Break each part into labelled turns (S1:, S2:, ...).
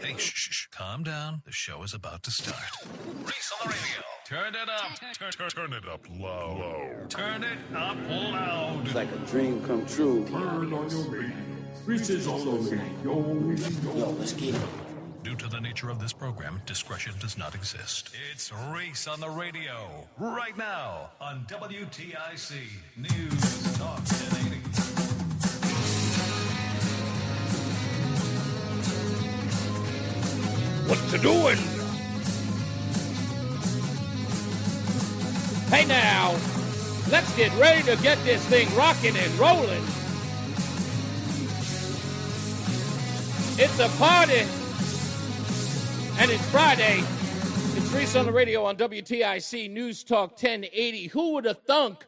S1: Hey, shh. Calm down. The show is about to start. Reese on the radio. Turn it up. Turn it up loud. Turn it up loud.
S2: It's like a dream come true.
S3: Turn on your radio. Reese is on the radio.
S2: Yo, let's get it.
S1: Due to the nature of this program, discretion does not exist. It's Reese on the radio. Right now on WTIC News Talk 1080.
S4: What you doing? Hey now, let's get ready to get this thing rocking and rolling. It's a party, and it's Friday. It's Reese on the radio on WTIC News Talk 1080. Who would have thunk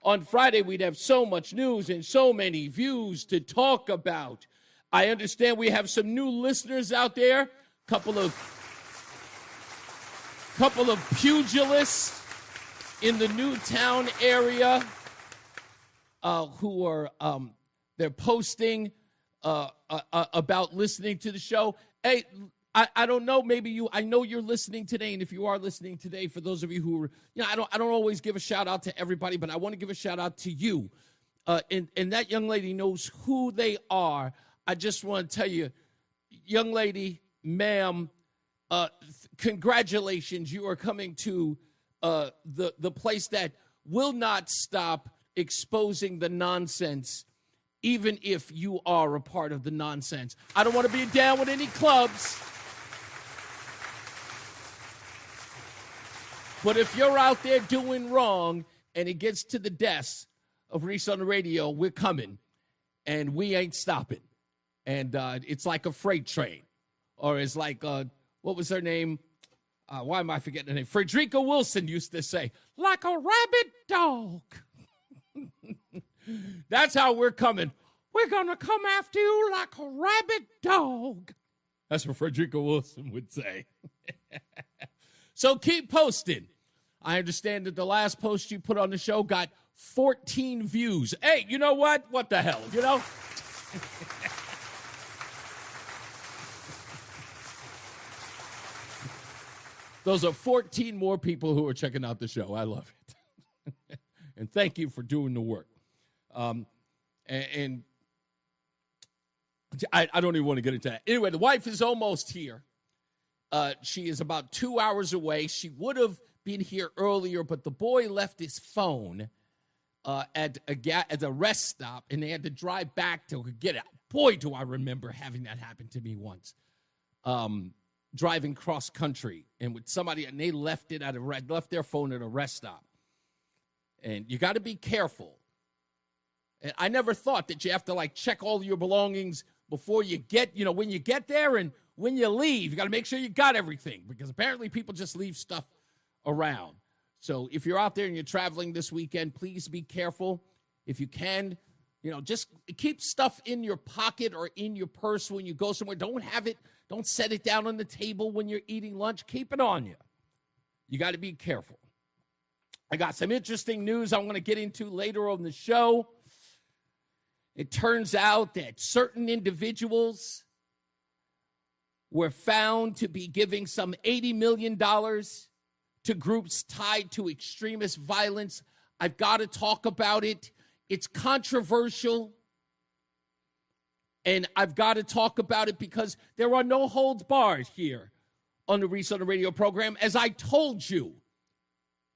S4: on Friday we'd have so much news and so many views to talk about? I understand we have some new listeners out there. Couple of pugilists in the Newtown area who are they're posting about listening to the show. Hey, I don't know, I know you're listening today, and if you are listening today, for those of you who are, I don't always give a shout out to everybody, but I want to give a shout out to you. And that young lady knows who they are. I just want to tell you, young lady, ma'am, congratulations. You are coming to the place that will not stop exposing the nonsense, even if you are a part of the nonsense. I don't want to be down with any clubs, but if you're out there doing wrong and it gets to the desk of Reese on the radio, we're coming, and we ain't stopping. And it's like a freight train. Or it's like, what was her name? Why am I forgetting her name? Frederica Wilson used to say, like a rabid dog. That's how we're coming. We're going to come after you like a rabid dog. That's what Frederica Wilson would say. So keep posting. I understand that the last post you put on the show got 14 views. Hey, you know what? What the hell, you know? Those are 14 more people who are checking out the show. I love it. And thank you for doing the work. And I don't even want to get into that. Anyway, the wife is almost here. She is about 2 hours away. She would have been here earlier, but the boy left his phone at a rest stop, and they had to drive back to get it. Boy, do I remember having that happen to me once. Driving cross country and with somebody, and they left their phone at a rest stop. And you got to be careful. And I never thought that you have to check all your belongings before you get, when you get there and when you leave. You got to make sure you got everything, because apparently people just leave stuff around. So if you're out there and you're traveling this weekend, please be careful. If you can, just keep stuff in your pocket or in your purse when you go somewhere. Don't set it down on the table when you're eating lunch. Keep it on you. You got to be careful. I got some interesting news I'm going to get into later on the show. It turns out that certain individuals were found to be giving some $80 million to groups tied to extremist violence. I've got to talk about it. It's controversial. And I've got to talk about it because there are no holds barred here on the Reese on the Radio program. As I told you,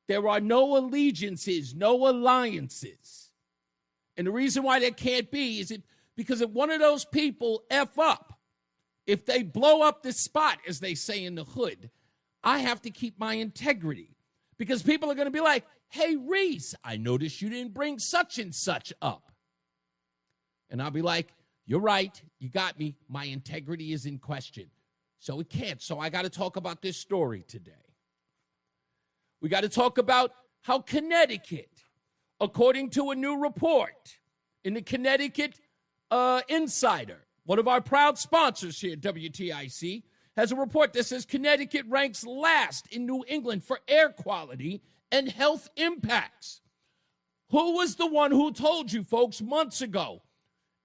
S4: there are no allegiances, no alliances. And the reason why that can't be is because if one of those people F up, if they blow up the spot, as they say in the hood, I have to keep my integrity. Because people are going to be like, hey, Reese, I noticed you didn't bring such and such up. And I'll be like, you're right. You got me. My integrity is in question. So it can't. So I got to talk about this story today. We got to talk about how Connecticut, according to a new report in the Connecticut Insider, one of our proud sponsors here at WTIC, has a report that says Connecticut ranks last in New England for air quality and health impacts. Who was the one who told you, folks, months ago,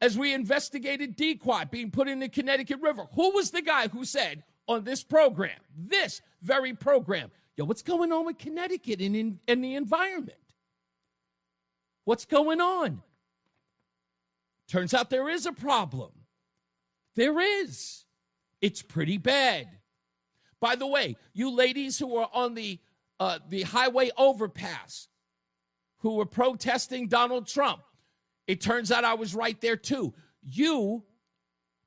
S4: as we investigated DQuad being put in the Connecticut River. Who was the guy who said on this very program, yo, what's going on with Connecticut and the environment? What's going on? Turns out there is a problem. There is. It's pretty bad. By the way, you ladies who are on the highway overpass, who were protesting Donald Trump, it turns out I was right there too. You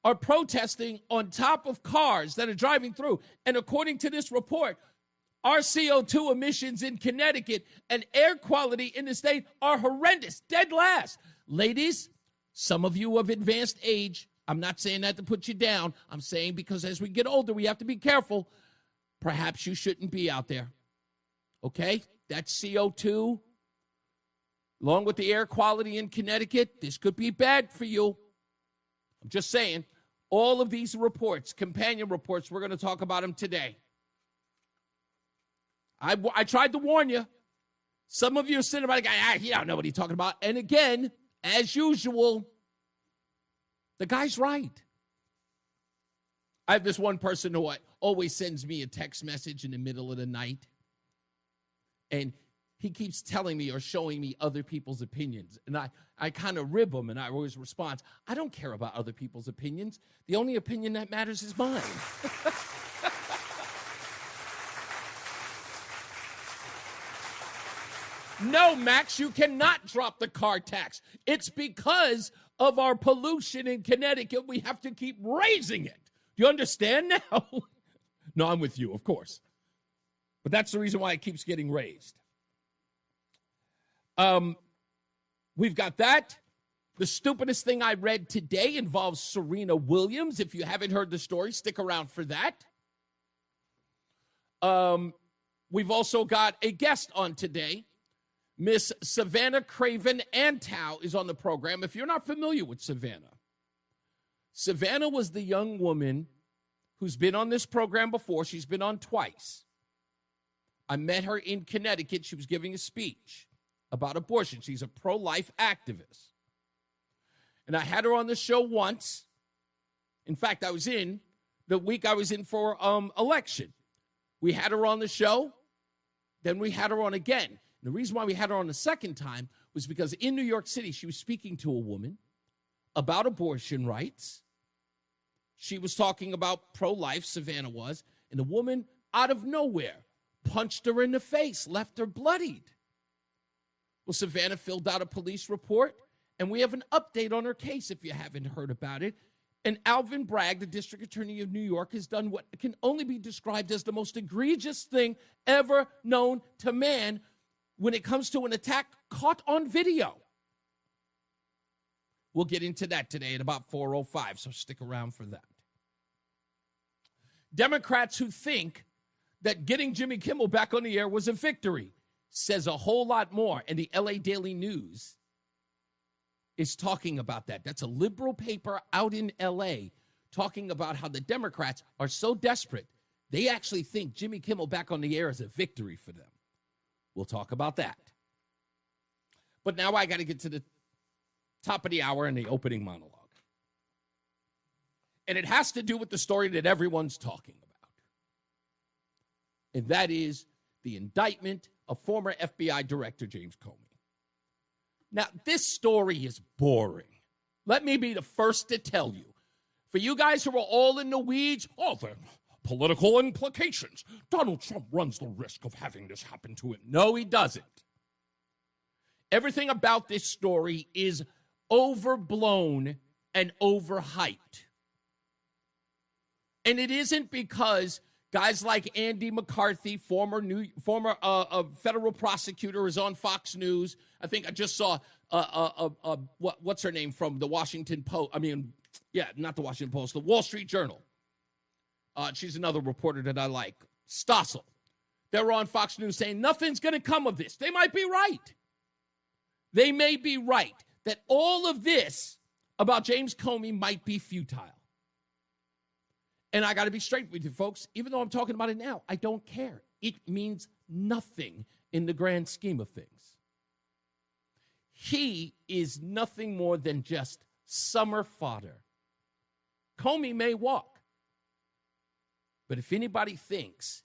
S4: are protesting on top of cars that are driving through. And according to this report, our CO2 emissions in Connecticut and air quality in the state are horrendous, dead last. Ladies, some of you of advanced age, I'm not saying that to put you down. I'm saying because as we get older, we have to be careful. Perhaps you shouldn't be out there. Okay? That's CO2. Along with the air quality in Connecticut, this could be bad for you. I'm just saying, all of these reports, companion reports, we're going to talk about them today. I tried to warn you. Some of you are sitting about like, you don't know what he's talking about. And again, as usual, the guy's right. I have this one person who always sends me a text message in the middle of the night. And he keeps telling me or showing me other people's opinions. And I kind of rib him, and I always respond, I don't care about other people's opinions. The only opinion that matters is mine. No, Max, you cannot drop the car tax. It's because of our pollution in Connecticut. We have to keep raising it. Do you understand now? No, I'm with you, of course. But that's the reason why it keeps getting raised. We've got that. The stupidest thing I read today involves Serena Williams. If you haven't heard the story, stick around for that. We've also got a guest on today. Miss Savannah Craven Antao is on the program. If you're not familiar with Savannah, Savannah was the young woman who's been on this program before. She's been on twice. I met her in Connecticut. She was giving a speech about abortion. She's a pro-life activist. And I had her on the show once. In fact, I was in the week I was in for election. We had her on the show. Then we had her on again. And the reason why we had her on the second time was because in New York City, she was speaking to a woman about abortion rights. She was talking about pro-life, Savannah was, and the woman, out of nowhere, punched her in the face, left her bloodied. Well, Savannah filled out a police report, and we have an update on her case if you haven't heard about it. And Alvin Bragg, the district attorney of New York, has done what can only be described as the most egregious thing ever known to man when it comes to an attack caught on video. We'll get into that today at about 4:05, so stick around for that. Democrats who think that getting Jimmy Kimmel back on the air was a victory says a whole lot more, and the LA Daily News is talking about that. That's a liberal paper out in LA talking about how the Democrats are so desperate, they actually think Jimmy Kimmel back on the air is a victory for them. We'll talk about that. But now I got to get to the top of the hour and the opening monologue. And it has to do with the story that everyone's talking about. And that is the indictment of former FBI Director James Comey. Now, this story is boring. Let me be the first to tell you. For you guys who are all in the weeds, the political implications. Donald Trump runs the risk of having this happen to him. No, he doesn't. Everything about this story is overblown and overhyped. And it isn't because guys like Andy McCarthy, former federal prosecutor, is on Fox News. I think I just saw what's her name from the Washington Post. Not the Washington Post, the Wall Street Journal. She's another reporter that I like. Stossel. They're on Fox News saying nothing's going to come of this. They might be right. They may be right that all of this about James Comey might be futile. And I got to be straight with you, folks. Even though I'm talking about it now, I don't care. It means nothing in the grand scheme of things. He is nothing more than just summer fodder. Comey may walk. But if anybody thinks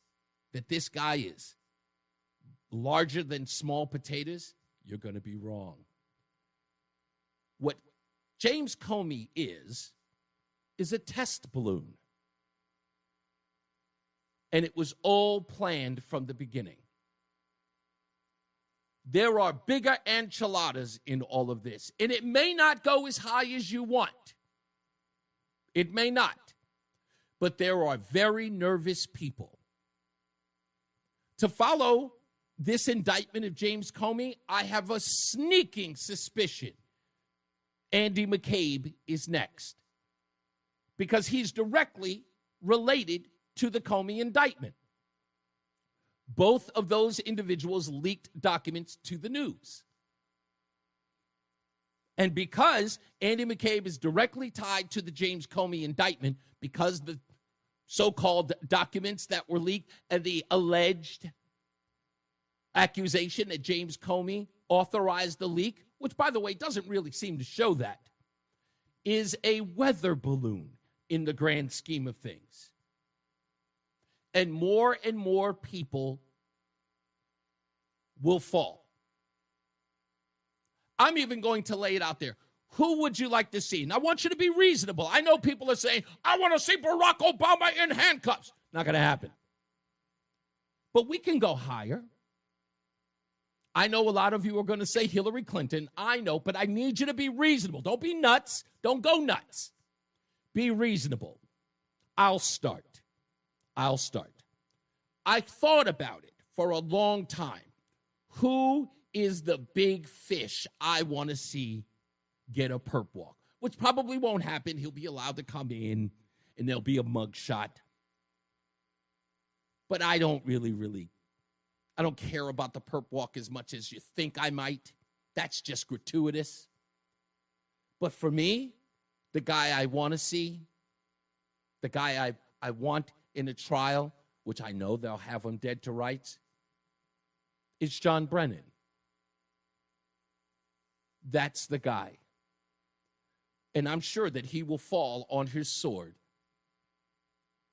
S4: that this guy is larger than small potatoes, you're going to be wrong. What James Comey is a test balloon. And it was all planned from the beginning. There are bigger enchiladas in all of this. And it may not go as high as you want. It may not. But there are very nervous people. To follow this indictment of James Comey, I have a sneaking suspicion Andy McCabe is next. Because he's directly related to the Comey indictment. Both of those individuals leaked documents to the news. And because Andy McCabe is directly tied to the James Comey indictment, because the so-called documents that were leaked and the alleged accusation that James Comey authorized the leak, which, by the way, doesn't really seem to show that, is a weather balloon in the grand scheme of things. And more people will fall. I'm even going to lay it out there. Who would you like to see? And I want you to be reasonable. I know people are saying, I want to see Barack Obama in handcuffs. Not going to happen. But we can go higher. I know a lot of you are going to say Hillary Clinton. I know, but I need you to be reasonable. Don't be nuts. Don't go nuts. Be reasonable. I'll start. I thought about it for a long time. Who is the big fish I want to see get a perp walk? Which probably won't happen. He'll be allowed to come in, and there'll be a mug shot. But I don't I don't care about the perp walk as much as you think I might. That's just gratuitous. But for me, the guy I want to see, the guy I want in a trial, which I know they'll have him dead to rights, is John Brennan. That's the guy. And I'm sure that he will fall on his sword.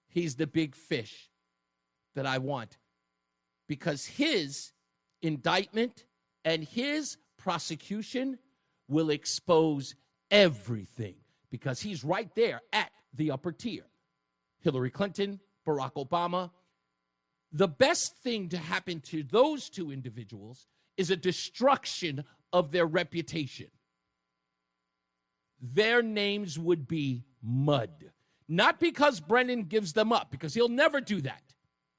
S4: He's the big fish that I want. Because his indictment and his prosecution will expose everything. Because he's right there at the upper tier. Hillary Clinton, Barack Obama. The best thing to happen to those two individuals is a destruction of their reputation. Their names would be mud. Not because Brennan gives them up, because he'll never do that.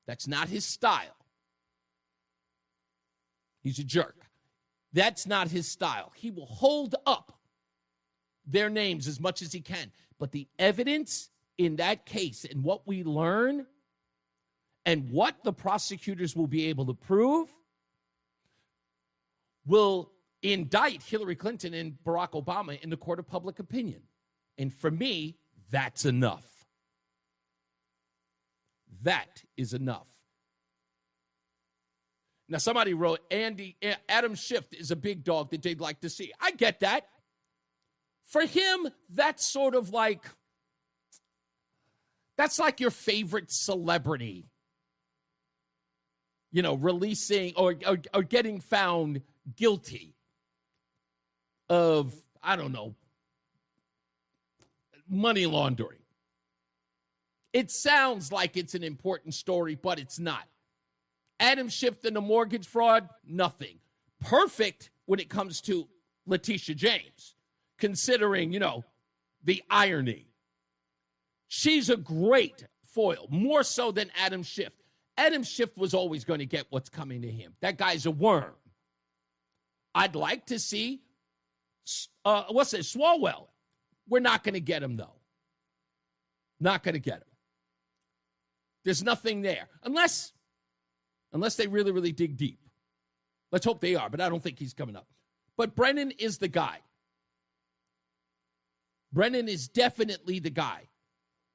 S4: That's not his style. He's a jerk. That's not his style. He will hold up their names as much as he can. But the evidence in that case and what we learn and what the prosecutors will be able to prove will indict Hillary Clinton and Barack Obama in the court of public opinion. And for me, that's enough. That is enough. Now, somebody wrote, Adam Schiff is a big dog that they'd like to see. I get that. For him, that's sort of like, that's like your favorite celebrity, releasing or getting found guilty of, I don't know, money laundering. It sounds like it's an important story, but it's not. Adam Schiff and the mortgage fraud, nothing. Perfect when it comes to Letitia James, considering, the irony. She's a great foil, more so than Adam Schiff. Adam Schiff was always going to get what's coming to him. That guy's a worm. I'd like to see, Swalwell. We're not going to get him, though. Not going to get him. There's nothing there. Unless they really, really dig deep. Let's hope they are, but I don't think he's coming up. But Brennan is the guy. Brennan is definitely the guy.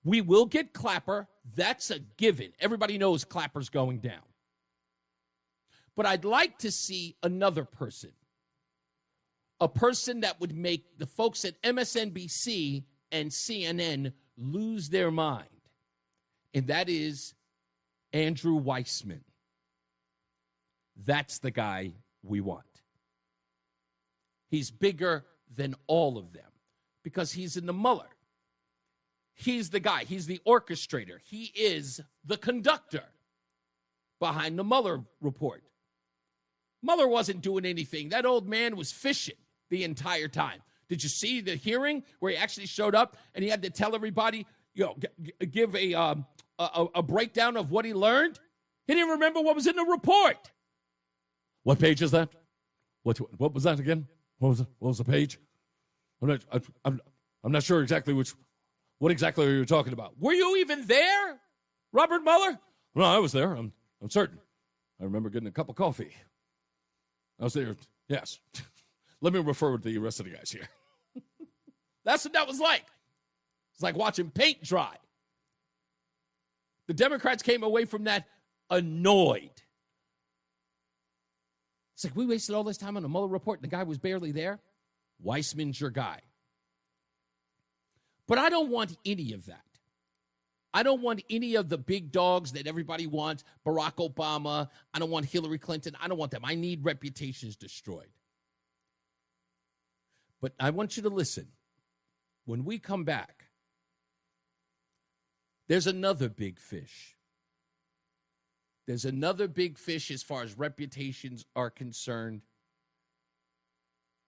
S4: We will get Clapper. That's a given. Everybody knows Clapper's going down. But I'd like to see another person. a person that would make the folks at MSNBC and CNN lose their mind, and that is Andrew Weissman. That's the guy we want. He's bigger than all of them because he's in the Mueller. He's the guy. He's the orchestrator. He is the conductor behind the Mueller report. Mueller wasn't doing anything. That old man was fishing the entire time. Did you see the hearing where he actually showed up and he had to tell everybody, give a breakdown of what he learned? He didn't remember what was in the report. What page is that? What was that again? What was the page? I'm not sure exactly what exactly are you talking about. Were you even there, Robert Mueller? No, I was there. I'm certain. I remember getting a cup of coffee. I was there. Yes. Let me refer to the rest of the guys here. That's what that was like. It's like watching paint dry. The Democrats came away from that annoyed. It's like, we wasted all this time on a Mueller report and the guy was barely there. Weissman's your guy. But I don't want any of that. I don't want any of the big dogs that everybody wants. Barack Obama. I don't want Hillary Clinton. I don't want them. I need reputations destroyed. But I want you to listen. When we come back, there's another big fish. There's another big fish as far as reputations are concerned.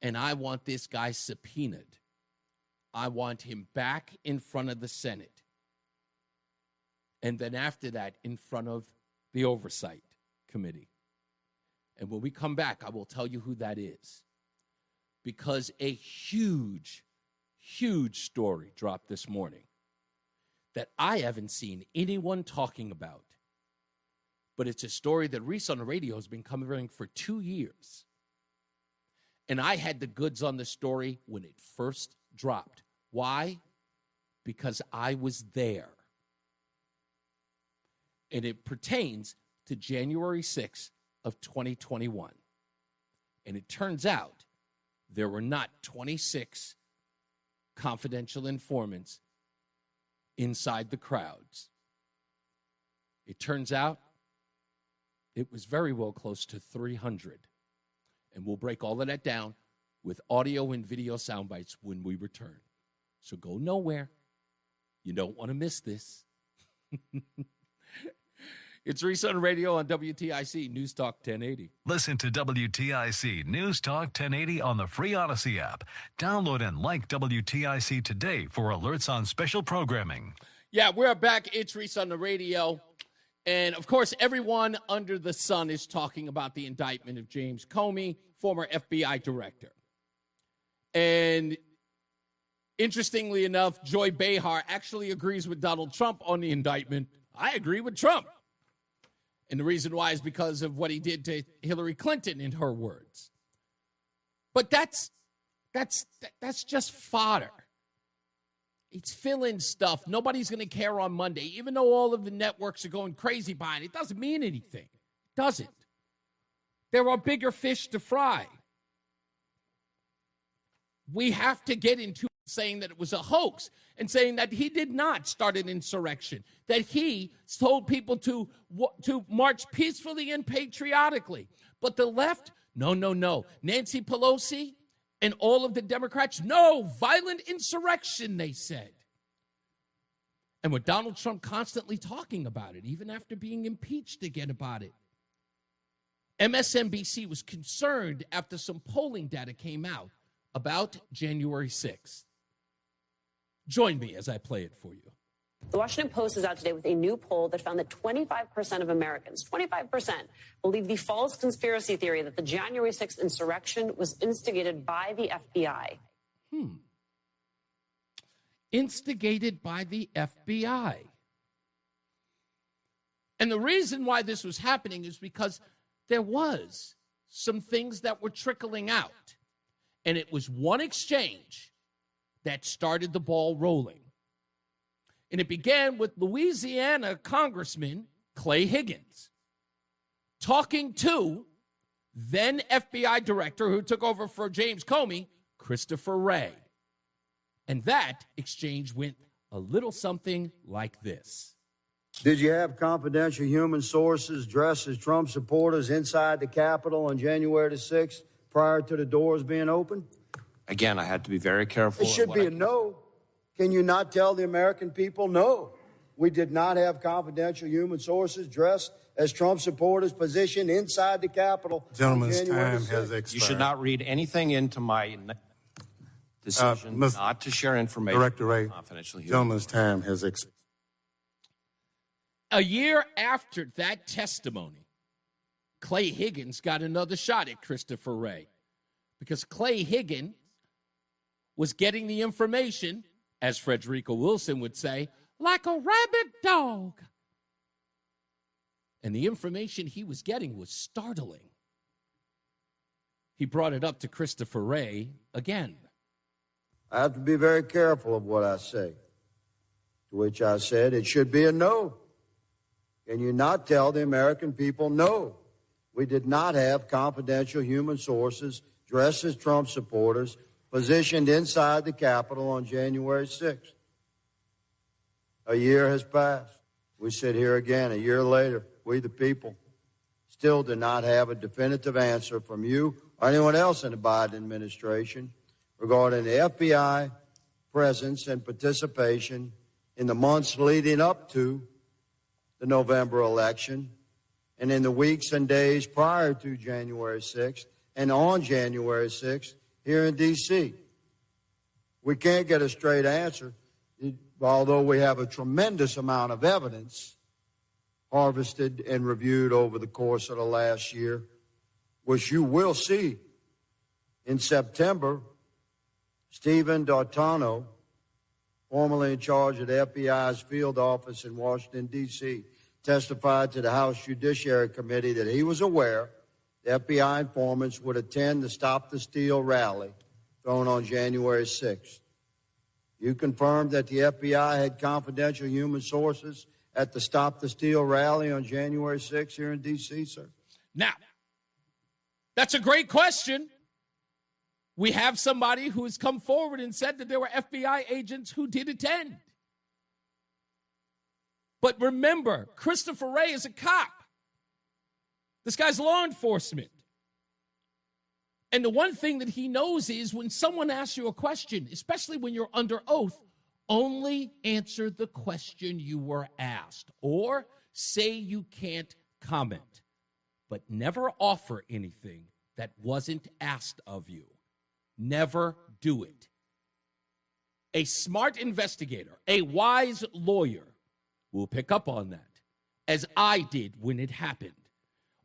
S4: And I want this guy subpoenaed. I want him back in front of the Senate. And then after that, in front of the Oversight Committee. And when we come back, I will tell you who that is. Because a huge, huge story dropped this morning that I haven't seen anyone talking about. But it's a story that Reese on the radio has been covering for 2 years. And I had the goods on the story when it first dropped. Why? Because I was there. And it pertains to January 6th of 2021. And it turns out there were not 26 confidential informants inside the crowds. It turns out it was very well close to 300. And we'll break all of that down with audio and video sound bites when we return. So go nowhere. You don't want to miss this. It's Reese on Radio on WTIC News Talk 1080.
S1: Listen to WTIC News Talk 1080 on the free Odyssey app. Download and like WTIC today for alerts on special programming.
S4: Yeah, we're back. It's Reese on the radio. And, of course, everyone under the sun is talking about the indictment of James Comey, former FBI director. And interestingly enough, Joy Behar actually agrees with Donald Trump on the indictment. I agree with Trump. And the reason why is because of what he did to Hillary Clinton, in her words. But that's just fodder. It's fill-in stuff. Nobody's going to care on Monday. Even though all of the networks are going crazy behind it, it doesn't mean anything. It doesn't. There are bigger fish to fry. We have to get into saying that it was a hoax and saying that he did not start an insurrection, that he told people to march peacefully and patriotically. But the left, no. Nancy Pelosi and all of the Democrats, no, violent insurrection, they said. And with Donald Trump constantly talking about it, even after being impeached again about it. MSNBC was concerned after some polling data came out about January 6th. Join me as I play it for you.
S5: The Washington Post is out today with a new poll that found that 25% of Americans, 25%, believe the false conspiracy theory that the January 6th insurrection was instigated by the FBI.
S4: Instigated by the FBI. And the reason why this was happening is because there was some things that were trickling out. And it was one exchange that started the ball rolling. And it began with Louisiana Congressman Clay Higgins talking to then FBI director who took over for James Comey, Christopher Wray. And that exchange went a little something like this.
S2: Did you have confidential human sources dressed as Trump supporters inside the Capitol on January the 6th prior to the doors being opened?
S6: Again, I had to be very careful.
S2: It should be a no. Can you not tell the American people no? We did not have confidential human sources dressed as Trump supporters positioned inside the Capitol.
S7: Gentleman's time has expired.
S6: You should not read anything into my decision not to share information.
S7: Director Wray,
S6: confidential human.
S7: Gentleman's time has expired.
S4: A year after that testimony, Clay Higgins got another shot at Christopher Wray because Clay Higgins was getting the information, as Frederica Wilson would say, like a rabid dog. And the information he was getting was startling. He brought it up to Christopher Wray again.
S2: I have to be very careful of what I say. To which I said, it should be a no. Can you not tell the American people no? We did not have confidential human sources dressed as Trump supporters positioned inside the Capitol on January 6th. A year has passed. We sit here again a year later. We, the people, still do not have a definitive answer from you or anyone else in the Biden administration regarding the FBI presence and participation in the months leading up to the November election and in the weeks and days prior to January 6th and on January 6th here in D.C. We can't get a straight answer, although we have a tremendous amount of evidence harvested and reviewed over the course of the last year, which you will see in September. Stephen D'Artano, formerly in charge of the FBI's field office in Washington, D.C., testified to the House Judiciary Committee that he was aware the FBI informants would attend the Stop the Steal rally thrown on January 6th. You confirmed that the FBI had confidential human sources at the Stop the Steal rally on January 6th here in D.C., sir?
S4: Now, that's a great question. We have somebody who has come forward and said that there were FBI agents who did attend. But remember, Christopher Wray is a cop. This guy's law enforcement. And the one thing that he knows is when someone asks you a question, especially when you're under oath, only answer the question you were asked or say you can't comment, but never offer anything that wasn't asked of you. Never do it. A smart investigator, a wise lawyer will pick up on that, as I did when it happened.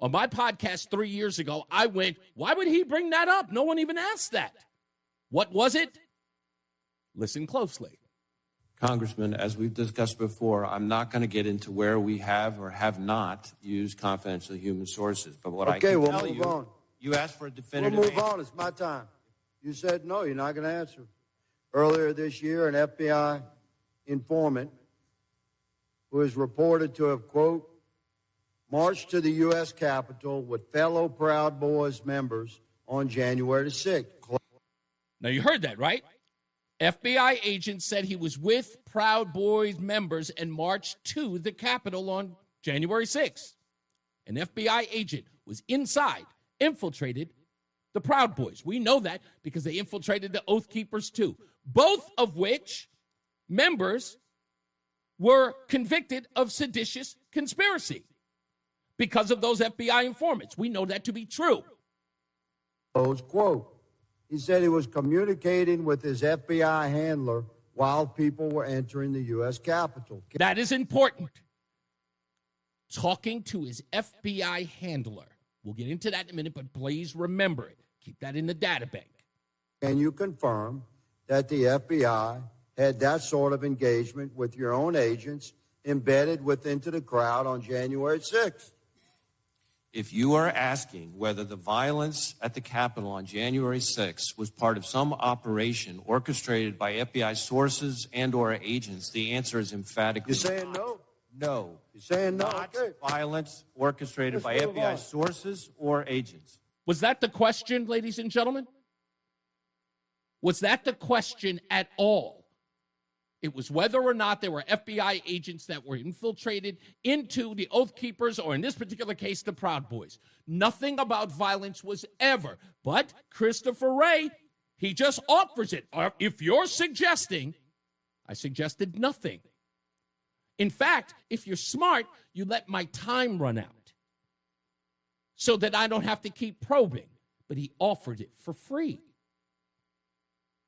S4: On my podcast 3 years ago, I went, why would he bring that up? No one even asked that. What was it? Listen closely.
S6: Congressman, as we've discussed before, I'm not going to get into where we have or have not used confidential human sources. But what I can tell you, you asked for a definitive
S2: We'll move on. It's my time. You said no, you're not going to answer. Earlier this year, an FBI informant who is reported to have, quote, marched to the U.S. Capitol with fellow Proud Boys members on January 6th.
S4: Now, you heard that, right? FBI agents said he was with Proud Boys members and marched to the Capitol on January 6th. An FBI agent was inside, infiltrated the Proud Boys. We know that because they infiltrated the Oath Keepers too, both of which members were convicted of seditious conspiracy because of those FBI informants. We know that to be true.
S2: Quote, he said he was communicating with his FBI handler while people were entering the U.S. Capitol.
S4: That is important. Talking to his FBI handler. We'll get into that in a minute, but please remember it. Keep that in the data bank.
S2: Can you confirm that the FBI had that sort of engagement with your own agents embedded into the crowd on January 6th?
S6: If you are asking whether the violence at the Capitol on January 6th was part of some operation orchestrated by FBI sources and or agents, the answer is emphatically
S2: You're saying no?
S6: No.
S2: You're saying no?
S6: Not
S2: Okay.
S6: violence orchestrated by FBI sources or agents.
S4: Was that the question, ladies and gentlemen? Was that the question at all? It was whether or not there were FBI agents that were infiltrated into the Oath Keepers, or in this particular case, the Proud Boys. Nothing about violence was ever. But Christopher Wray, he just offers it. If you're suggesting, I suggested nothing. In fact, if you're smart, you let my time run out so that I don't have to keep probing. But he offered it for free,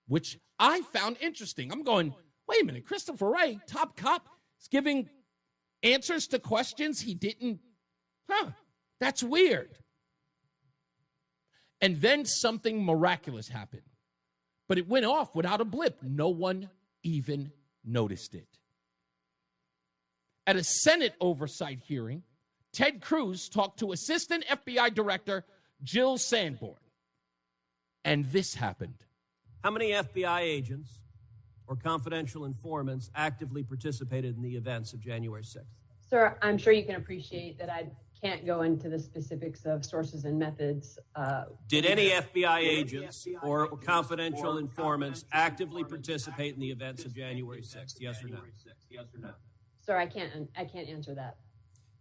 S4: which I found interesting. I'm going, wait a minute, Christopher Wray, top cop, is giving answers to questions he didn't. That's weird. And then something miraculous happened. But it went off without a blip. No one even noticed it. At a Senate oversight hearing, Ted Cruz talked to Assistant FBI Director Jill Sanborn. And this happened.
S8: How many FBI agents or confidential informants actively participated in the events of January 6th?
S9: Sir, I'm sure you can appreciate that I can't go into the specifics of sources and methods.
S8: Did any FBI agents or confidential informants actively participate in the events of January 6th? Yes or no?
S9: Sir, I can't answer that.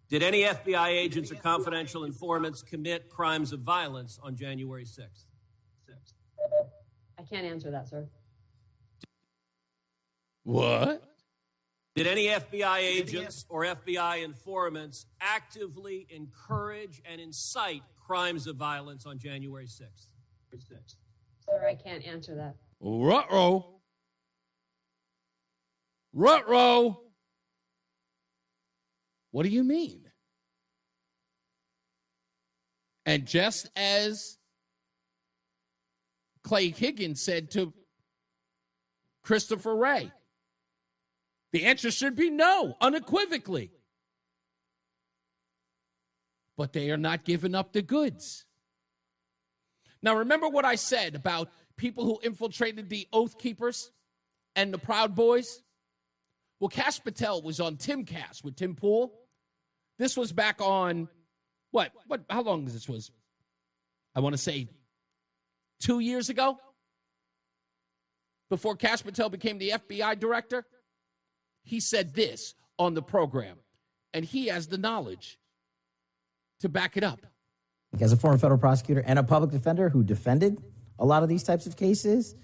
S8: Did any FBI agents or confidential informants commit crimes of violence on January 6th?
S9: I can't answer that, sir.
S4: What?
S8: Did any FBI agents or FBI informants actively encourage and incite crimes of violence on January 6th?
S9: Sir, I can't answer that.
S4: Ruh-roh. Ruh-roh. What do you mean? And just as Clay Higgins said to Christopher Wray, the answer should be no, unequivocally. But they are not giving up the goods. Now, remember what I said about people who infiltrated the Oath Keepers and the Proud Boys? Well, Kash Patel was on Timcast with Tim Pool. This was back on, how long this was? I want to say 2 years ago, before Kash Patel became the FBI director. He said this on the program, and he has the knowledge to back it up.
S10: As a former federal prosecutor and a public defender who defended a lot of these types of cases,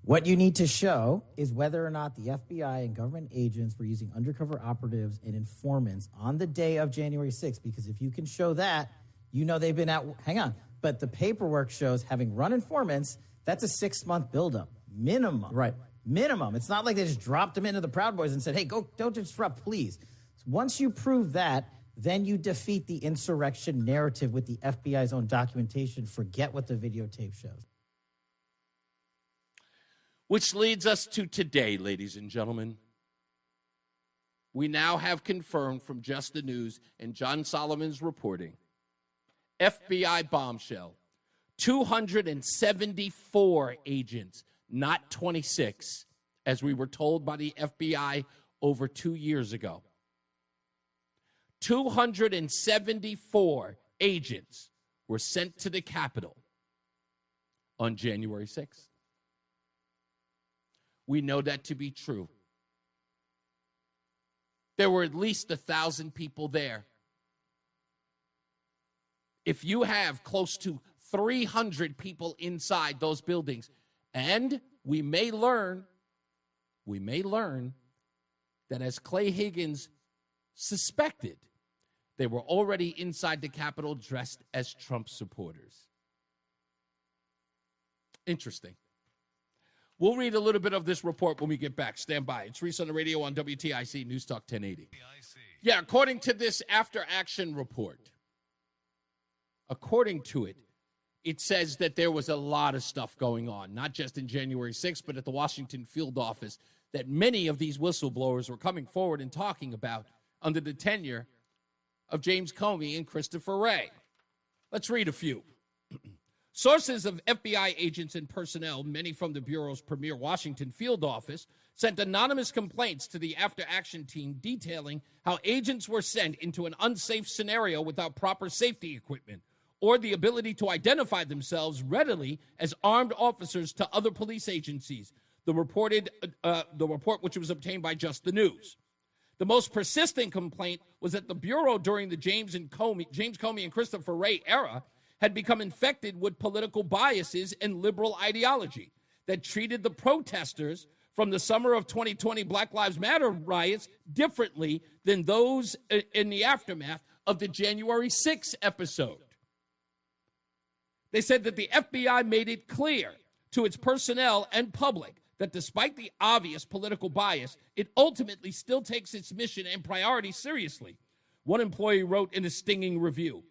S10: what you need to show is whether or not the FBI and government agents were using undercover operatives and informants on the day of January 6th, because if you can show that, you know they've been out. Hang on. But the paperwork shows having run informants, that's a 6-month buildup, minimum.
S11: Right.
S10: Minimum. It's not like they just dropped them into the Proud Boys and said, hey, go, don't disrupt, please. Once you prove that, then you defeat the insurrection narrative with the FBI's own documentation. Forget what the videotape shows.
S4: Which leads us to today, ladies and gentlemen. We now have confirmed from Just the News and John Solomon's reporting, FBI bombshell, 274 agents, not 26, as we were told by the FBI over 2 years ago. 274 agents were sent to the Capitol on January 6th. We know that to be true. There were at least 1,000 people there. If you have close to 300 people inside those buildings, and we may learn that, as Clay Higgins suspected, they were already inside the Capitol dressed as Trump supporters. Interesting. We'll read a little bit of this report when we get back. Stand by. It's Reese on the radio on WTIC News Talk 1080. Yeah, according to this after-action report, according to it, it says that there was a lot of stuff going on, not just in January 6th, but at the Washington field office, that many of these whistleblowers were coming forward and talking about under the tenure of James Comey and Christopher Wray. Let's read a few. Sources of FBI agents and personnel, many from the Bureau's premier Washington field office, sent anonymous complaints to the after-action team detailing how agents were sent into an unsafe scenario without proper safety equipment, or the ability to identify themselves readily as armed officers to other police agencies, the report which was obtained by Just the News. The most persistent complaint was that the Bureau during the James Comey and Christopher Wray era had become infected with political biases and liberal ideology that treated the protesters from the summer of 2020 Black Lives Matter riots differently than those in the aftermath of the January 6th episode. They said that the FBI made it clear to its personnel and public that despite the obvious political bias, it ultimately still takes its mission and priorities seriously. One employee wrote in a stinging review,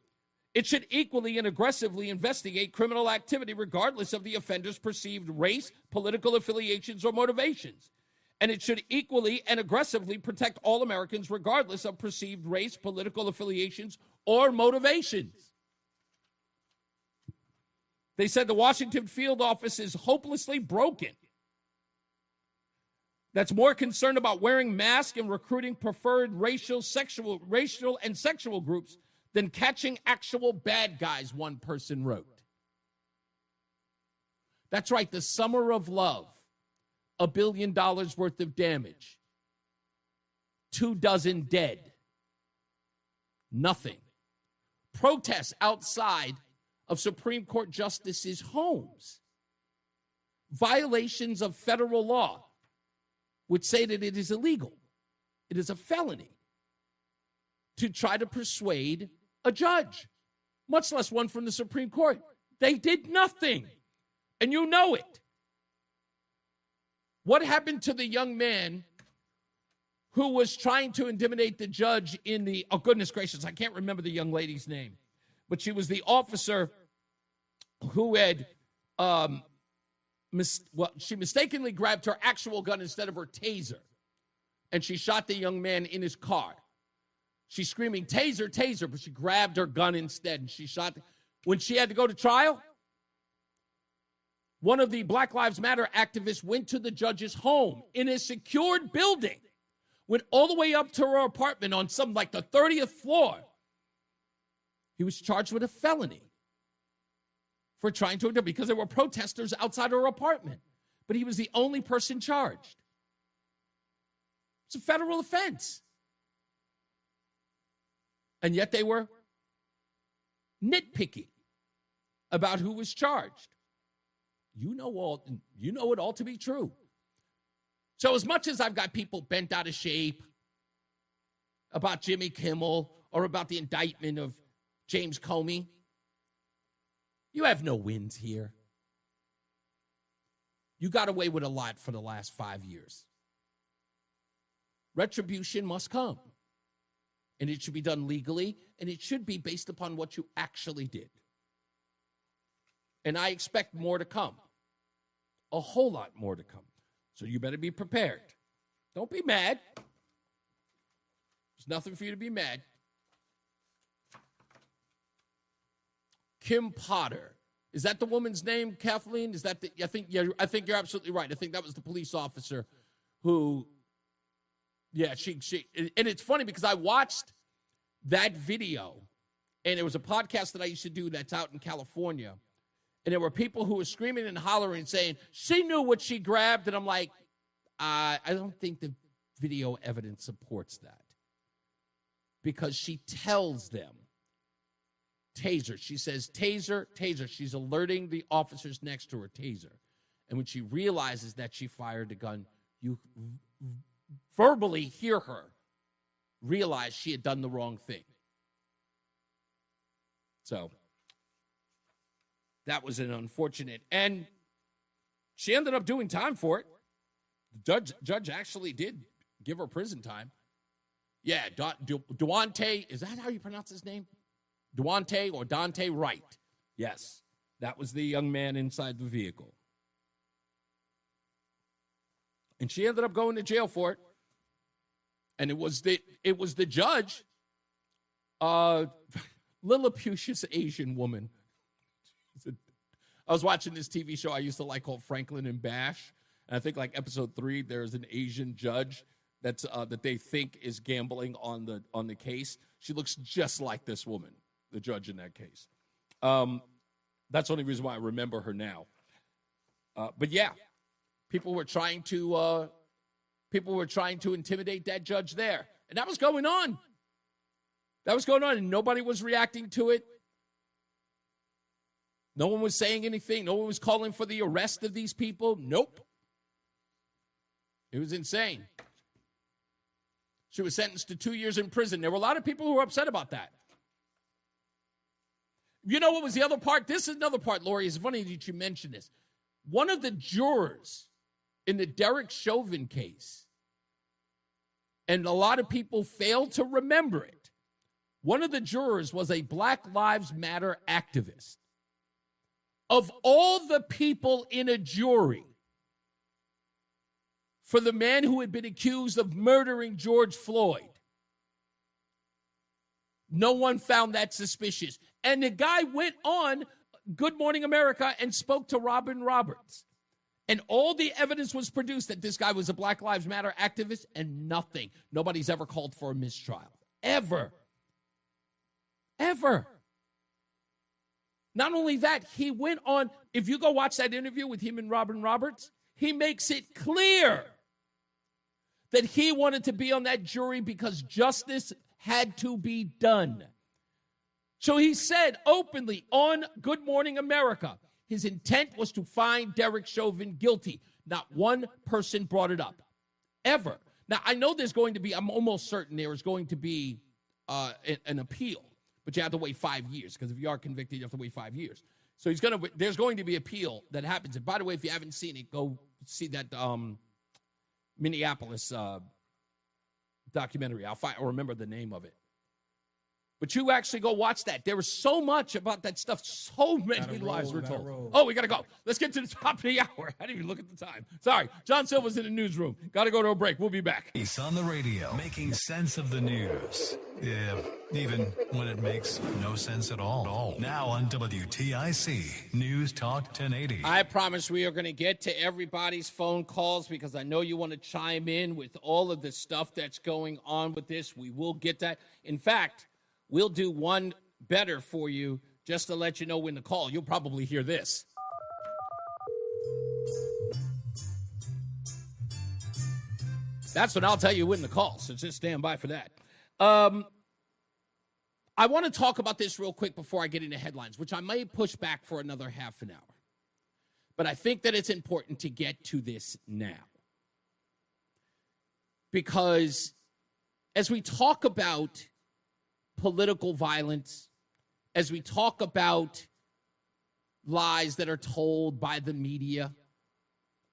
S4: "It should equally and aggressively investigate criminal activity regardless of the offender's perceived race, political affiliations, or motivations. And it should equally and aggressively protect all Americans regardless of perceived race, political affiliations, or motivations." They said the Washington field office is hopelessly broken. That's more concerned about wearing masks and recruiting preferred racial and sexual groups than catching actual bad guys, one person wrote. That's right, the summer of love, $1 billion worth of damage, 24 dead, nothing. Protests outside of Supreme Court justices' homes, violations of federal law, would say that it is illegal. It is a felony to try to persuade a judge, much less one from the Supreme Court. They did nothing, and you know it. What happened to the young man who was trying to intimidate the judge in the, oh, goodness gracious, I can't remember the young lady's name, but she was the officer who had she mistakenly grabbed her actual gun instead of her taser, and she shot the young man in his car. She's screaming, "Taser, taser," but she grabbed her gun instead, and she shot. When she had to go to trial, one of the Black Lives Matter activists went to the judge's home in a secured building, went all the way up to her apartment on some, like the 30th floor. He was charged with a felony for trying to, because there were protesters outside her apartment. But he was the only person charged. It's a federal offense. And yet they were nitpicky about who was charged. You know it all to be true. So as much as I've got people bent out of shape about Jimmy Kimmel or about the indictment of James Comey, you have no wins here. You got away with a lot for the last 5 years. Retribution must come. And it should be done legally, and it should be based upon what you actually did. And I expect more to come. A whole lot more to come. So you better be prepared. Don't be mad. There's nothing for you to be mad. Kim Potter. Is that the woman's name, Kathleen? Is that I think you're absolutely right. I think that was the police officer who, she and it's funny because I watched that video, and it was a podcast that I used to do that's out in California, and there were people who were screaming and hollering saying, she knew what she grabbed, and I'm like, I don't think the video evidence supports that, because she tells them, taser. She says, taser, taser. She's alerting the officers next to her, taser. And when she realizes that she fired a gun, you verbally hear her realize she had done the wrong thing. So that was an unfortunate. And she ended up doing time for it. The judge actually did give her prison time. Yeah, Duante, is that how you pronounce his name? Duante or Dante Wright. Yes, that was the young man inside the vehicle. And she ended up going to jail for it. And it was the judge, Lilliputious Asian woman. I was watching this TV show I used to like called Franklin and Bash. And I think like episode 3, there's an Asian judge that they think is gambling on the case. She looks just like this woman, the judge in that case. That's the only reason why I remember her now. But yeah, people were trying to intimidate that judge there, and that was going on. And nobody was reacting to it. No one was saying anything. No one was calling for the arrest of these people. Nope. It was insane. She was sentenced to 2 years in prison. There were a lot of people who were upset about that. You know what was the other part? This is another part, Lori. It's funny that you mentioned this. One of the jurors in the Derek Chauvin case, and a lot of people fail to remember it, one of the jurors was a Black Lives Matter activist. Of all the people in a jury for the man who had been accused of murdering George Floyd, no one found that suspicious. And the guy went on Good Morning America and spoke to Robin Roberts. And all the evidence was produced that this guy was a Black Lives Matter activist, and nothing. Nobody's ever called for a mistrial. Ever. Not only that, he went on, if you go watch that interview with him and Robin Roberts, he makes it clear that he wanted to be on that jury because justice had to be done. So he said openly on Good Morning America, his intent was to find Derek Chauvin guilty. Not one person brought it up, ever. Now, I know I'm almost certain there is going to be an appeal, but you have to wait 5 years, because if you are convicted, you have to wait 5 years. So there's going to be appeal that happens. And by the way, if you haven't seen it, go see that Minneapolis documentary. I'll remember the name of it. But you actually go watch that. There was so much about that stuff. So many lies were told. Oh, we got to go. Let's get to the top of the hour. I didn't even look at the time. Sorry. John Silva's in the newsroom. Got to go to a break. We'll be back.
S1: He's on the radio, making sense of the news. Yeah, even when it makes no sense at all. Now on WTIC, News Talk 1080.
S4: I promise we are going to get to everybody's phone calls, because I know you want to chime in with all of the stuff that's going on with this. We will get that. In fact, we'll do one better for you just to let you know when to call. You'll probably hear this. That's what I'll tell you when to call, so just stand by for that. I want to talk about this real quick before I get into headlines, which I may push back for another half an hour. But I think that it's important to get to this now. Because as we talk about political violence, as we talk about lies that are told by the media,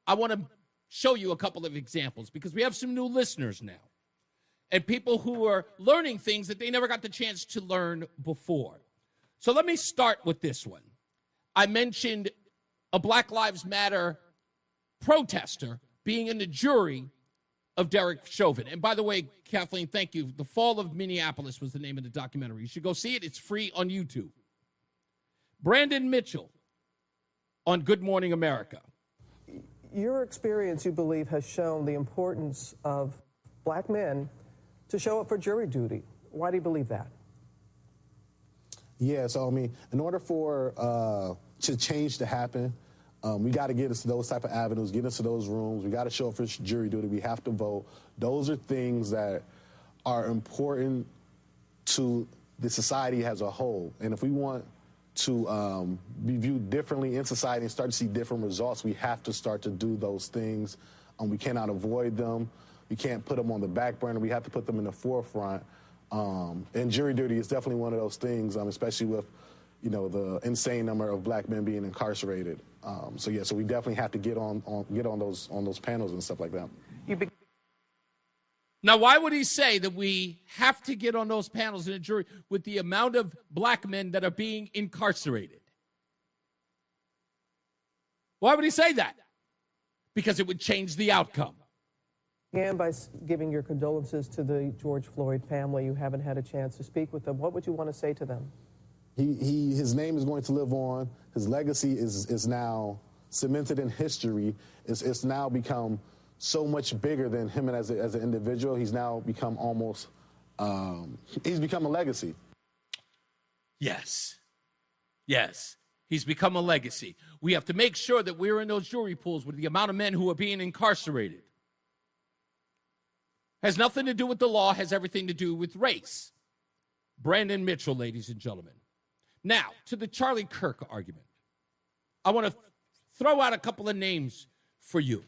S4: I want to show you a couple of examples, because we have some new listeners now and people who are learning things that they never got the chance to learn before. So let me start with this one. I mentioned a Black Lives Matter protester being in the jury of Derek Chauvin. And by the way, Kathleen, thank you. The Fall of Minneapolis was the name of the documentary. You should go see it. It's free on YouTube. Brandon Mitchell on Good Morning America.
S11: Your experience, you believe, has shown the importance of black men to show up for jury duty. Why do you believe that?
S12: Yeah, so I mean, in order for change to happen, we got to get us to those type of avenues, get us to those rooms. We got to show up for jury duty. We have to vote. Those are things that are important to the society as a whole. And if we want to be viewed differently in society and start to see different results, we have to start to do those things. We cannot avoid them. We can't put them on the back burner. We have to put them in the forefront. And jury duty is definitely one of those things, especially with, the insane number of black men being incarcerated. So we definitely have to get on those panels and stuff like that.
S4: Now, why would he say that we have to get on those panels in a jury with the amount of black men that are being incarcerated? Why would he say that? Because it would change the outcome.
S11: And by giving your condolences to the George Floyd family, you haven't had a chance to speak with them. What would you want to say to them?
S12: His name is going to live on. His legacy is now cemented in history. It's now become so much bigger than him as an individual. He's now become almost, he's become a legacy.
S4: Yes. Yes, he's become a legacy. We have to make sure that we're in those jury pools with the amount of men who are being incarcerated. Has nothing to do with the law, has everything to do with race. Brandon Mitchell, ladies and gentlemen. Now, to the Charlie Kirk argument. I want to throw out a couple of names for you.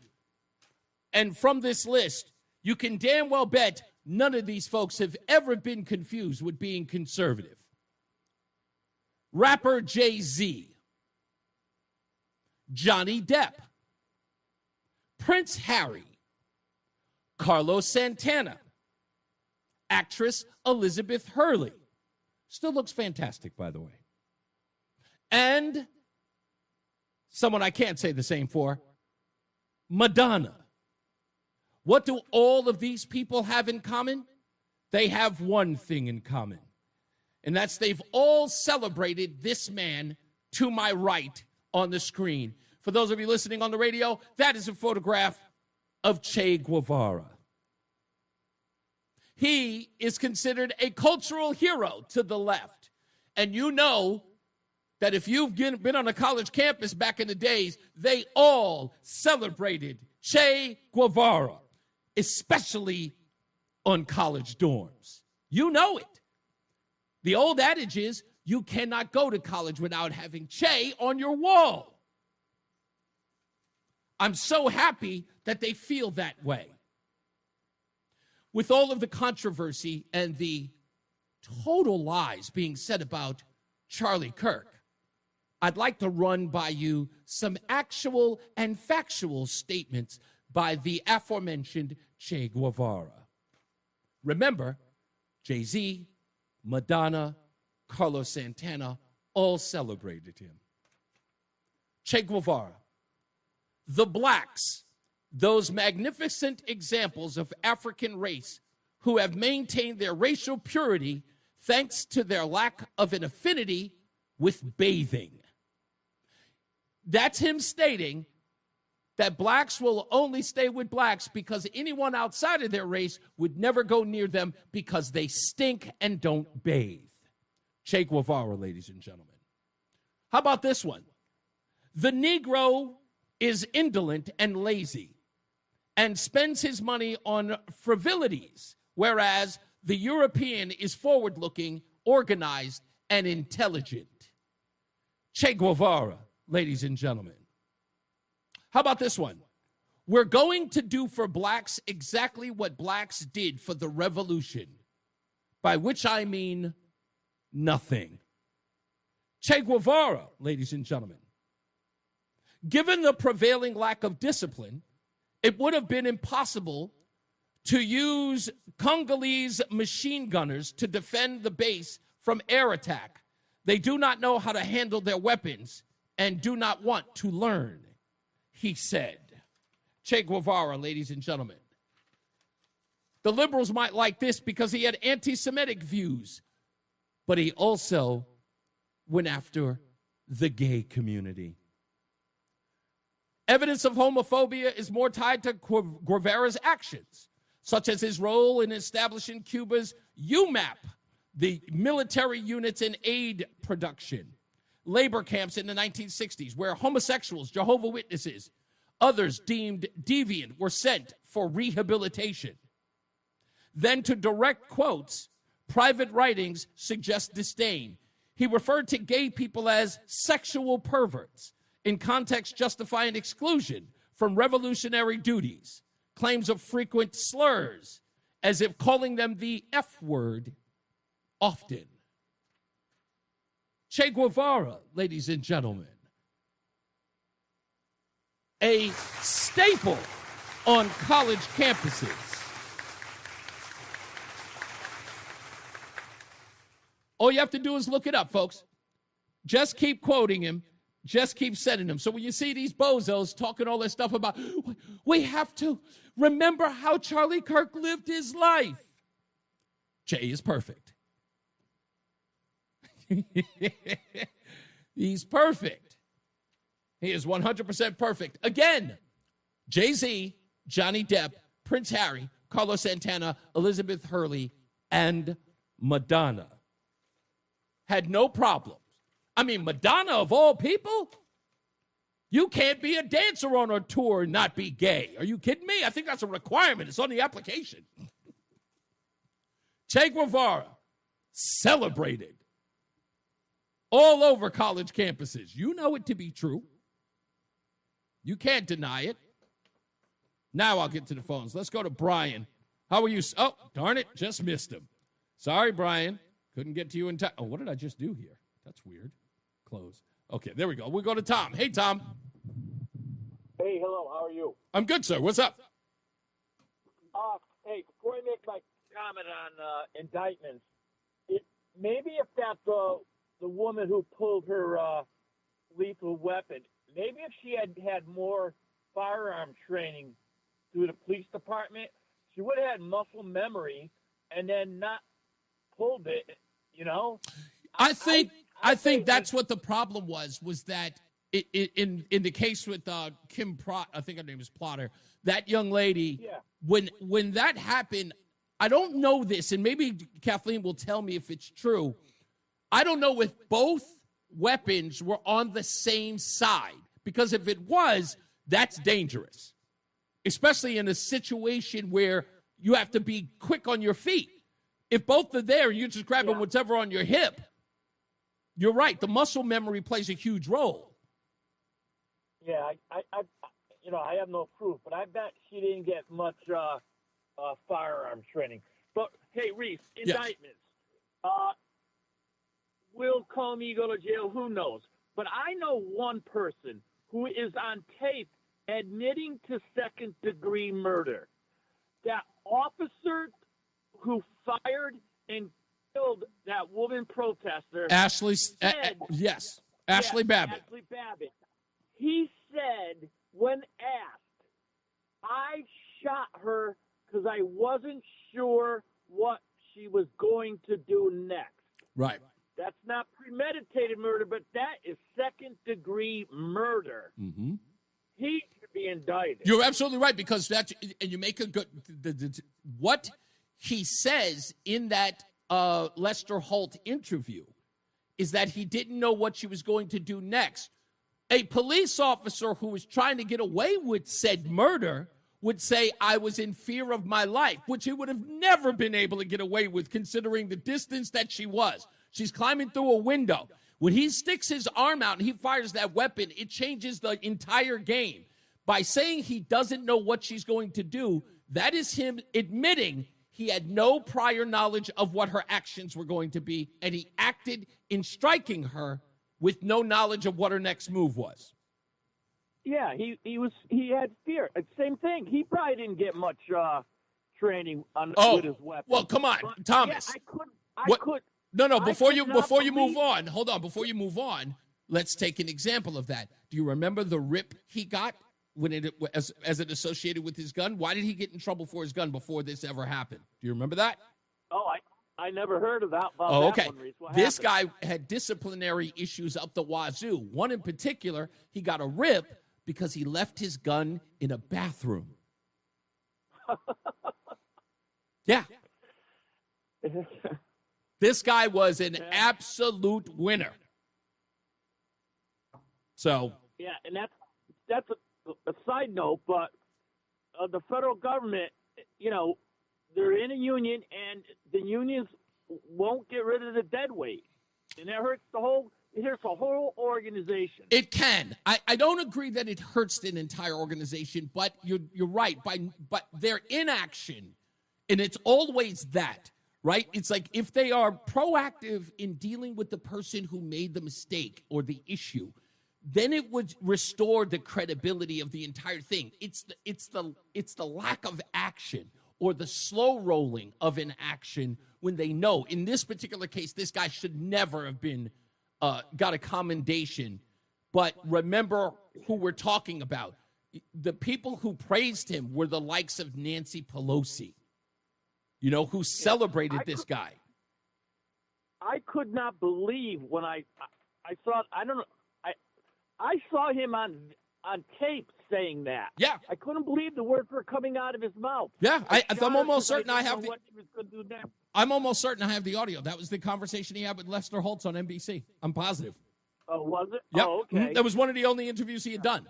S4: And from this list, you can damn well bet none of these folks have ever been confused with being conservative. Rapper Jay-Z, Johnny Depp, Prince Harry, Carlos Santana, actress Elizabeth Hurley. Still looks fantastic, by the way. And someone I can't say the same for, Madonna. What do all of these people have in common? They have one thing in common, and that's they've all celebrated this man to my right on the screen. For those of you listening on the radio, that is a photograph of Che Guevara. He is considered a cultural hero to the left. And you know that if you've been on a college campus back in the days, they all celebrated Che Guevara, especially on college dorms. You know it. The old adage is you cannot go to college without having Che on your wall. I'm so happy that they feel that way. With all of the controversy and the total lies being said about Charlie Kirk, I'd like to run by you some actual and factual statements by the aforementioned Che Guevara. Remember, Jay-Z, Madonna, Carlos Santana all celebrated him. Che Guevara, the blacks, those magnificent examples of African race who have maintained their racial purity thanks to their lack of an affinity with bathing. That's him stating that blacks will only stay with blacks because anyone outside of their race would never go near them because they stink and don't bathe. Che Guevara, ladies and gentlemen. How about this one? The Negro is indolent and lazy and spends his money on frivolities, whereas the European is forward-looking, organized, and intelligent. Che Guevara, ladies and gentlemen. How about this one? We're going to do for blacks exactly what blacks did for the revolution, by which I mean nothing. Che Guevara, ladies and gentlemen. Given the prevailing lack of discipline, it would have been impossible to use Congolese machine gunners to defend the base from air attack. They do not know how to handle their weapons and do not want to learn, he said. Che Guevara, ladies and gentlemen. The liberals might like this because he had anti-Semitic views, but he also went after the gay community. Evidence of homophobia is more tied to Guevara's actions, such as his role in establishing Cuba's UMAP, the military units and aid production, labor camps in the 1960s, where homosexuals, Jehovah's Witnesses, others deemed deviant were sent for rehabilitation. Then, to direct quotes, private writings suggest disdain. He referred to gay people as sexual perverts, in context justifying exclusion from revolutionary duties, claims of frequent slurs, as if calling them the F word often. Che Guevara, ladies and gentlemen, a staple on college campuses. All you have to do is look it up, folks. Just keep quoting him. Just keep sending them. So when you see these bozos talking all this stuff about, we have to remember how Charlie Kirk lived his life. Che is perfect. He's perfect. He is 100% perfect. Again, Jay-Z, Johnny Depp, Prince Harry, Carlos Santana, Elizabeth Hurley, and Madonna had no problem I mean, Madonna of all people? You can't be a dancer on a tour and not be gay. Are you kidding me? I think that's a requirement. It's on the application. Che Guevara, celebrated all over college campuses. You know it to be true. You can't deny it. Now I'll get to the phones. Let's go to Brian. How are you? Oh, darn it. Just missed him. Sorry, Brian. Couldn't get to you in time. Oh, what did I just do here? That's weird. Close. Okay, there we go. We'll go to Tom. Hey, Tom.
S13: Hey, hello. How are you?
S4: I'm good, sir. What's up?
S13: Hey, before I make my comment on indictments, maybe if that's the woman who pulled her lethal weapon, maybe if she had more firearm training through the police department, she would have had muscle memory and then not pulled it, you know?
S4: I think that's what the problem was that in the case with Kim Prot, I think her name is Plotter, that young lady, when that happened, I don't know this, and maybe Kathleen will tell me if it's true. I don't know if both weapons were on the same side, because if it was, that's dangerous, especially in a situation where you have to be quick on your feet. If both are there and you're just grabbing whatever on your hip, you're right. The muscle memory plays a huge role.
S13: Yeah, I have no proof, but I bet she didn't get much firearm training. But hey, Reese, indictments. Will Comey go to jail? Who knows? But I know one person who is on tape admitting to second-degree murder. That officer who fired and killed that woman protester.
S4: Ashley Babbitt.
S13: Ashley Babbitt. He said, when asked, I shot her because I wasn't sure what she was going to do next.
S4: Right.
S13: That's not premeditated murder, but that is second-degree murder.
S4: Mm-hmm.
S13: He should be indicted.
S4: You're absolutely right, because and you make a good what he says in that Lester Holt interview is that he didn't know what she was going to do next. A police officer who was trying to get away with said murder would say, I was in fear of my life, which he would have never been able to get away with considering the distance that she was. She's climbing through a window. When he sticks his arm out and he fires that weapon, it changes the entire game. By saying he doesn't know what she's going to do, that is him admitting he had no prior knowledge of what her actions were going to be, and he acted in striking her with no knowledge of what her next move was.
S13: Yeah, he had fear. Same thing. He probably didn't get much training with his weapon.
S4: Well, come on, but, Thomas.
S13: Yeah, I could.
S4: No. Before you move on, hold on. Before you move on, let's take an example of that. Do you remember the rip he got when as it associated with his gun? Why did he get in trouble for his gun before this ever happened? Do you remember that?
S13: Oh, I never heard of that.
S4: Okay.
S13: One, Reese.
S4: This guy had disciplinary issues up the wazoo. One in particular, he got a rip because he left his gun in a bathroom. Yeah. This guy was an absolute winner. So.
S13: Yeah, and that's a side note, but the federal government, they're in a union, and the unions won't get rid of the dead weight, and that hurts the whole organization.
S4: It can. I don't agree that it hurts an entire organization, but you're right. But their inaction, and it's always that, right? It's like if they are proactive in dealing with the person who made the mistake or the issue, then it would restore the credibility of the entire thing. It's the lack of action or the slow rolling of an action when they know. In this particular case, this guy should never have been got a commendation. But remember who we're talking about. The people who praised him were the likes of Nancy Pelosi, who celebrated this guy.
S13: I could not believe when I saw, I saw him on tape saying that.
S4: Yeah.
S13: I couldn't believe the words were coming out of his mouth.
S4: Yeah, I'm almost certain I have
S13: what he was going to do next.
S4: I'm almost certain I have the audio. That was the conversation he had with Lester Holtz on NBC. I'm positive.
S13: Oh, was it?
S4: Yep.
S13: Oh, okay.
S4: That was one of the only interviews he had done.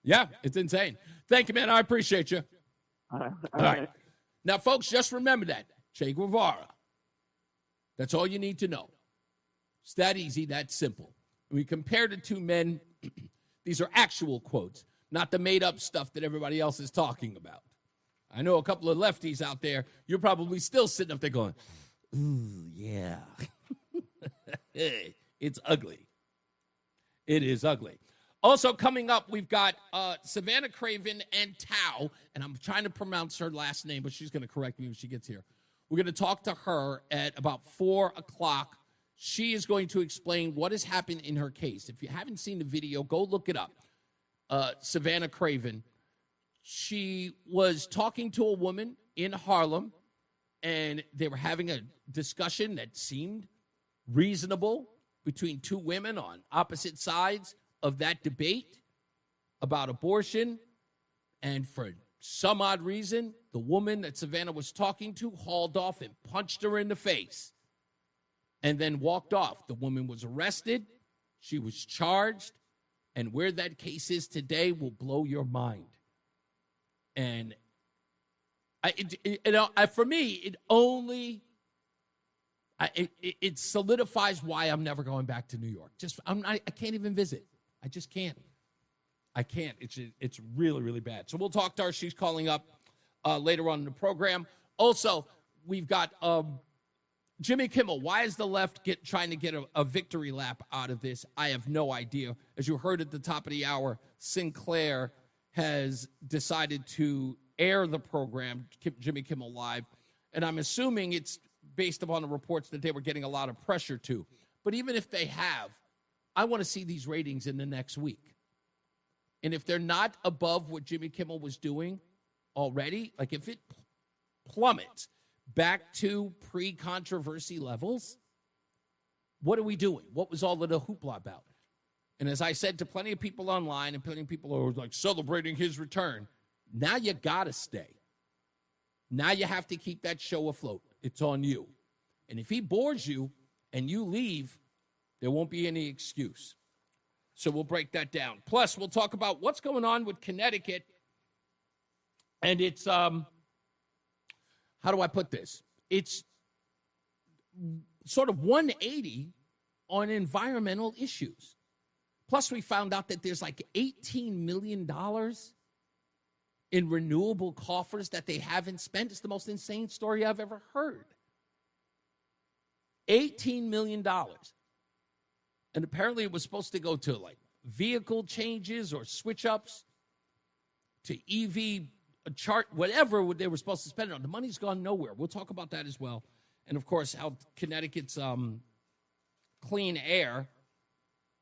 S4: Yeah, it's insane. Thank you, man. I appreciate you.
S13: All
S4: right. Now, folks, just remember that. Che Guevara. That's all you need to know. It's that easy, that simple. We compared the two men. These are actual quotes, not the made-up stuff that everybody else is talking about. I know a couple of lefties out there. You're probably still sitting up there going, ooh, yeah. It's ugly. It is ugly. Also coming up, we've got Savannah, Craven, and Antao, and I'm trying to pronounce her last name, but she's going to correct me when she gets here. We're going to talk to her at about 4 o'clock. She is going to explain what has happened in her case. If you haven't seen the video, go look it up. Savannah Craven. She was talking to a woman in Harlem, and they were having a discussion that seemed reasonable between two women on opposite sides of that debate about abortion. And for some odd reason, the woman that Savannah was talking to hauled off and punched her in the face and then walked off. The woman was arrested. She was charged. And where that case is today will blow your mind. And for me, it solidifies why I'm never going back to New York. I can't even visit. I just can't. I can't. It's really, really bad. So we'll talk to her. She's calling up later on in the program. Also, we've got Jimmy Kimmel. Why is the left trying to get a victory lap out of this? I have no idea. As you heard at the top of the hour, Sinclair has decided to air the program, Jimmy Kimmel Live, and I'm assuming it's based upon the reports that they were getting a lot of pressure to. But even if they have, I want to see these ratings in the next week. And if they're not above what Jimmy Kimmel was doing already, like if it plummets back to pre-controversy levels, what are we doing? What was all of the hoopla about? And as I said to plenty of people online, and plenty of people are like celebrating his return, now you got to stay. Now you have to keep that show afloat. It's on you. And if he bores you and you leave, there won't be any excuse. So we'll break that down. Plus, we'll talk about what's going on with Connecticut. And it's, how do I put this? It's sort of 180 on environmental issues. Plus, we found out that there's like $18 million in renewable coffers that they haven't spent. It's the most insane story I've ever heard. $18 million. And apparently it was supposed to go to like vehicle changes or switch ups to EV chart, whatever they were supposed to spend it on. The money's gone nowhere. We'll talk about that as well. And of course, how Connecticut's clean air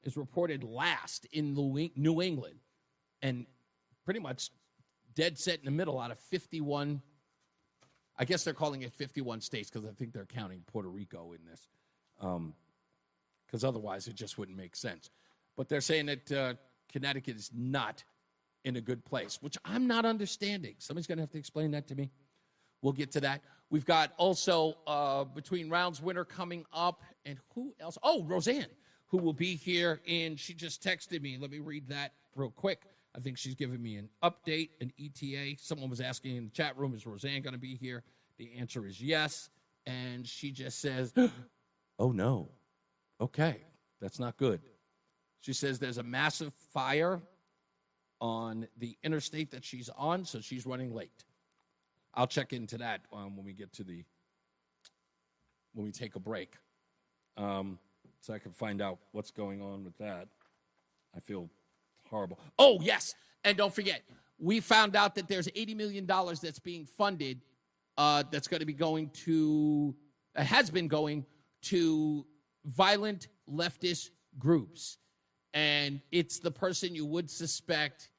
S4: is reported last in New England. And pretty much dead set in the middle out of 51. I guess they're calling it 51 states because I think they're counting Puerto Rico in this. Because otherwise it just wouldn't make sense. But they're saying that Connecticut is not in a good place, which I'm not understanding. Somebody's going to have to explain that to me. We'll get to that. We've got also Between Rounds winner coming up. And who else? Oh, Rozan, who will be here. And she just texted me. Let me read that real quick. I think she's giving me an update, an ETA. Someone was asking in the chat room, is Rozan going to be here? The answer is yes. And she just says, oh, no. Okay, that's not good. She says there's a massive fire on the interstate that she's on, so she's running late. I'll check into that when we get to when we take a break, so I can find out what's going on with that. I feel horrible. Oh, yes, and don't forget, we found out that there's $80 million that's being funded that's going to be going to, has been going to violent leftist groups. And it's the person you would suspect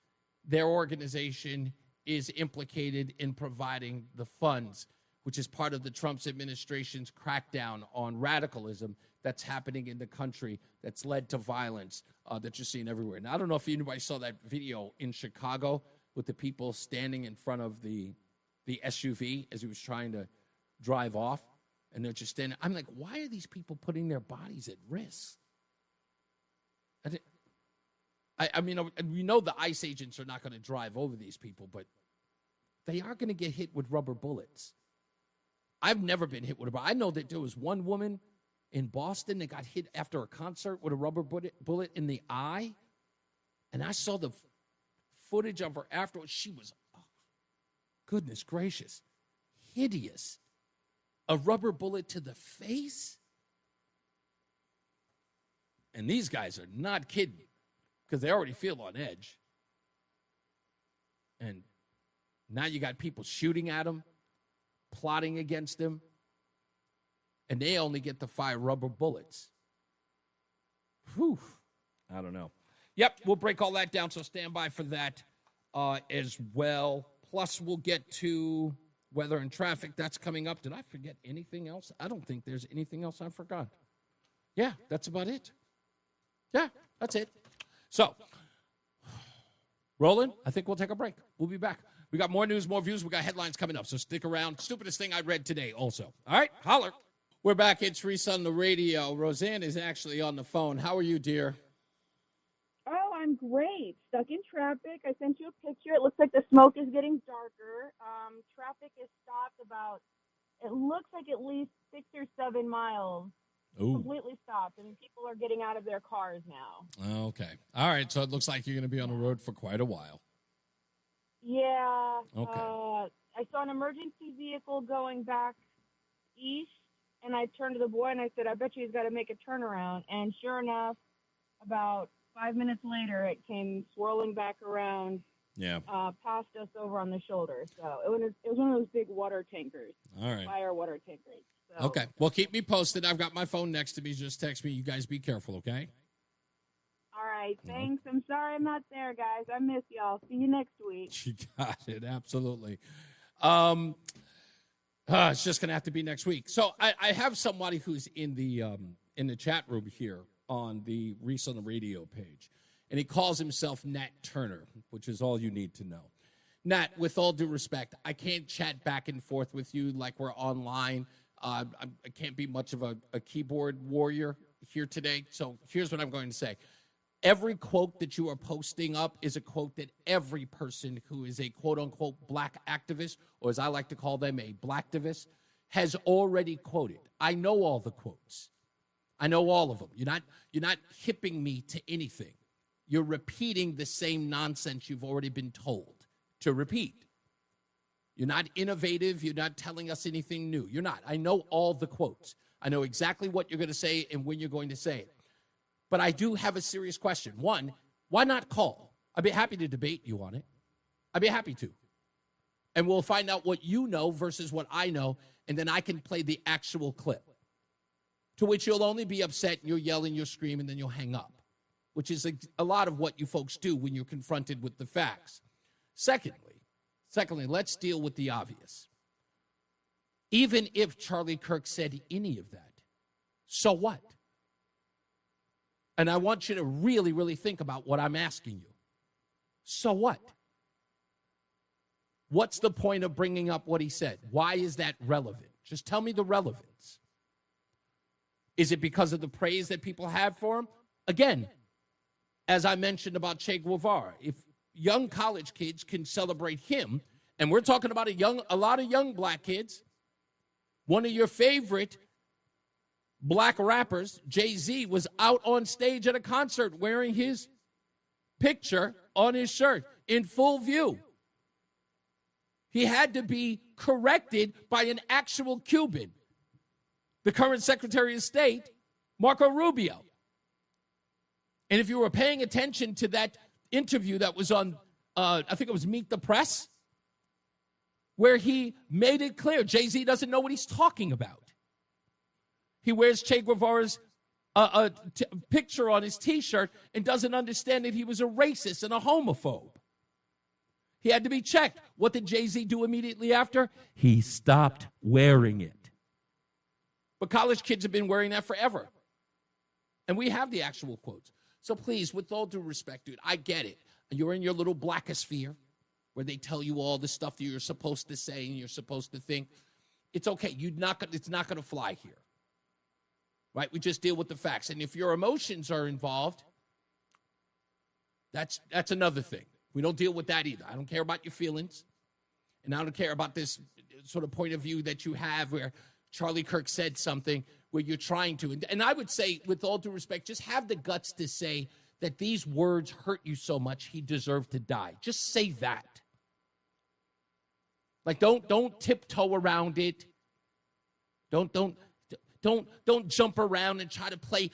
S4: their organization is implicated in providing the funds, which is part of the Trump administration's crackdown on radicalism that's happening in the country that's led to violence that you're seeing everywhere. Now, I don't know if anybody saw that video in Chicago with the people standing in front of the SUV as he was trying to drive off. And they're just standing. I'm like, why are these people putting their bodies at risk? I mean, we know the ICE agents are not going to drive over these people, but they are going to get hit with rubber bullets. I've never been hit with a bullet. I know that there was one woman in Boston that got hit after a concert with a rubber bullet in the eye. And I saw the footage of her afterwards. She was, oh, goodness gracious, hideous. A rubber bullet to the face? And these guys are not kidding because they already feel on edge. And now you got people shooting at them, plotting against them, and they only get to fire rubber bullets. Whew. I don't know. Yep, we'll break all that down, so stand by for that as well. Plus, we'll get to weather and traffic. That's coming up. Did I forget anything else? I don't think there's anything else I forgot. Yeah, that's about it. Yeah, that's it. So, Roland, I think we'll take a break. We'll be back. We got more news, more views. We got headlines coming up, so stick around. Stupidest thing I read today also. All right, holler. We're back. It's Reese on the radio. Rozan is actually on the phone. How are you, dear?
S14: Oh, I'm great. Stuck in traffic. I sent you a picture. It looks like the smoke is getting darker. Traffic is stopped about, it looks like at least 6 or 7 miles.
S4: Ooh.
S14: Completely stopped. I mean, people are getting out of their cars now.
S4: Okay. All right, so it looks like you're going to be on the road for quite a while.
S14: Yeah.
S4: Okay.
S14: I saw an emergency vehicle going back east, and I turned to the boy and I said, I bet you he's got to make a turnaround. And sure enough, about 5 minutes later, it came swirling back around.
S4: Yeah.
S14: Past us over on the shoulder. So it was one of those big water tankers.
S4: All right.
S14: Fire water tankers. So.
S4: Okay. Well, keep me posted. I've got my phone next to me. Just text me. You guys be careful, okay?
S14: All right. Thanks. I'm sorry I'm not there, guys. I miss y'all. See you next week.
S4: You got it. Absolutely. It's just going to have to be next week. So I have somebody who's in the chat room here on the Reese on the radio page, and he calls himself Nat Turner, which is all you need to know. Nat, with all due respect, I can't chat back and forth with you like we're online. I can't be much of a keyboard warrior here today. So here's what I'm going to say. Every quote that you are posting up is a quote that every person who is a quote-unquote black activist, or as I like to call them, a blacktivist, has already quoted. I know all the quotes. I know all of them. You're not hipping me to anything. You're repeating the same nonsense you've already been told to repeat. You're not innovative. You're not telling us anything new. You're not. I know all the quotes. I know exactly what you're going to say and when you're going to say it. But I do have a serious question. One, why not call? I'd be happy to debate you on it. I'd be happy to. And we'll find out what you know versus what I know, and then I can play the actual clip, to which you'll only be upset, and you'll yell and you'll scream, and then you'll hang up, which is a lot of what you folks do when you're confronted with the facts. Secondly, let's deal with the obvious. Even if Charlie Kirk said any of that, so what? And I want you to really, really think about what I'm asking you. So what? What's the point of bringing up what he said? Why is that relevant? Just tell me the relevance. Is it because of the praise that people have for him? Again, as I mentioned about Che Guevara, if young college kids can celebrate him, and we're talking about a lot of young black kids, one of your favorite black rappers, Jay-Z, was out on stage at a concert wearing his picture on his shirt in full view. He had to be corrected by an actual Cuban, the current Secretary of State, Marco Rubio. And if you were paying attention to that interview that was on, I think it was Meet the Press, where he made it clear Jay-Z doesn't know what he's talking about. He wears Che Guevara's picture on his T-shirt and doesn't understand that he was a racist and a homophobe. He had to be checked. What did Jay-Z do immediately after? He stopped wearing it. But college kids have been wearing that forever. And we have the actual quotes. So please, with all due respect, dude, I get it. You're in your little blackosphere where they tell you all the stuff that you're supposed to say and you're supposed to think. it's okay. It's not going to fly here. Right? We just deal with the facts. And if your emotions are involved, that's another thing. We don't deal with that either. I don't care about your feelings. And I don't care about this sort of point of view that you have where Charlie Kirk said something where you're trying to. And I would say, with all due respect, just have the guts to say that these words hurt you so much he deserved to die. Just say that. Like, don't tiptoe around it. Don't jump around and try to play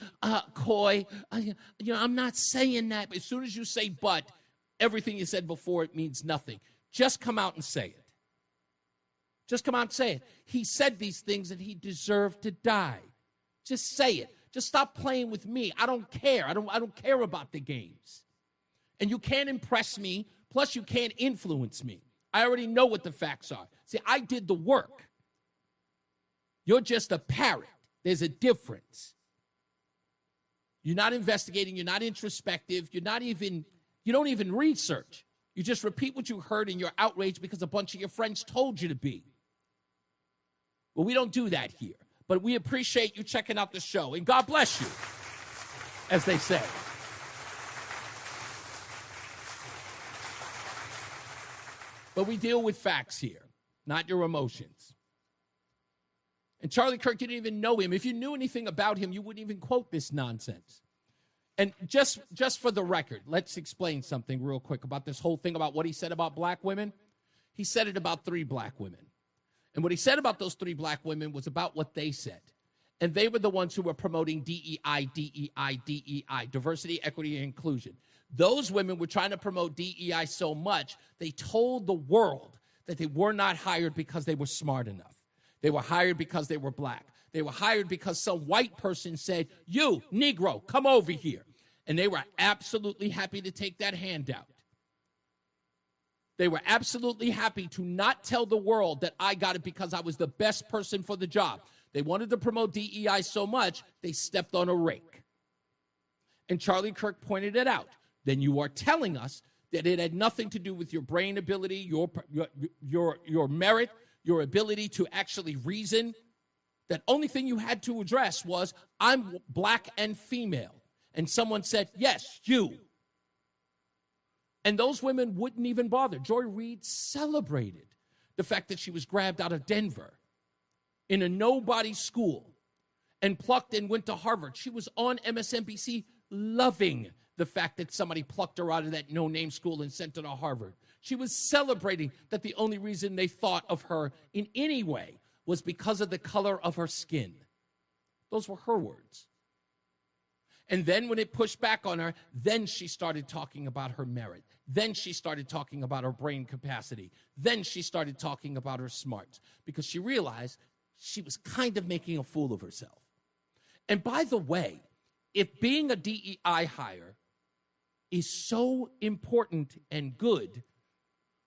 S4: coy. I'm not saying that. But as soon as you say but, everything you said before, it means nothing. Just come out and say it. Just come out and say it. He said these things and he deserved to die. Just say it. Just stop playing with me. I don't care. I don't care about the games. And you can't impress me. Plus, you can't influence me. I already know what the facts are. See, I did the work. You're just a parrot. There's a difference. You're not investigating. You're not introspective. You don't even research. You just repeat what you heard and you're outraged because a bunch of your friends told you to be. Well, we don't do that here. But we appreciate you checking out the show. And God bless you, as they say. But we deal with facts here, not your emotions. And Charlie Kirk, you didn't even know him. If you knew anything about him, you wouldn't even quote this nonsense. And just for the record, let's explain something real quick about this whole thing about what he said about black women. He said it about 3 black women. And what he said about those 3 black women was about what they said. And they were the ones who were promoting DEI, diversity, equity, and inclusion. Those women were trying to promote DEI so much, they told the world that they were not hired because they were smart enough. They were hired because they were black. They were hired because some white person said, "You, Negro, come over here." And they were absolutely happy to take that handout. They were absolutely happy to not tell the world that I got it because I was the best person for the job. They wanted to promote DEI so much, they stepped on a rake. And Charlie Kirk pointed it out. Then you are telling us that it had nothing to do with your brain ability, your merit, your ability to actually reason. That only thing you had to address was, I'm black and female. And someone said, yes, you. And those women wouldn't even bother. Joy Reid celebrated the fact that she was grabbed out of Denver in a nobody school and plucked and went to Harvard. She was on MSNBC loving the fact that somebody plucked her out of that no-name school and sent her to Harvard. She was celebrating that the only reason they thought of her in any way was because of the color of her skin. Those were her words. And then when it pushed back on her, then she started talking about her merit. Then she started talking about her brain capacity. Then she started talking about her smarts because she realized she was kind of making a fool of herself. And by the way, if being a DEI hire is so important and good,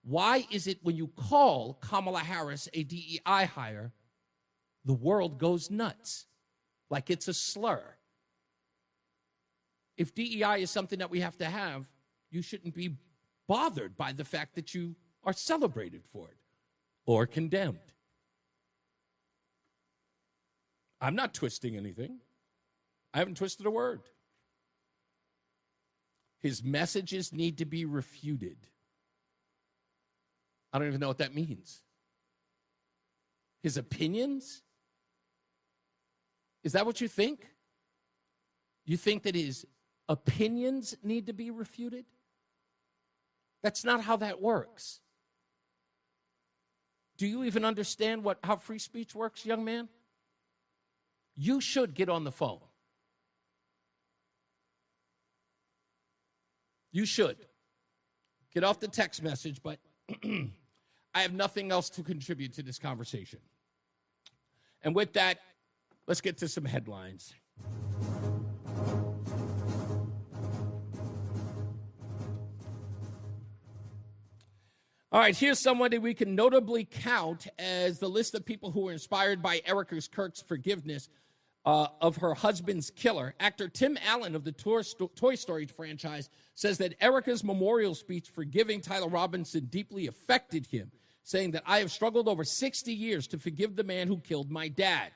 S4: why is it when you call Kamala Harris a DEI hire, the world goes nuts like it's a slur? If DEI is something that we have to have, you shouldn't be bothered by the fact that you are celebrated for it or condemned. I'm not twisting anything. I haven't twisted a word. His messages need to be refuted. I don't even know what that means. His opinions? Is that what you think? You think that his opinions need to be refuted? That's not how that works. Do you even understand how free speech works, young man? You should get on the phone. You should. Get off the text message, but I have nothing else to contribute to this conversation. And with that, let's get to some headlines. All right, here's somebody we can notably count as the list of people who were inspired by Erica Kirk's forgiveness of her husband's killer. Actor Tim Allen of the Toy Story franchise says that Erica's memorial speech forgiving Tyler Robinson deeply affected him. saying that I have struggled over 60 years to forgive the man who killed my dad.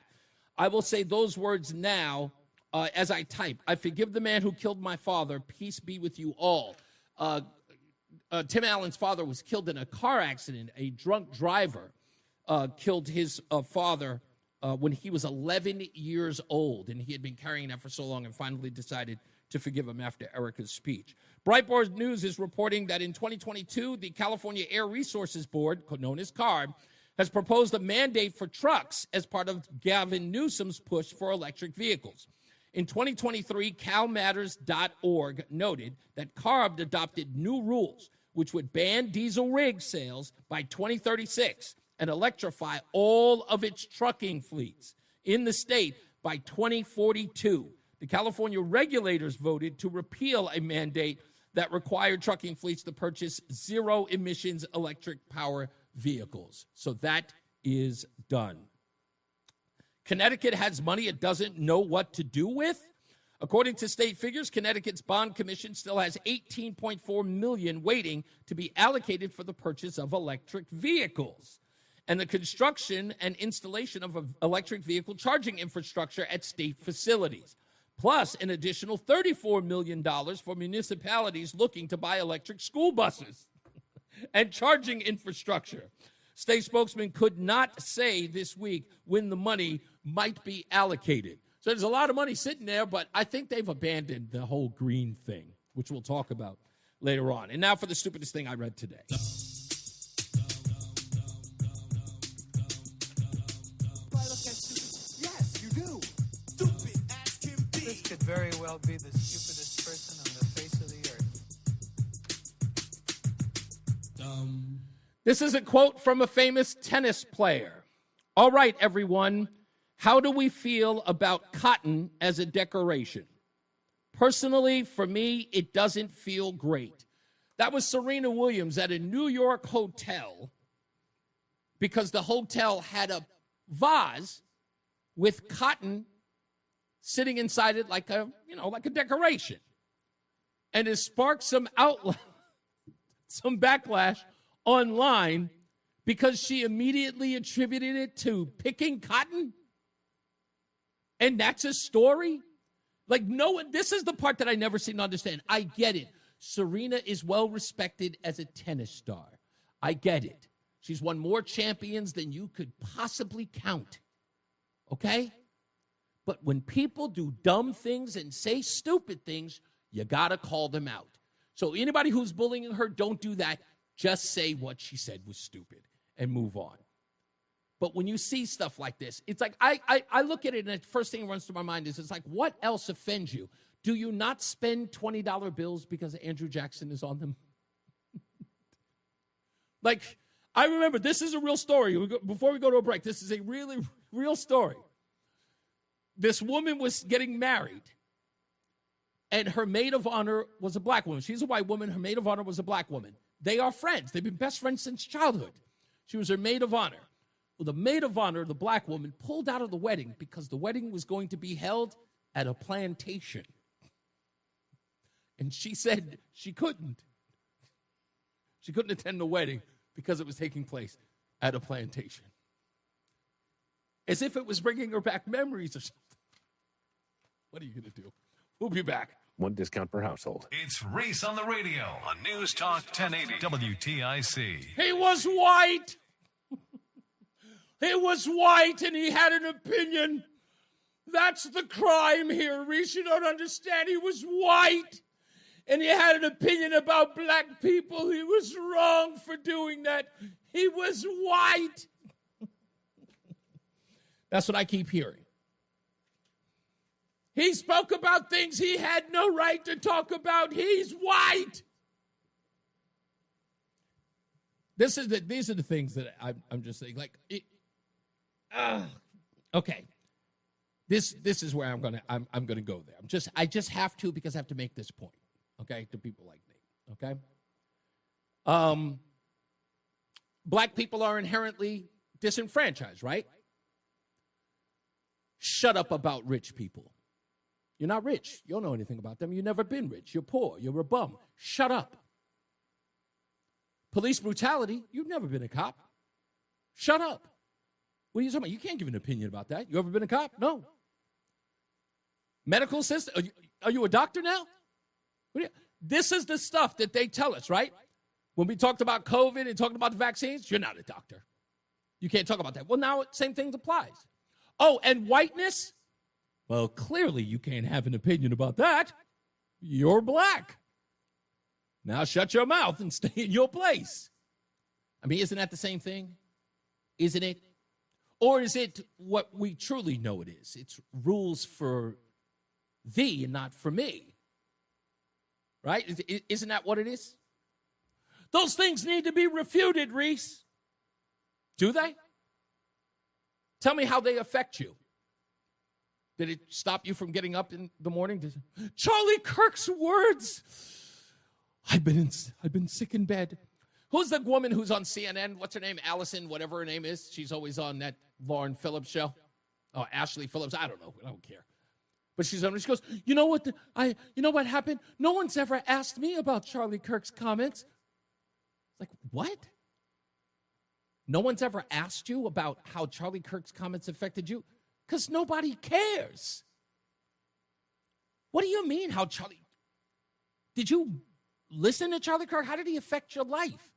S4: I will say those words now as I type. I forgive the man who killed my father. Peace be with you all. Tim Allen's father was killed in a car accident. A drunk driver killed his father when he was 11 years old, and he had been carrying that for so long and finally decided to forgive him after Erica's speech. Breitbart News is reporting that in 2022, the California Air Resources Board, known as CARB, has proposed a mandate for trucks as part of Gavin Newsom's push for electric vehicles. In 2023, CalMatters.org noted that CARB adopted new rules which would ban diesel rig sales by 2036 and electrify all of its trucking fleets in the state by 2042. The California regulators voted to repeal a mandate that required trucking fleets to purchase zero-emissions electric power vehicles. So that is done. Connecticut has money it doesn't know what to do with. According to state figures, Connecticut's bond commission still has $18.4 million waiting to be allocated for the purchase of electric vehicles and the construction and installation of electric vehicle charging infrastructure at state facilities, plus an additional $34 million for municipalities looking to buy electric school buses and charging infrastructure. State spokesman could not say this week when the money might be allocated. So there's a lot of money sitting there, but I think they've abandoned the whole green thing, which we'll talk about later on. And now for the stupidest thing I read today.
S15: Yes, you do. Stupid as can be. This could very well be the stupidest person on the face of the earth.
S4: This is a quote from a famous tennis player. All right, everyone, how do we feel about cotton as a decoration? Personally, for me, it doesn't feel great. That was Serena Williams at a New York hotel because the hotel had a vase with cotton sitting inside it like a decoration. And it sparked some backlash online because she immediately attributed it to picking cotton. And that's a story? Like, no, this is the part that I never seem to understand. I get it. Serena is well respected as a tennis star. I get it. She's won more champions than you could possibly count. Okay? But when people do dumb things and say stupid things, you got to call them out. So anybody who's bullying her, don't do that. Just say what she said was stupid and move on. But when you see stuff like this, it's like I look at it and the first thing that runs through my mind is it's like, what else offends you? Do you not spend $20 bills because Andrew Jackson is on them? Like, I remember, this is a real story. Before we go to a break, this is a really real story. This woman was getting married, and her maid of honor was a black woman. She's a white woman. Her maid of honor was a black woman. They are friends. They've been best friends since childhood. She was her maid of honor. Well, the maid of honor, the black woman, pulled out of the wedding because the wedding was going to be held at a plantation. And she said she couldn't. She couldn't attend the wedding because it was taking place at a plantation. As if it was bringing her back memories or something. What are you going to do? We'll be back.
S16: One discount per household.
S1: It's Reese on the radio on News Talk 1080 WTIC.
S4: He was white. He was white and he had an opinion. That's the crime here, Reese. You don't understand. He was white and he had an opinion about black people. He was wrong for doing that. He was white. That's what I keep hearing. He spoke about things he had no right to talk about. He's white. These are the things that I'm just saying. Like, okay. This is where I'm gonna go there. I just have to because I have to make this point. Okay, to people like me. Okay. Black people are inherently disenfranchised, right? Shut up about rich people. You're not rich. You don't know anything about them. You've never been rich. You're poor. You're a bum. Shut up. Police brutality. You've never been a cop. Shut up. What are you talking about? You can't give an opinion about that. You ever been a cop? No. Medical assistant? Are you a doctor now? This is the stuff that they tell us, right? When we talked about COVID and talked about the vaccines, you're not a doctor. You can't talk about that. Well, now same thing applies. Oh, and whiteness? Well, clearly you can't have an opinion about that. You're black. Now shut your mouth and stay in your place. I mean, isn't that the same thing? Isn't it? Or is it what we truly know it is? It's rules for thee and not for me. Right? Isn't that what it is? Those things need to be refuted, Reese. Do they? Tell me how they affect you. Did it stop you from getting up in the morning? Charlie Kirk's words. I've been sick in bed. Who's the woman who's on CNN? What's her name? Allison, whatever her name is. She's always on that Lauren Phillips show. Oh, Ashley Phillips. I don't know. I don't care. But she's on. She goes, you know what? You know what happened? No one's ever asked me about Charlie Kirk's comments. Like, what? No one's ever asked you about how Charlie Kirk's comments affected you? Because nobody cares. What do you mean how Charlie... Did you listen to Charlie Kirk? How did he affect your life?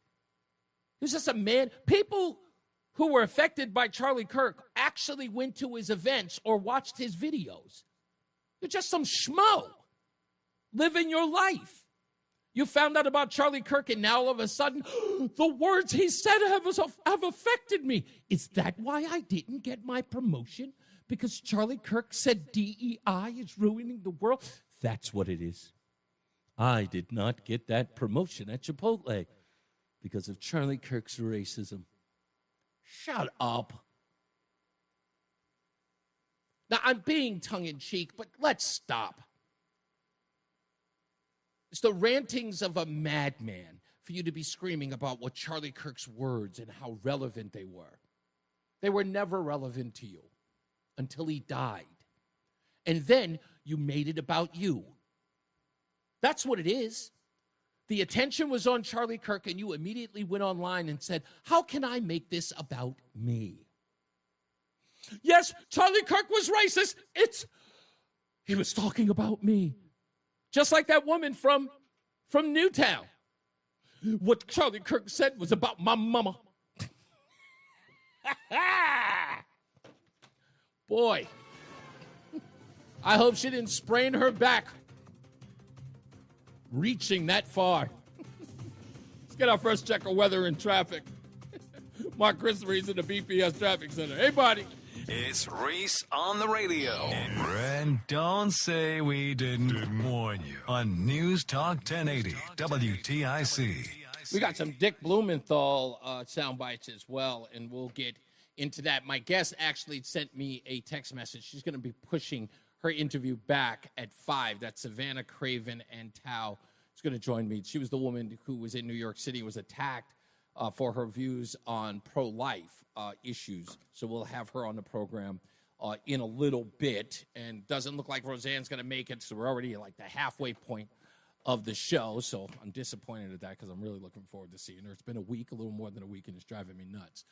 S4: He was just a man. People who were affected by Charlie Kirk actually went to his events or watched his videos. You're just some schmo living your life. You found out about Charlie Kirk, and now all of a sudden, the words he said have affected me. Is that why I didn't get my promotion? Because Charlie Kirk said DEI is ruining the world? That's what it is. I did not get that promotion at Chipotle because of Charlie Kirk's racism. Shut up. Now, I'm being tongue-in-cheek, but let's stop. It's the rantings of a madman for you to be screaming about what Charlie Kirk's words and how relevant they were. They were never relevant to you until he died. And then you made it about you. That's what it is. The attention was on Charlie Kirk, and you immediately went online and said, how can I make this about me? Yes, Charlie Kirk was racist. He was talking about me. Just like that woman from Newtown. What Charlie Kirk said was about my mama. Boy, I hope she didn't sprain her back reaching that far. Let's get our first check of weather and traffic. Mark Christopher is in the BPS Traffic Center. Hey, buddy.
S1: It's Reese on the radio. And don't say we didn't warn you on News Talk 1080 WTIC.
S4: We got some Dick Blumenthal sound bites as well, and we'll get into that. My guest actually sent me a text message. She's going to be pushing her interview back at 5. That's Savannah, Craven, and Antao is going to join me. She was the woman who was in New York City, was attacked for her views on pro-life issues. So we'll have her on the program in a little bit. And doesn't look like Rozan's going to make it, so we're already at like the halfway point of the show. So I'm disappointed at that because I'm really looking forward to seeing her. It's been a week, a little more than a week, and it's driving me nuts.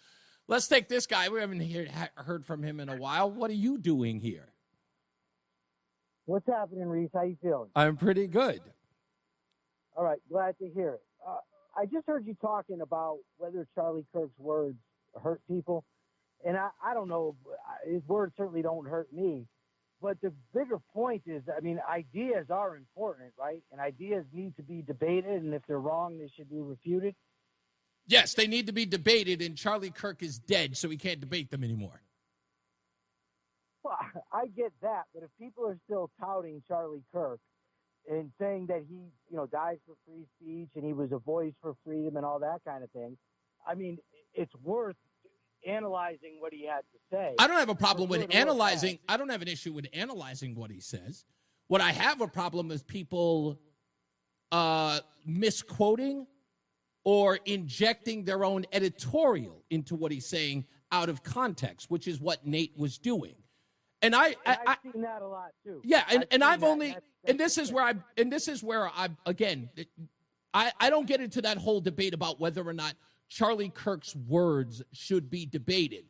S4: Let's take this guy. We haven't heard from him in a while. What are you doing here?
S16: What's happening, Reese? How you feeling?
S4: I'm pretty good.
S16: All right, glad to hear it. I just heard you talking about whether Charlie Kirk's words hurt people, and I don't know. His words certainly don't hurt me, but the bigger point is, I mean, ideas are important, right? And ideas need to be debated, and if they're wrong, they should be refuted.
S4: Yes, they need to be debated, and Charlie Kirk is dead, so we can't debate them anymore.
S16: Well, I get that, but if people are still touting Charlie Kirk and saying that he, died for free speech and he was a voice for freedom and all that kind of thing, I mean, it's worth analyzing what he had to say.
S4: I don't have a problem with analyzing. I don't have an issue with analyzing what he says. What I have a problem is people misquoting or injecting their own editorial into what he's saying out of context, which is what Nate was doing. And I've
S16: seen that a lot too.
S4: Yeah, and I've only, and this is where I again, I don't get into that whole debate about whether or not Charlie Kirk's words should be debated.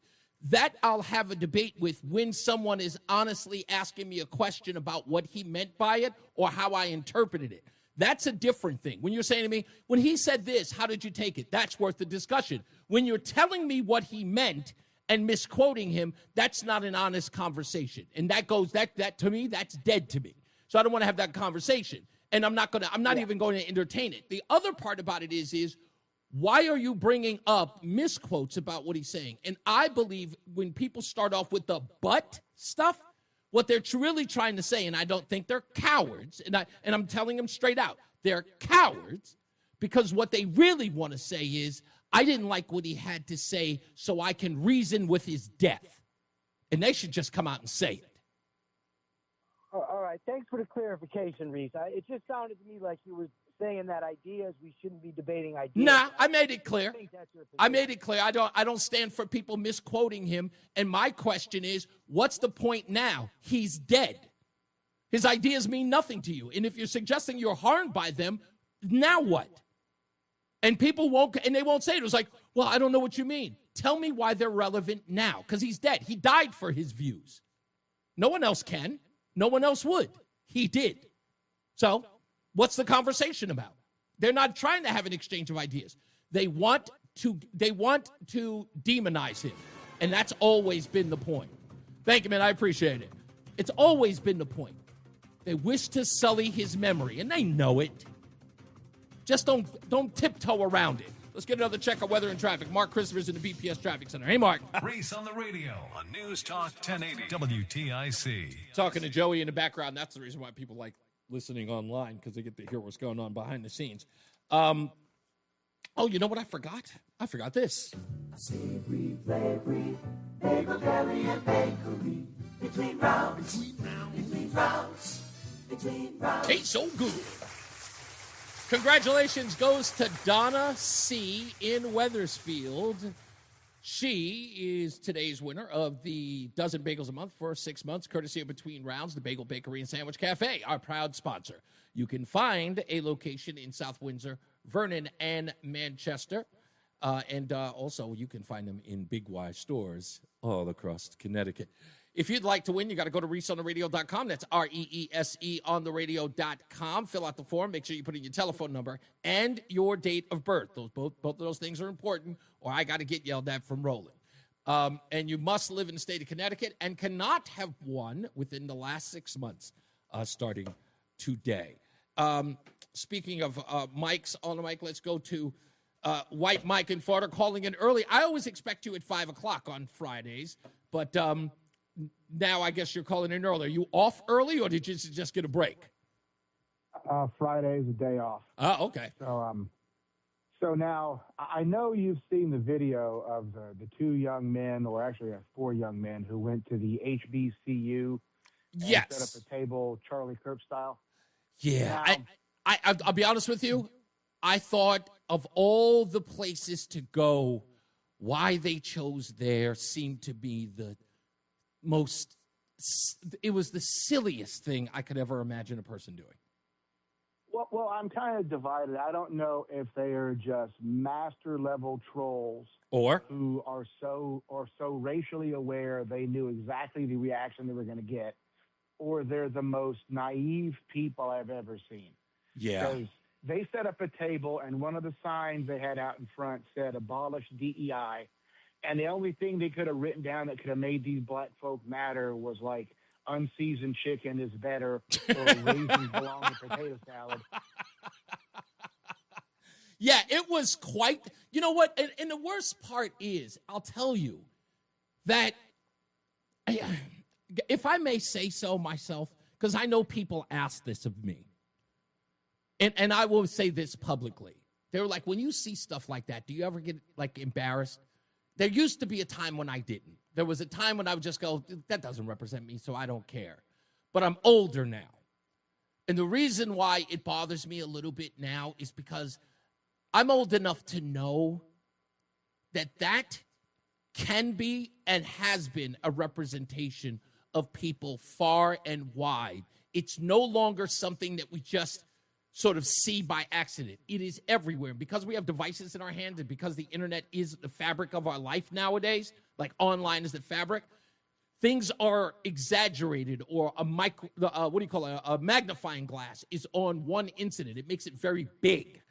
S4: That I'll have a debate with when someone is honestly asking me a question about what he meant by it or how I interpreted it. That's a different thing. When you're saying to me, when he said this, how did you take it? That's worth the discussion. When you're telling me what he meant and misquoting him, that's not an honest conversation. And that goes, that to me, that's dead to me. So I don't want to have that conversation. And I'm not even going to entertain it. The other part about it is why are you bringing up misquotes about what he's saying? And I believe when people start off with the but stuff, what they're really trying to say, and I don't think they're cowards, and I'm telling them straight out, they're cowards because what they really want to say is, I didn't like what he had to say, so I can reason with his death. And they should just come out and say it.
S16: All right. Thanks for the clarification, Reese. It just sounded to me like you were saying that we shouldn't be debating ideas.
S4: Nah, I made it clear. I made it clear. I don't stand for people misquoting him. And my question is, what's the point now? He's dead. His ideas mean nothing to you. And if you're suggesting you're harmed by them, now what? And people won't say it. It was like, well, I don't know what you mean. Tell me why they're relevant now. Because he's dead. He died for his views. No one else can. No one else would. He did. So what's the conversation about? They're not trying to have an exchange of ideas. They want to demonize him. And that's always been the point. Thank you, man. I appreciate it. It's always been the point. They wish to sully his memory, and they know it. Just don't tiptoe around it. Let's get another check of weather and traffic. Mark Christopher's in the BPS Traffic Center. Hey, Mark.
S1: Reese on the radio on NewsTalk 1080 WTIC.
S4: Talking to Joey in the background. That's the reason why people like listening online, because they get to hear what's going on behind the scenes. Oh, you know what I forgot? I forgot this.
S17: Savory, flavory, bagel, deli, and bakery. Between rounds.
S4: Tastes so good. Congratulations goes to Donna C. in Wethersfield. She is today's winner of the dozen bagels a month for 6 months, courtesy of Between Rounds, the Bagel Bakery and Sandwich Cafe, our proud sponsor. You can find a location in South Windsor, Vernon, and Manchester. And also you can find them in Big Y stores all across Connecticut. If you'd like to win, you got to go to ReeseOnTheRadio.com. That's REESE on the radio.com. Fill out the form. Make sure you put in your telephone number and your date of birth. Both of those things are important, or I got to get yelled at from Roland. And you must live in the state of Connecticut and cannot have won within the last 6 months, starting today. Speaking of mics on the mic, let's go to White Mike in Florida calling in early. I always expect you at 5 o'clock on Fridays, but now I guess you're calling in early. Are you off early, or did you just get a break?
S18: Friday is a day off.
S4: Oh, okay.
S18: So now I know you've seen the video of the two young men, or actually 4 young men, who went to the HBCU and set up a table Charlie Kirk style.
S4: Yeah. Now, I'll be honest with you. I thought of all the places to go, why they chose there seemed to be it was the silliest thing I could ever imagine a person doing.
S18: Well, I'm kind of divided. I don't know if they are just master level trolls who are so racially aware they knew exactly the reaction they were going to get, or they're the most naive people I've ever seen.
S4: Yeah.
S18: Because they set up a table, and one of the signs they had out in front said "Abolish DEI." And the only thing they could have written down that could have made these black folk matter was like unseasoned chicken is better, or raisins belong in potato salad.
S4: Yeah, it was quite, you know what? And the worst part is, I'll tell you that, if I may say so myself, because I know people ask this of me, and I will say this publicly. They're like, when you see stuff like that, do you ever get like embarrassed? There used to be a time when I didn't. There was a time when I would just go, that doesn't represent me, so I don't care. But I'm older now. And the reason why it bothers me a little bit now is because I'm old enough to know that can be and has been a representation of people far and wide. It's no longer something that we just sort of see by accident. It is everywhere. Because we have devices in our hands and because the internet is the fabric of our life nowadays, like online is the fabric, things are exaggerated, or a magnifying glass is on one incident. It makes it very big.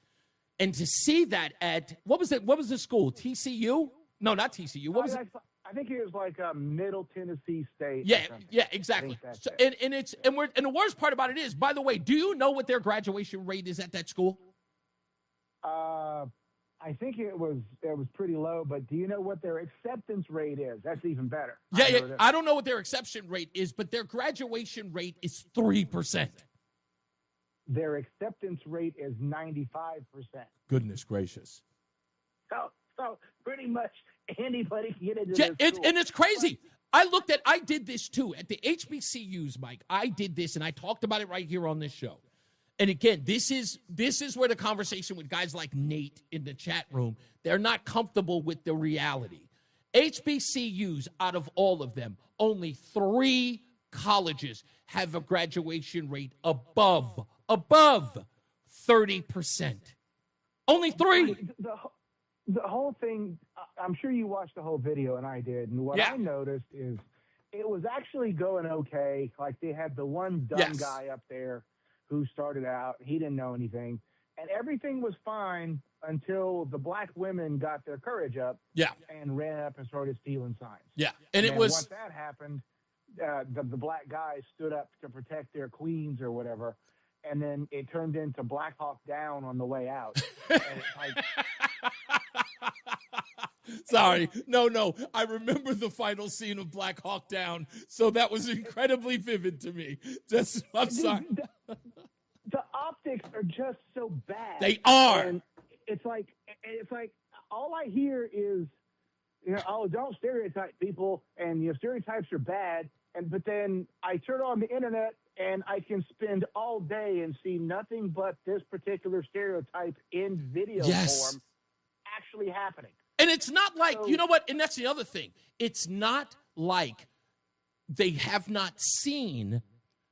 S4: And to see that at, what was the school? TCU? No, not TCU. What was it?
S18: I think it was like Middle Tennessee State.
S4: Yeah, exactly. So, and the worst part about it is, by the way, do you know what their graduation rate is at that school?
S18: I think it was pretty low, but do you know what their acceptance rate is? That's even better.
S4: I don't know what their acceptance rate is, but their graduation rate is 3%.
S18: Their acceptance rate is 95%.
S4: Goodness gracious.
S18: So pretty much anybody can get into this school.
S4: And it's crazy. I did this too. At the HBCUs, Mike, I did this, and I talked about it right here on this show. And again, this is where the conversation with guys like Nate in the chat room, they're not comfortable with the reality. HBCUs, out of all of them, only 3 colleges have a graduation rate above 30%. Only 3.
S18: The whole thing, I'm sure you watched the whole video, and I did. And what I noticed is it was actually going okay. Like, they had the one dumb guy up there who started out. He didn't know anything. And everything was fine until the black women got their courage up and ran up and started stealing signs.
S4: Yeah. And it was...
S18: Once that happened, the black guys stood up to protect their queens or whatever. And then it turned into Black Hawk Down on the way out. And it's like...
S4: Sorry. No. I remember the final scene of Black Hawk Down, so that was incredibly vivid to me. I'm sorry.
S18: The optics are just so bad.
S4: They are.
S18: And it's like all I hear is, don't stereotype people, and stereotypes are bad. But then I turn on the internet and I can spend all day and see nothing but this particular stereotype in video form actually happening.
S4: And it's not like, you know what? And that's the other thing. It's not like they have not seen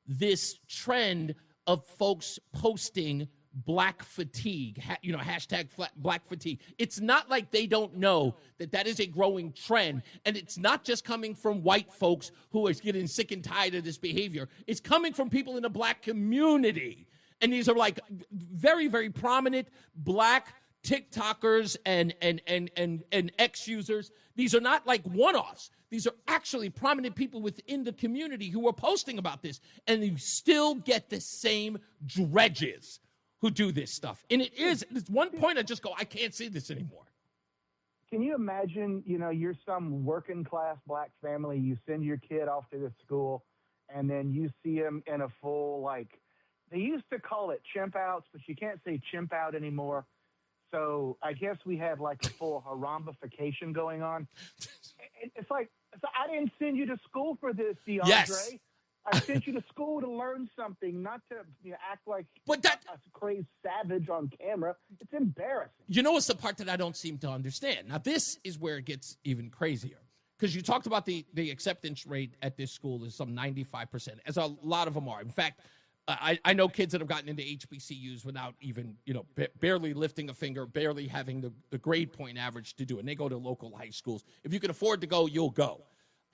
S4: this trend of folks posting black fatigue, hashtag black fatigue. It's not like they don't know that is a growing trend. And it's not just coming from white folks who are getting sick and tired of this behavior. It's coming from people in the black community. And these are like very, very prominent black TikTokers and X users. These are not like one-offs. These are actually prominent people within the community who are posting about this. And you still get the same dredges who do this stuff. And it's one point I just go, I can't see this anymore.
S18: Can you imagine, you're some working class black family, you send your kid off to this school, and then you see him in a full, they used to call it chimp outs, but you can't say chimp out anymore. So I guess we had a full harambification going on. It's like, I didn't send you to school for this, DeAndre.
S4: Yes.
S18: I sent you to school to learn something, not to act like a crazed savage on camera. It's embarrassing.
S4: You know what's the part that I don't seem to understand? Now, this is where it gets even crazier. Because you talked about the acceptance rate at this school is some 95%, as a lot of them are. In fact, I know kids that have gotten into HBCUs without even, barely lifting a finger, barely having the grade point average to do it. And they go to local high schools. If you can afford to go, you'll go.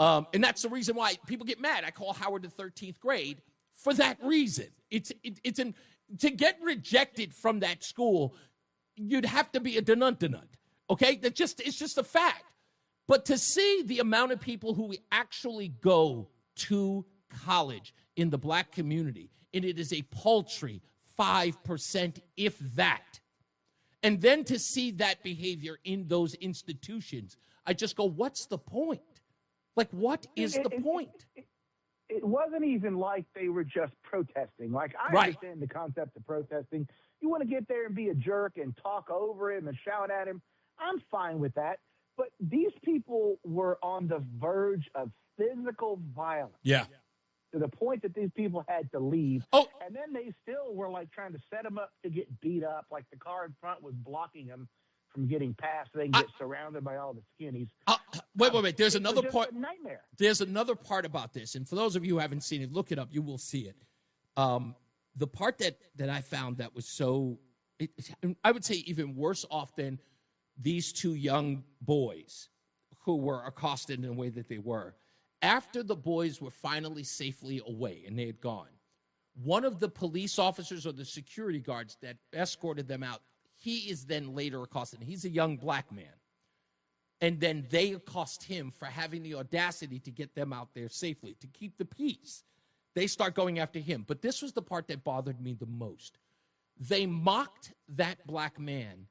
S4: And that's the reason why people get mad. I call Howard the 13th grade for that reason. To get rejected from that school, you'd have to be a denuntenant. Okay? It's just a fact. But to see the amount of people who actually go to college in the black community, and it is a paltry 5%, if that. And then to see that behavior in those institutions, I just go, what's the point? What is the point?
S18: It wasn't even like they were just protesting. I understand the concept of protesting. You want to get there and be a jerk and talk over him and shout at him. I'm fine with that. But these people were on the verge of physical violence.
S4: Yeah.
S18: To the point that these people had to leave.
S4: Oh.
S18: And then they still were trying to set them up to get beat up. The car in front was blocking them from getting past, so they can get surrounded by all the skinnies.
S4: Wait. There's another part.
S18: A nightmare.
S4: There's another part about this, and for those of you who haven't seen it, look it up. You will see it. the part that I found that was so, I would say even worse off than these two young boys who were accosted in the way that they were. After the boys were finally safely away and they had gone, one of the police officers or the security guards that escorted them out, he is then later accosted. He's a young black man. And then they accost him for having the audacity to get them out there safely, to keep the peace. They start going after him. But this was the part that bothered me the most. They mocked that black man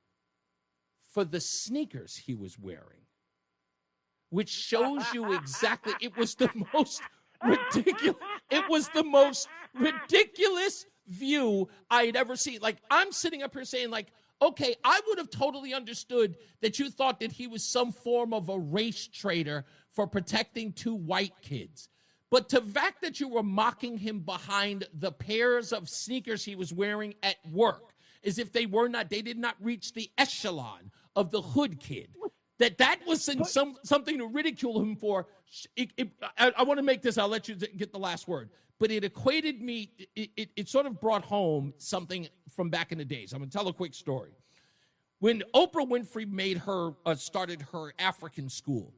S4: for the sneakers he was wearing, which shows you exactly, it was the most ridiculous. It was the most ridiculous view I had ever seen. Like, I'm sitting up here saying, like, okay, I would have totally understood that you thought that he was some form of a race traitor for protecting two white kids. But the fact that you were mocking him behind the pairs of sneakers he was wearing at work, as if they did not reach the echelon of the hood kid, that was something to ridicule him for. I want to make this, I'll let you get the last word, but it equated me, it sort of brought home something from back in the days. I'm going to tell a quick story. When Oprah Winfrey started her African school,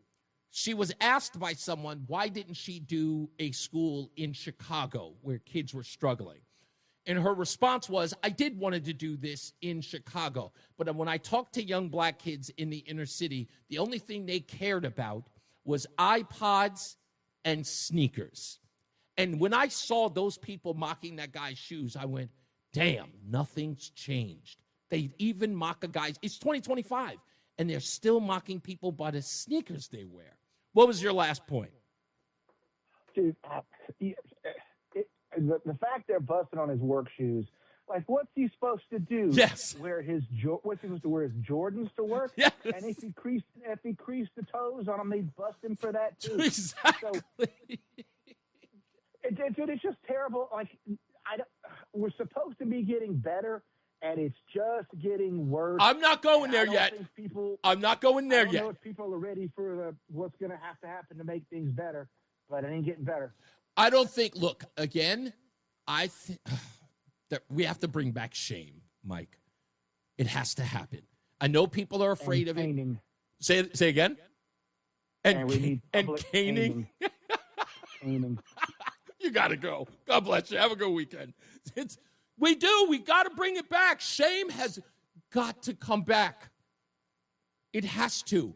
S4: she was asked by someone, why didn't she do a school in Chicago where kids were struggling? And her response was, I did wanted to do this in Chicago, but when I talked to young black kids in the inner city, the only thing they cared about was iPods and sneakers. And when I saw those people mocking that guy's shoes, I went, damn, nothing's changed. They even mock a guy. It's 2025, and they're still mocking people by the sneakers they wear. What was your last point?
S18: Dude, the fact they're busting on his work shoes, like, what's he supposed to do?
S4: Yes.
S18: What's he supposed to wear his Jordans to work?
S4: Yes.
S18: And if he creased the toes on them, they'd bust him for that too.
S4: Exactly.
S18: So, dude, it's just terrible. Like, we're supposed to be getting better, and it's just getting worse.
S4: I'm not going there yet. I'm not going there yet.
S18: I don't know if people are ready for what's going to happen to make things better, but it ain't getting better.
S4: I don't think, look, again, I think that we have to bring back shame, Mike. It has to happen. I know people are afraid of it. Say again? And caning.
S18: Caning.
S4: You got to go. God bless you. Have a good weekend. We got to bring it back. Shame has got to come back. It has to.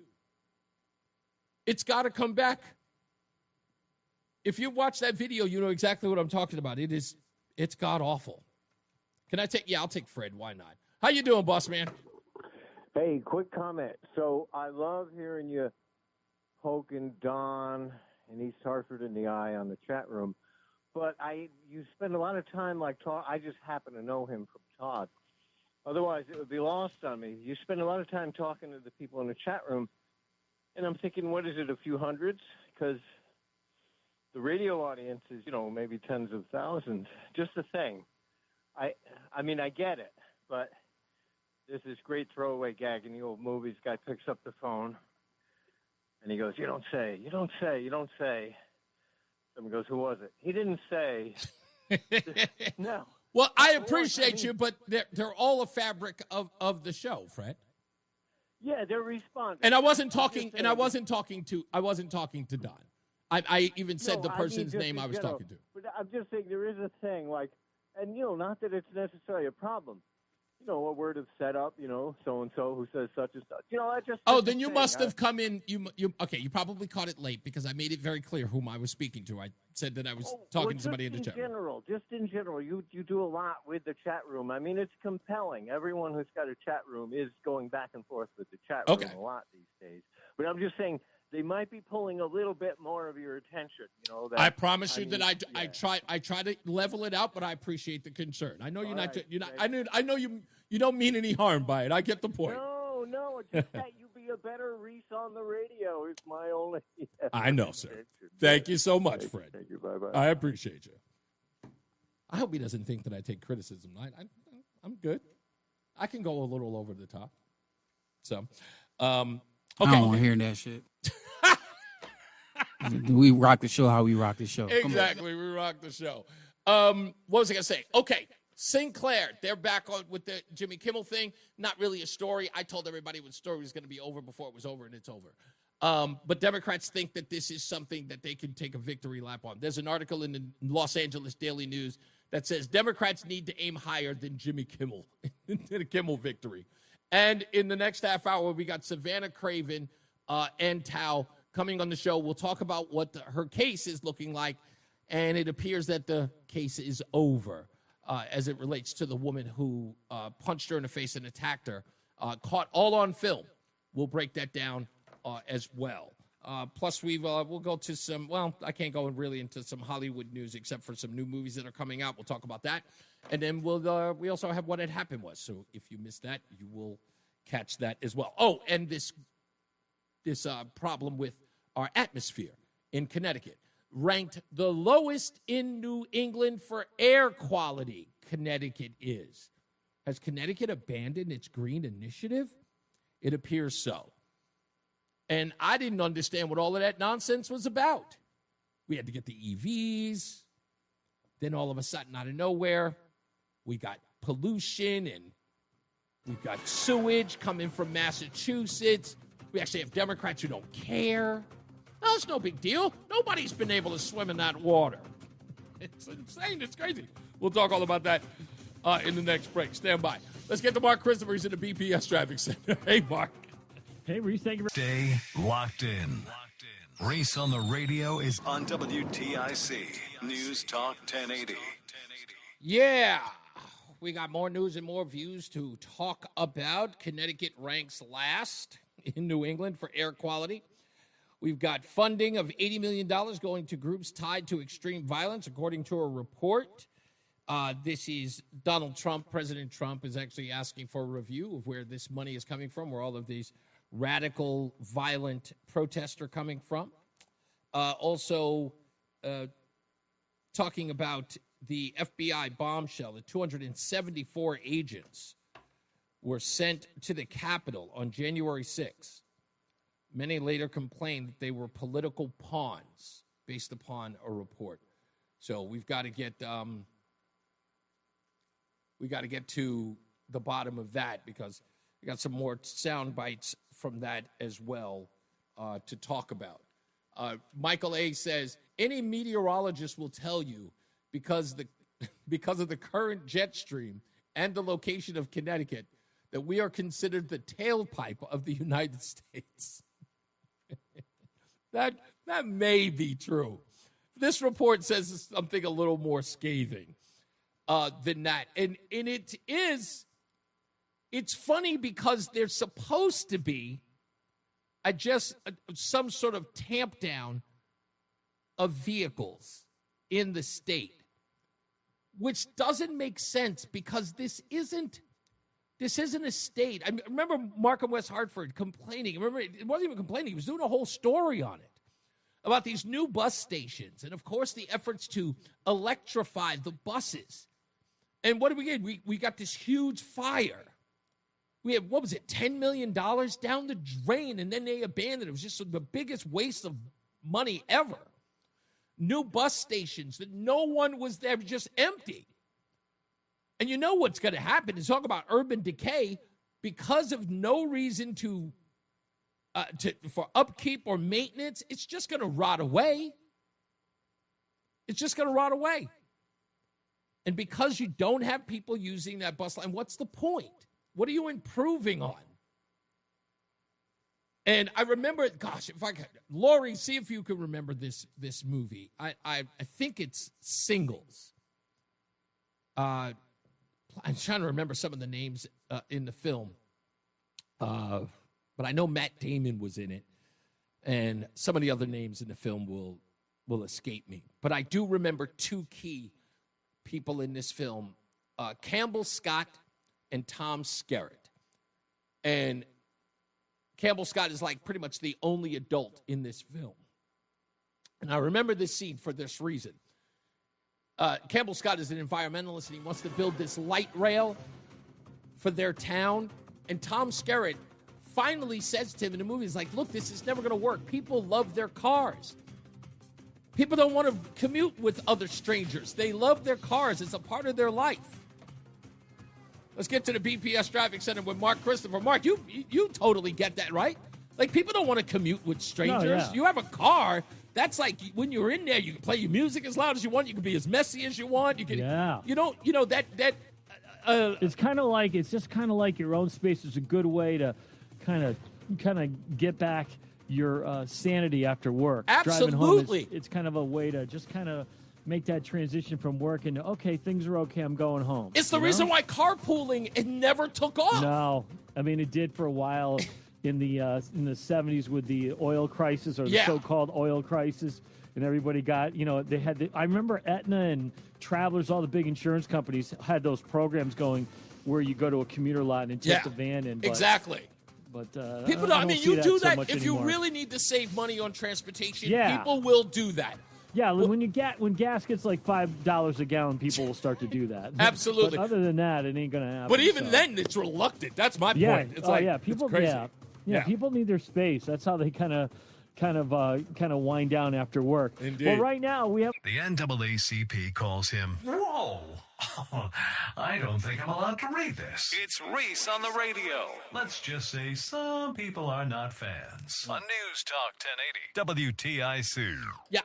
S4: It's got to come back. If you watch that video, you know exactly what I'm talking about. It's god awful. I'll take Fred. Why not? How you doing, boss man?
S19: Hey, quick comment. So I love hearing you poking Don in East Hartford in the eye on the chat room. But you spend a lot of time I just happen to know him from Todd. Otherwise, it would be lost on me. You spend a lot of time talking to the people in the chat room, and I'm thinking, what is it, a few hundreds? Because the radio audience is, maybe tens of thousands. Just a thing. I mean, I get it, but there's this great throwaway gag in the old movies. Guy picks up the phone, and he goes, you don't say. Someone goes, who was it? He didn't say. No.
S4: Well, I appreciate you, but they're all a fabric of the show, Fred.
S19: Yeah, they're responding.
S4: And I wasn't talking to Don. I even said the person's name I was talking to.
S19: But I'm just saying there is a thing and not that it's necessarily a problem. A word of setup, so-and-so who says such and such. I just.
S4: Oh, then you must have come in. You probably caught it late because I made it very clear whom I was speaking to. I said that I was talking to somebody in the chat room.
S19: Just in general, you do a lot with the chat room. I mean, it's compelling. Everyone who's got a chat room is going back and forth with the chat room a lot these days. But I'm just saying they might be pulling a little bit more of your attention.
S4: I promise you that I try to level it out, but I appreciate the concern. I know you're not. I know you don't mean any harm by it. I get the point.
S19: No, just that you be a better Reese on the radio is my only.
S4: I know, sir. Thank you so much, Fred.
S19: Thank you. Bye-bye.
S4: I appreciate you. I hope he doesn't think that I take criticism. I'm good. I can go a little over the top. So, okay.
S20: I don't want to hear that shit. We rock the show how we rock the show.
S4: Exactly. We rock the show. What was I going to say? Okay, Sinclair, they're back on with the Jimmy Kimmel thing. Not really a story. I told everybody the story was going to be over before it was over, and it's over. But Democrats think that this is something that they can take a victory lap on. There's an article in the Los Angeles Daily News that says Democrats need to aim higher than Jimmy Kimmel in a Kimmel victory. And in the next half hour, we got Savannah, Craven, Antao coming on the show. We'll talk about what her case is looking like, and it appears that the case is over as it relates to the woman who punched her in the face and attacked her, caught all on film. We'll break that down as well. Plus, we'll go to some, well, I can't go really into some Hollywood news except for some new movies that are coming out. We'll talk about that. And then we also have What Had Happened Was. So if you missed that, you will catch that as well. Oh, and this problem with our atmosphere in Connecticut. Ranked the lowest in New England for air quality, Connecticut is. Has Connecticut abandoned its green initiative? It appears so. And I didn't understand what all of that nonsense was about. We had to get the EVs. Then all of a sudden, out of nowhere, we got pollution and we've got sewage coming from Massachusetts. We actually have Democrats who don't care. No, it's no big deal. Nobody's been able to swim in that water. It's insane. It's crazy. We'll talk all about that in the next break. Stand by. Let's get to Mark Christopher. He's in the BPS Traffic Center. Hey, Mark.
S3: Hey, Reese, thank you.
S1: Stay locked in. Reese on the radio is on WTIC News Talk 1080.
S4: Yeah. We got more news and more views to talk about. Connecticut ranks last in New England for air quality. We've got funding of $80 million going to groups tied to extreme violence, according to a report. This is Donald Trump. President Trump is actually asking for a review of where this money is coming from, where all of these radical, violent protests are coming from. Also, talking about the FBI bombshell, the 274 agents were sent to the Capitol on January 6th. Many later complained that they were political pawns based upon a report. So we've got to get to the bottom of that because we got some more sound bites from that as well to talk about. Michael A. says, any meteorologist will tell you because of the current jet stream and the location of Connecticut that we are considered the tailpipe of the United States. That may be true. This report says something a little more scathing than that. And it's funny because there's supposed to be some sort of tamp down of vehicles in the state, which doesn't make sense because this isn't a state. I remember Mark in West Hartford complaining. Remember, it wasn't even complaining. He was doing a whole story on it about these new bus stations and, of course, the efforts to electrify the buses. And what did we get? We got this huge fire. We had, $10 million down the drain, and then they abandoned it. It was just the biggest waste of money ever. New bus stations that no one was there, just empty. And you know what's going to happen is talk about urban decay because of no reason for upkeep or maintenance. It's just going to rot away. It's just going to rot away. And because you don't have people using that bus line, what's the point? What are you improving on? And I remember, gosh, if I could, Lori, see if you can remember this movie. I think it's Singles. I'm trying to remember some of the names in the film. But I know Matt Damon was in it. And some of the other names in the film will escape me. But I do remember two key people in this film, Campbell Scott and Tom Skerritt. And Campbell Scott is like pretty much the only adult in this film. And I remember this scene for this reason. Campbell Scott is an environmentalist, and he wants to build this light rail for their town. And Tom Skerritt finally says to him in the movie, he's like, look, this is never going to work. People love their cars. People don't want to commute with other strangers. They love their cars. It's a part of their life. Let's get to the BPS Traffic Center with Mark Christopher. Mark, you totally get that, right? Like, people don't want to commute with strangers.
S21: No, yeah.
S4: You have a car. That's like when you're in there, you can play your music as loud as you want. You can be as messy as you want. You can,
S21: it's kind of like, it's just kind of like your own space is a good way to kind of get back your sanity after work.
S4: Absolutely.
S21: Driving home it's kind of a way to just kind of make that transition from work into, okay, things are okay, I'm going home.
S4: It's the reason why carpooling, it never took off.
S21: No. I mean, it did for a while in the 70s with the oil crisis, or the so-called oil crisis, and everybody got, they had I remember Aetna and Travelers, all the big insurance companies had those programs going where you go to a commuter lot and take the van in.
S4: Exactly.
S21: But
S4: people don't, you do that if
S21: anymore.
S4: you really need to save money on transportation.
S21: Yeah.
S4: People will do that.
S21: Yeah, when gas gets like $5 a gallon, people will start to do that.
S4: Absolutely.
S21: But other than that, it ain't going to happen.
S4: But even then, it's reluctant. That's my point. It's
S21: people.
S4: It's crazy.
S21: People need their space. That's how they kind of wind down after work.
S4: Indeed.
S21: Well, right now we have
S1: the NAACP calls him. Whoa! I don't think I'm allowed to read this. It's Reese on the radio. Let's just say some people are not fans. On News Talk 1080 WTIC.
S4: Yeah,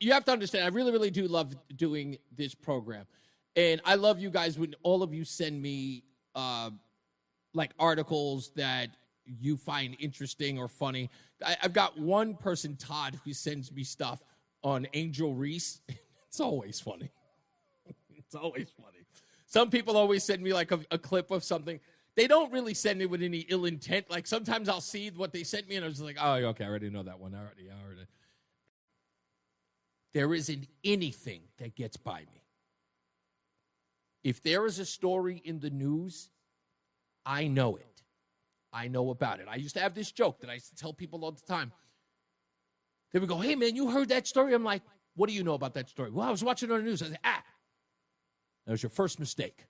S4: you have to understand, I really, really do love doing this program. And I love you guys when all of you send me like articles that you find interesting or funny. I've got one person, Todd, who sends me stuff on Angel Reese. It's always funny. It's always funny. Some people always send me like a clip of something. They don't really send it with any ill intent. Like sometimes I'll see what they sent me and I'm just like, oh, okay, I already know that one. I already. There isn't anything that gets by me. If there is a story in the news, I know it. I know about it. I used to have this joke that I used to tell people all the time. They would go, hey, man, you heard that story? I'm like, what do you know about that story? Well, I was watching it on the news. I said, that was your first mistake.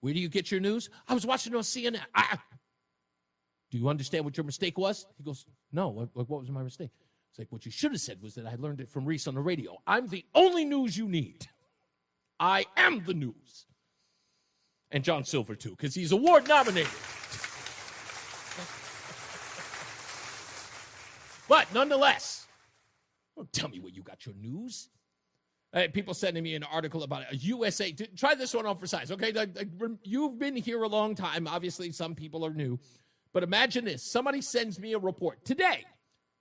S4: Where do you get your news? I was watching it on CNN. Do you understand what your mistake was? He goes, no, what was my mistake? It's like, what you should have said was that I learned it from Reese on the radio. I'm the only news you need. I am the news. And John Silver, too, because he's award nominated. But nonetheless, don't tell me where you got your news. People sending me an article about a USA. Try this one on for size, okay? You've been here a long time. Obviously, some people are new. But imagine this. Somebody sends me a report today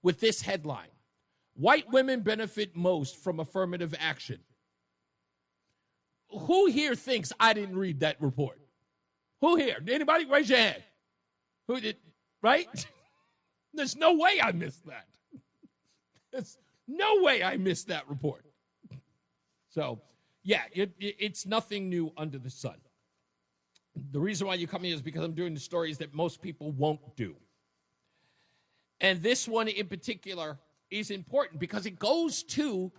S4: with this headline. White women benefit most from affirmative action. Who here thinks I didn't read that report? Who here? Anybody? Raise your hand. Who did? Right? There's no way I missed that. There's no way I missed that report. So, yeah, it's nothing new under the sun. The reason why you come here is because I'm doing the stories that most people won't do. And this one in particular is important because it goes to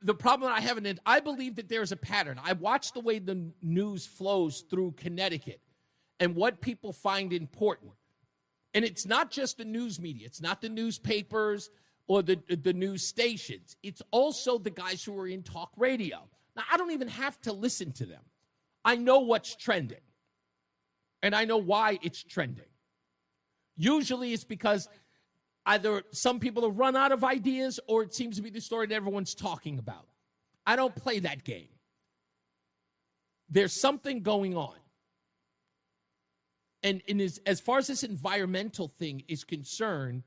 S4: the problem that I have in it. I believe that there's a pattern. I watch the way the news flows through Connecticut and what people find important. And it's not just the news media. It's not the newspapers or the news stations. It's also the guys who are in talk radio. Now, I don't even have to listen to them. I know what's trending. And I know why it's trending. Usually it's because either some people have run out of ideas or it seems to be the story that everyone's talking about. I don't play that game. There's something going on. And as far as this environmental thing is concerned,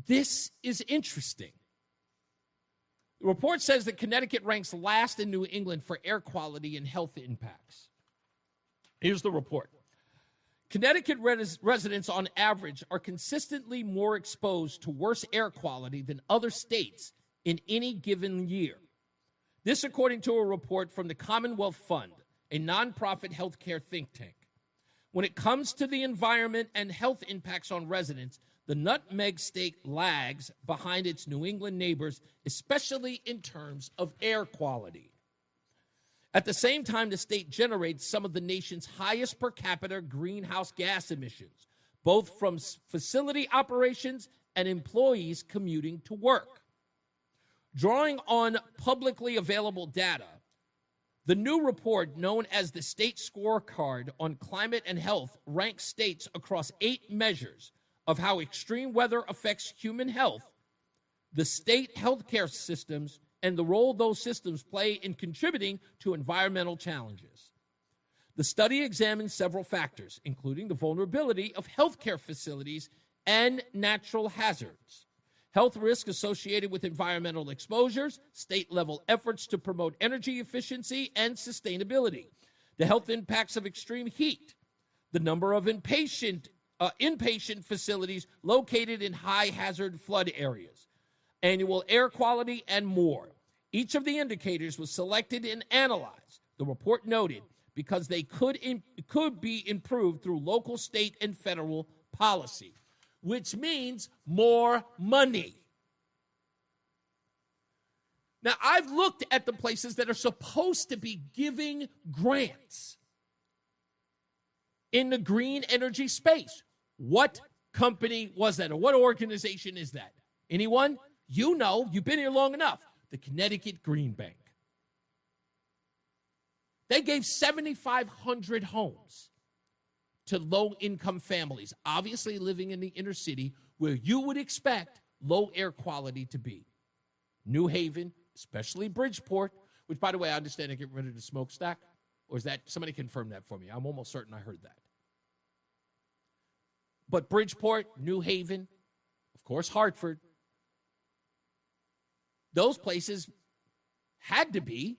S4: this is interesting. The report says that Connecticut ranks last in New England for air quality and health impacts. Here's the report. Connecticut residents on average are consistently more exposed to worse air quality than other states in any given year. This according to a report from the Commonwealth Fund, a nonprofit healthcare think tank. When it comes to the environment and health impacts on residents, the nutmeg state lags behind its New England neighbors, especially in terms of air quality. At the same time, the state generates some of the nation's highest per capita greenhouse gas emissions, both from facility operations and employees commuting to work. Drawing on publicly available data, the new report, known as the State Scorecard on Climate and Health, ranks states across 8 measures of how extreme weather affects human health, the state healthcare systems, and the role those systems play in contributing to environmental challenges. The study examines several factors, including the vulnerability of healthcare facilities and natural hazards, health risk associated with environmental exposures, state-level efforts to promote energy efficiency and sustainability, the health impacts of extreme heat, the number of inpatient facilities located in high-hazard flood areas, annual air quality, and more. Each of the indicators was selected and analyzed, the report noted, because they could be improved through local, state, and federal policy, which means more money. Now, I've looked at the places that are supposed to be giving grants in the green energy space. What company was that, or what organization is that? Anyone? You know, you've been here long enough. The Connecticut Green Bank. They gave 7,500 homes to low-income families, obviously living in the inner city where you would expect low air quality to be. New Haven, especially Bridgeport, which, by the way, I understand they get rid of the smokestack. Or is that, somebody confirm that for me. I'm almost certain I heard that. But Bridgeport, New Haven, of course, Hartford, those places had to be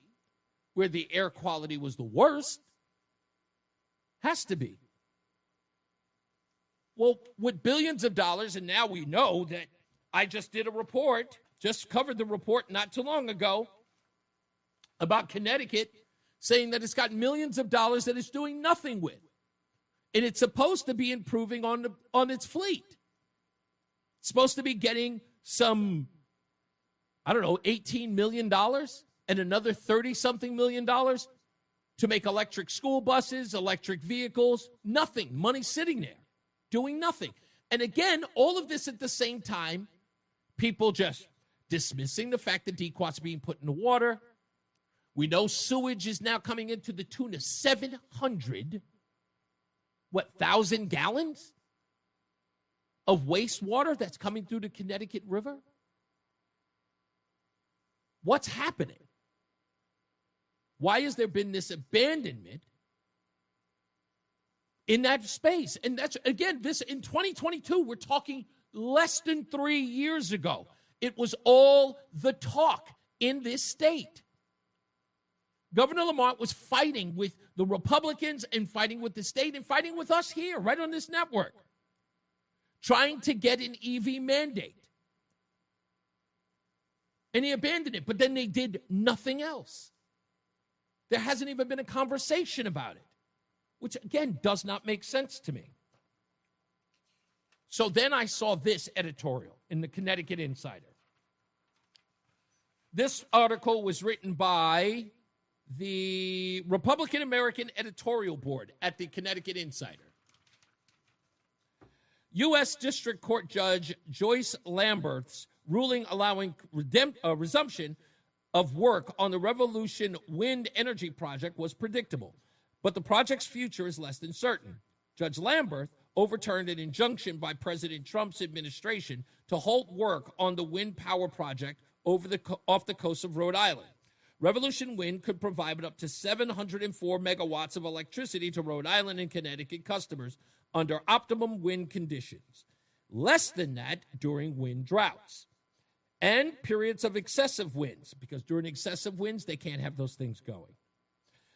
S4: where the air quality was the worst. Has to be. Well, with billions of dollars, and now we know that I just did a report, just covered the report not too long ago about Connecticut, saying that it's got millions of dollars that it's doing nothing with. And it's supposed to be improving on its fleet. It's supposed to be getting some, I don't know, $18 million and another 30-something million dollars to make electric school buses, electric vehicles. Nothing. Money sitting there, doing nothing. And again, all of this at the same time, people just dismissing the fact that DEQA's being put in the water. We know sewage is now coming into the tune of 1,000 gallons of wastewater that's coming through the Connecticut River? What's happening? Why has there been this abandonment in that space? And that's, again, this in 2022, we're talking less than 3 years ago. It was all the talk in this state. Governor Lamont was fighting with the Republicans and fighting with the state and fighting with us here, right on this network, trying to get an EV mandate. And he abandoned it, but then they did nothing else. There hasn't even been a conversation about it, which, again, does not make sense to me. So then I saw this editorial in the Connecticut Insider. This article was written by the Republican American Editorial Board at the Connecticut Insider. U.S. District Court Judge Joyce Lamberth's ruling allowing resumption of work on the Revolution Wind Energy Project was predictable, but the project's future is less than certain. Judge Lamberth overturned an injunction by President Trump's administration to halt work on the wind power project off the coast of Rhode Island. Revolution Wind could provide up to 704 megawatts of electricity to Rhode Island and Connecticut customers under optimum wind conditions, less than that during wind droughts and periods of excessive winds, because during excessive winds, they can't have those things going.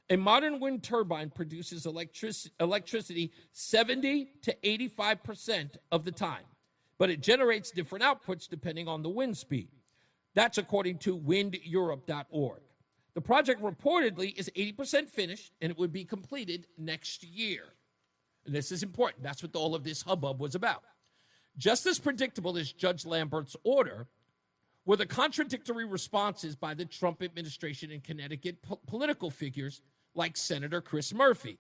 S4: A modern wind turbine produces electricity 70 to 85% of the time, but it generates different outputs depending on the wind speed. That's according to windeurope.org. The project reportedly is 80% finished, and it would be completed next year. And this is important. That's what all of this hubbub was about. Just as predictable as Judge Lamberth's order were the contradictory responses by the Trump administration and Connecticut political figures like Senator Chris Murphy.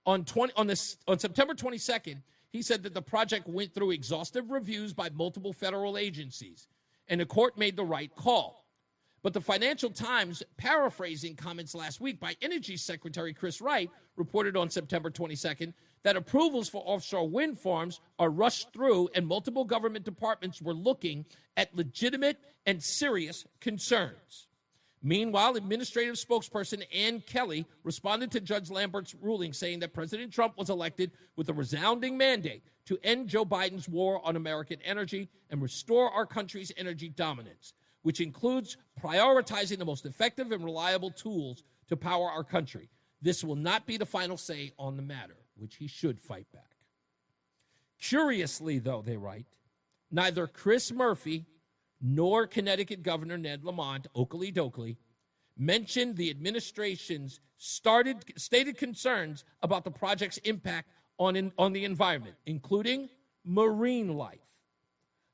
S4: On September 22nd, He said that the project went through exhaustive reviews by multiple federal agencies, and the court made the right call. But the Financial Times, paraphrasing comments last week by Energy Secretary Chris Wright, reported on September 22nd that approvals for offshore wind farms are rushed through and multiple government departments were looking at legitimate and serious concerns. Meanwhile, administrative spokesperson Ann Kelly responded to Judge Lambert's ruling, saying that President Trump was elected with a resounding mandate to end Joe Biden's war on American energy and restore our country's energy dominance, which includes prioritizing the most effective and reliable tools to power our country. This will not be the final say on the matter, which he should fight back. Curiously, though, they write, neither Chris Murphy nor Connecticut Governor Ned Lamont, Oakley Dokley, mentioned the administration's stated concerns about the project's impact on the environment, including marine life,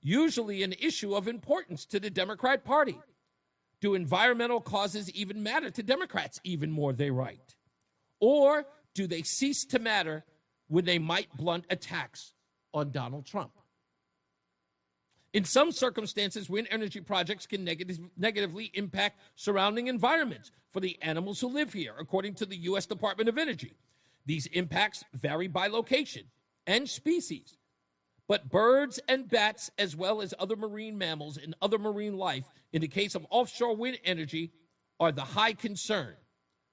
S4: usually an issue of importance to the Democrat Party. Do environmental causes even matter to Democrats even more, they write? Or do they cease to matter when they might blunt attacks on Donald Trump? In some circumstances, wind energy projects can negatively impact surrounding environments for the animals who live here, according to the U.S. Department of Energy. These impacts vary by location and species, but birds and bats, as well as other marine mammals and other marine life, in the case of offshore wind energy, are the high concern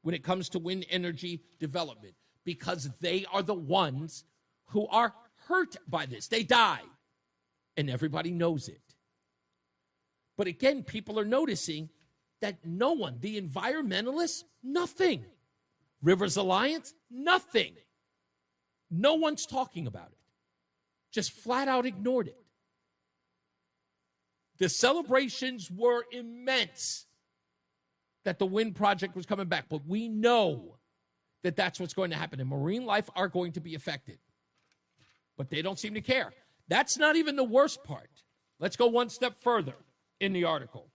S4: when it comes to wind energy development, because they are the ones who are hurt by this. They die, and everybody knows it. But again, people are noticing that no one, the environmentalists, nothing. Rivers Alliance, nothing. No one's talking about it. Just flat out ignored it. The celebrations were immense that the wind project was coming back, but we know that that's what's going to happen, and marine life are going to be affected. But they don't seem to care. That's not even the worst part. Let's go one step further in the article.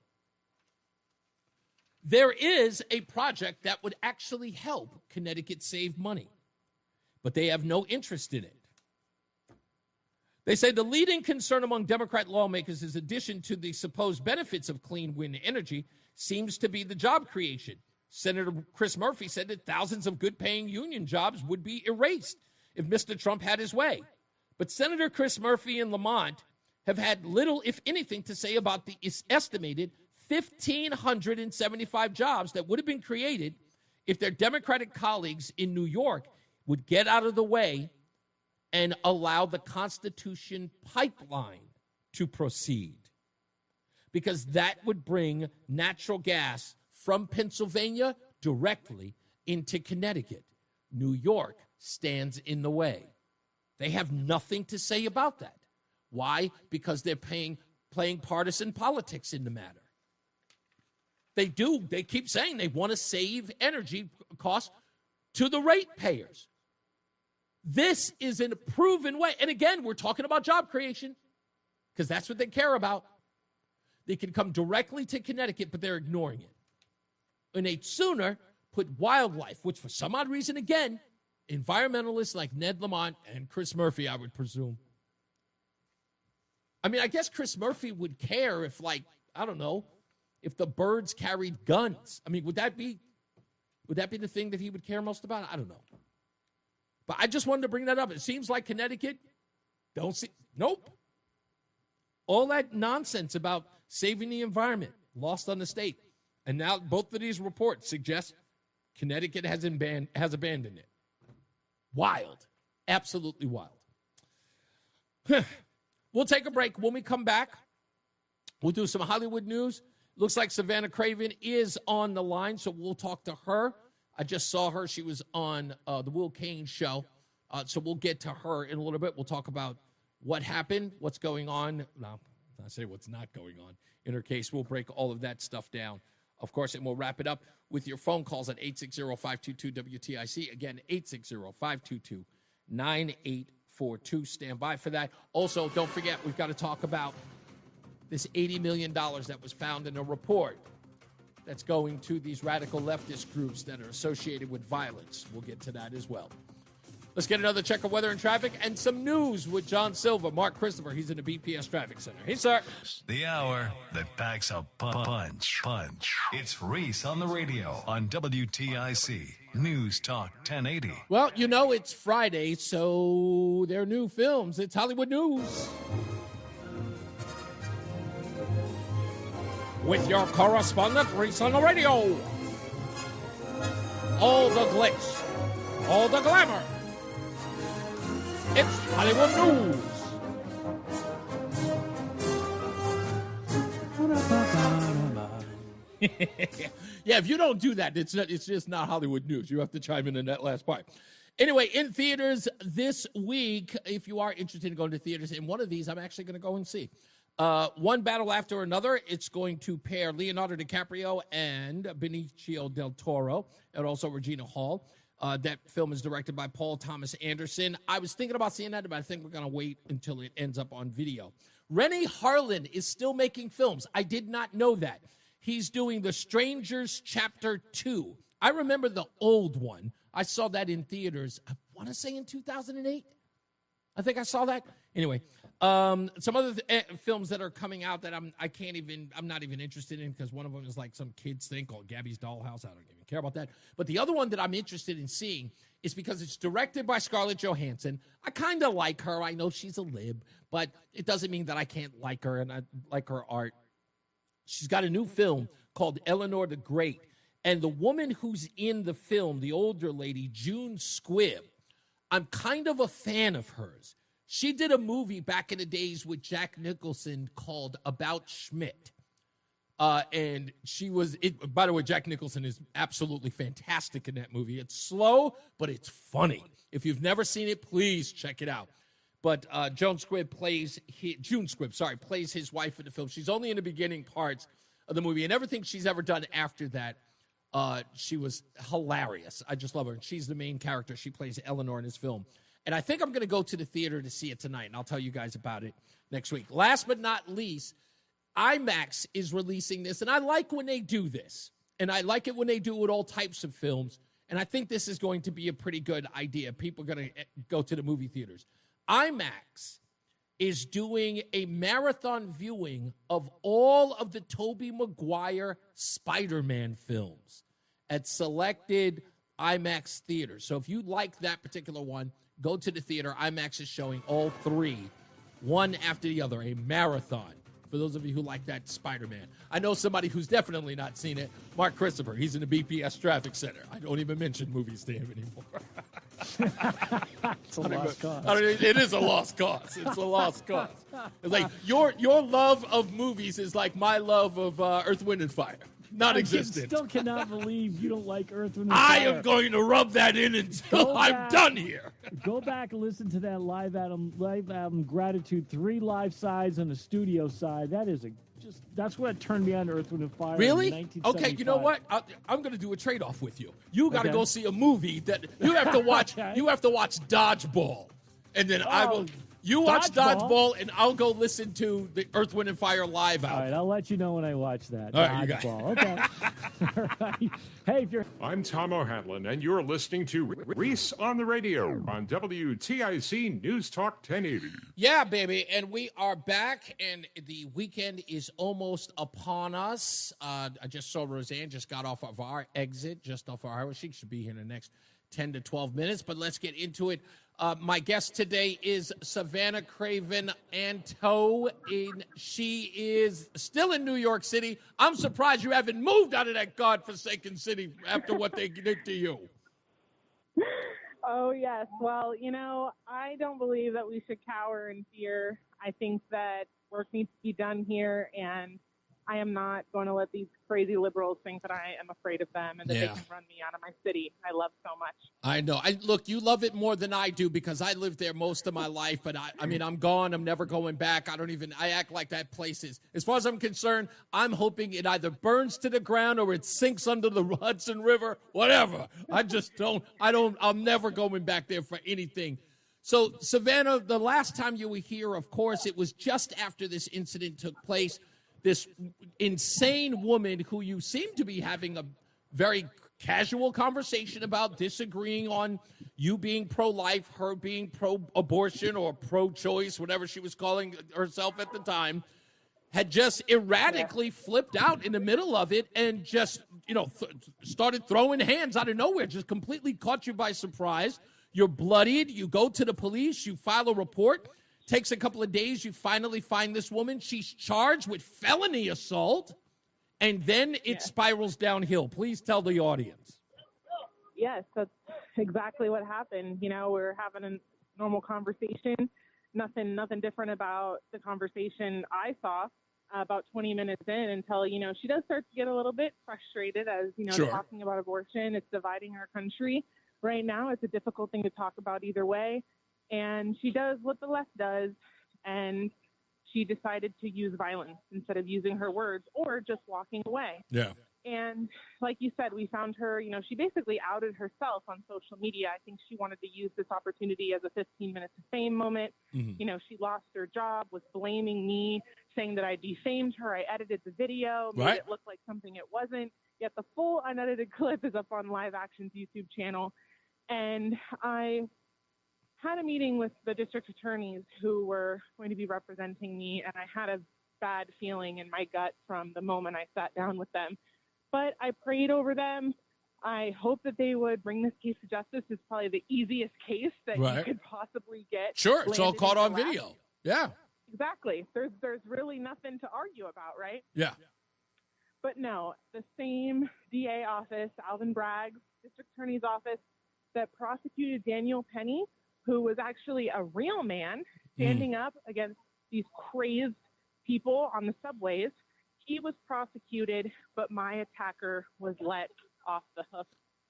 S4: There is a project that would actually help Connecticut save money, but they have no interest in it. They say the leading concern among Democrat lawmakers, in addition to the supposed benefits of clean wind energy, seems to be the job creation. Senator Chris Murphy said that thousands of good-paying union jobs would be erased if Mr. Trump had his way. But Senator Chris Murphy and Lamont have had little, if anything, to say about the estimated 1,575 jobs that would have been created if their Democratic colleagues in New York would get out of the way and allow the Constitution pipeline to proceed. Because that would bring natural gas from Pennsylvania directly into Connecticut. New York stands in the way. They have nothing to say about that. Why? Because they're playing partisan politics in the matter. They do. They keep saying they want to save energy costs to the ratepayers. This is a proven way. And again, we're talking about job creation because that's what they care about. They can come directly to Connecticut, but they're ignoring it. And they'd sooner put wildlife, which for some odd reason, again, environmentalists like Ned Lamont and Chris Murphy, I would presume. I mean, I guess Chris Murphy would care if, like, I don't know, if the birds carried guns. I mean, would that be the thing that he would care most about? I don't know. But I just wanted to bring that up. It seems like Connecticut nope. All that nonsense about saving the environment, lost on the state. And now both of these reports suggest Connecticut has abandoned it. Wild. Absolutely wild. We'll take a break. When we come back, we'll do some Hollywood news. Looks like Savannah Craven is on the line, so we'll talk to her. I just saw her. She was on the Will Kane show. So we'll get to her in a little bit. We'll talk about what happened, what's going on. No, I say what's not going on in her case. We'll break all of that stuff down, of course, and we'll wrap it up with your phone calls at 860-522-WTIC. Again, 860-522-9842. Stand by for that. Also, don't forget, we've got to talk about this $80 million that was found in a report that's going to these radical leftist groups that are associated with violence. We'll get to that as well. Let's get another check of weather and traffic and some news with John Silver. Mark Christopher, he's in the BPS Traffic Center. Hey, sir.
S1: The hour that packs a punch. It's Reese on the radio on WTIC News Talk 1080.
S4: Well, you know it's Friday, so they're new films. It's Hollywood News. With your correspondent, Reese on the radio. All the glitz, all the glamour. It's Hollywood News. Yeah, if you don't do that, it's just not Hollywood News. You have to chime in that last part. Anyway, in theaters this week, if you are interested in going to theaters, in one of these, I'm actually going to go and see. One Battle After Another. It's going to pair Leonardo DiCaprio and Benicio del Toro, and also Regina Hall. That film is directed by Paul Thomas Anderson. I was thinking about seeing that, but I think we're going to wait until it ends up on video. Rennie Harlin is still making films. I did not know that. He's doing The Strangers Chapter 2. I remember the old one. I saw that in theaters, I want to say in 2008. I think I saw that. Anyway, some other films that are coming out that I'm not even interested in, because one of them is like some kids thing called Gabby's Dollhouse. I don't even care about that. But the other one that I'm interested in seeing is because it's directed by Scarlett Johansson. I kind of like her. I know she's a lib, but it doesn't mean that I can't like her and I like her art. She's got a new film called Eleanor the Great. And the woman who's in the film, the older lady, June Squibb, I'm kind of a fan of hers. She did a movie back in the days with Jack Nicholson called About Schmidt. And she was, by the way, Jack Nicholson is absolutely fantastic in that movie. It's slow, but it's funny. If you've never seen it, please check it out. But June Squibb plays his wife in the film. She's only in the beginning parts of the movie, and everything she's ever done after that, she was hilarious. I just love her. And she's the main character. She plays Eleanor in this film. And I think I'm going to go to the theater to see it tonight, and I'll tell you guys about it next week. Last but not least, IMAX is releasing this, and I like when they do this. And I like it when they do it with all types of films. And I think this is going to be a pretty good idea. People are going to go to the movie theaters. IMAX is doing a marathon viewing of all of the Tobey Maguire Spider-Man films at selected IMAX theaters. So if you like that particular one, go to the theater. IMAX is showing all three, one after the other, a marathon. For those of you who like that Spider-Man. I know somebody who's definitely not seen it, Mark Christopher. He's in the BPS Traffic Center. I don't even mention movies to him anymore.
S21: It's a lost cause.
S4: It is a lost cause. It's a lost cause. It's like your love of movies is like my love of Earth, Wind, and Fire. Non-existent.
S21: I still cannot believe you don't like Earth, Wind, and Fire.
S4: I am going to rub that in until I'm done here.
S21: Go back and listen to that live album Gratitude, 3 live sides and a studio side. That is that's what turned me on to Earth, Wind, and Fire.
S4: Really?
S21: In 1975.
S4: Okay, you know what? I'm going to do a trade-off with you. You got to go see a movie that you have to watch. You have to watch Dodgeball, and then I will. You watch Dodgeball, and I'll go listen to the Earth, Wind, and Fire live album.
S21: All right, I'll let you know when I watch that.
S4: All right, you got it.
S21: Okay. All right. Hey,
S3: I'm Tom O'Hanlon, and you're listening to Reese on the radio on WTIC News Talk 1080.
S4: Yeah, baby, and we are back, and the weekend is almost upon us. I just saw Rozan just got off of our exit, just off our hour. She should be here in the next 10 to 12 minutes, but let's get into it. My guest today is Savannah Craven Antao. She is still in New York City. I'm surprised you haven't moved out of that godforsaken city after what they did to you.
S14: Oh, yes. Well, I don't believe that we should cower in fear. I think that work needs to be done here, and I am not going to let these crazy liberals think that I am afraid of them and that they can run me out of my city. I love so much.
S4: I know. Look, you love it more than I do because I lived there most of my life. But I'm gone. I'm never going back. I act like that place is. As far as I'm concerned, I'm hoping it either burns to the ground or it sinks under the Hudson River, whatever. I'm never going back there for anything. So, Savannah, the last time you were here, of course, it was just after this incident took place. This insane woman who you seem to be having a very casual conversation about, disagreeing on, you being pro-life, her being pro-abortion or pro-choice, whatever she was calling herself at the time, had just erratically flipped out in the middle of it and just, started throwing hands out of nowhere, just completely caught you by surprise. You're bloodied. You go to the police. You file a report. Takes a couple of days. You finally find this woman. She's charged with felony assault. And then it spirals downhill. Please tell the audience.
S5: Yes, that's exactly what happened. We're having a normal conversation. Nothing different about the conversation I saw about 20 minutes in until, she does start to get a little bit frustrated as, talking about abortion. It's dividing our country. Right now, it's a difficult thing to talk about either way. And she does what the left does, and she decided to use violence instead of using her words or just walking away.
S4: Yeah.
S5: And like you said, we found her, she basically outed herself on social media. I think she wanted to use this opportunity as a 15 minutes of fame moment.
S4: Mm-hmm.
S5: She lost her job, was blaming me, saying that I defamed her. I edited the video, made
S4: Right.
S5: it look like something it wasn't. Yet the full unedited clip is up on Live Action's YouTube channel. And I had a meeting with the district attorneys who were going to be representing me, and I had a bad feeling in my gut from the moment I sat down with them. But I prayed over them. I hope that they would bring this case to justice. It's probably the easiest case that
S4: Right.
S5: you could possibly get.
S4: Sure, it's all
S5: landed
S4: caught
S5: in
S4: on
S5: your lap.
S4: video. Yeah.
S5: Exactly. There's really nothing to argue about, right?
S4: Yeah.
S5: But no, the same DA office, Alvin Bragg's district attorney's office, that prosecuted Daniel Penny, who was actually a real man standing up against these crazed people on the subways. He was prosecuted, but my attacker was let off the hook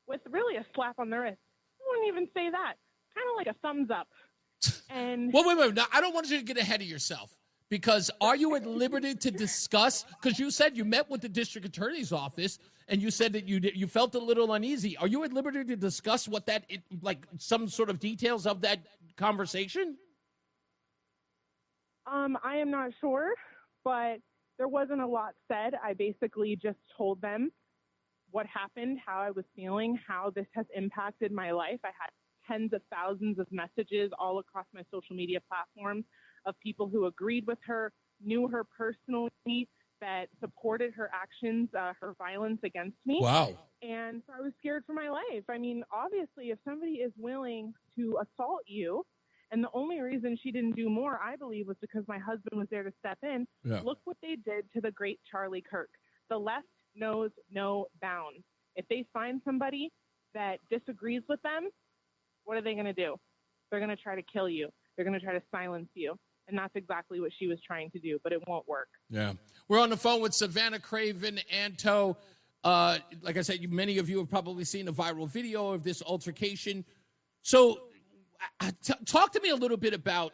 S5: with really a slap on the wrist. I wouldn't even say that. Kind of like a thumbs up. And
S4: Well, wait. Now, I don't want you to get ahead of yourself, because are you at liberty to discuss? Because you said you met with the district attorney's office and you said that you felt a little uneasy. Are you at liberty to discuss what some sort of details of that conversation?
S5: I am not sure, but there wasn't a lot said. I basically just told them what happened, how I was feeling, how this has impacted my life. I had tens of thousands of messages all across my social media platforms of people who agreed with her, knew her personally, that supported her actions, her violence against me.
S4: Wow.
S5: And so I was scared for my life. I mean, obviously, if somebody is willing to assault you, and the only reason she didn't do more, I believe, was because my husband was there to step in.
S4: Yeah.
S5: Look what they did to the great Charlie Kirk. The left knows no bounds. If they find somebody that disagrees with them, what are they going to do? They're going to try to kill you. They're going to try to silence you. And that's exactly what she was trying to do, but it won't work.
S4: Yeah. We're on the phone with Savannah, Craven, Antao. Like I said, many of you have probably seen a viral video of this altercation. So talk to me a little bit about,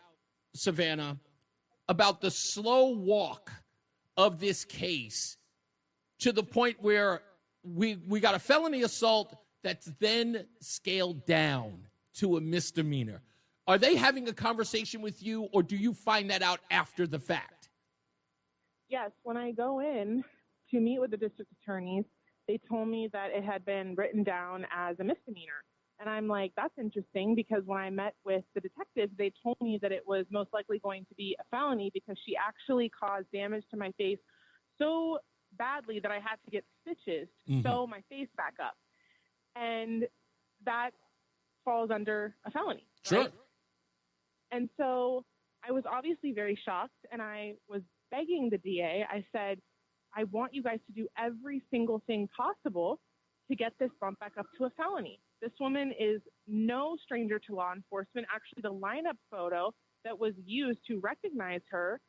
S4: Savannah, about the slow walk of this case to the point where we got a felony assault that's then scaled down to a misdemeanor. Are they having a conversation with you, or do you find that out after the fact?
S5: Yes, when I go in to meet with the district attorneys, they told me that it had been written down as a misdemeanor. And I'm like, that's interesting, because when I met with the detectives, they told me that it was most likely going to be a felony because she actually caused damage to my face so badly that I had to get stitches to sew my face back up. And that falls under a felony.
S4: Sure.
S5: Right? And so I was obviously very shocked, and I was begging the DA. I said, I want you guys to do every single thing possible to get this bumped back up to a felony. This woman is no stranger to law enforcement. Actually, the lineup photo that was used to recognize her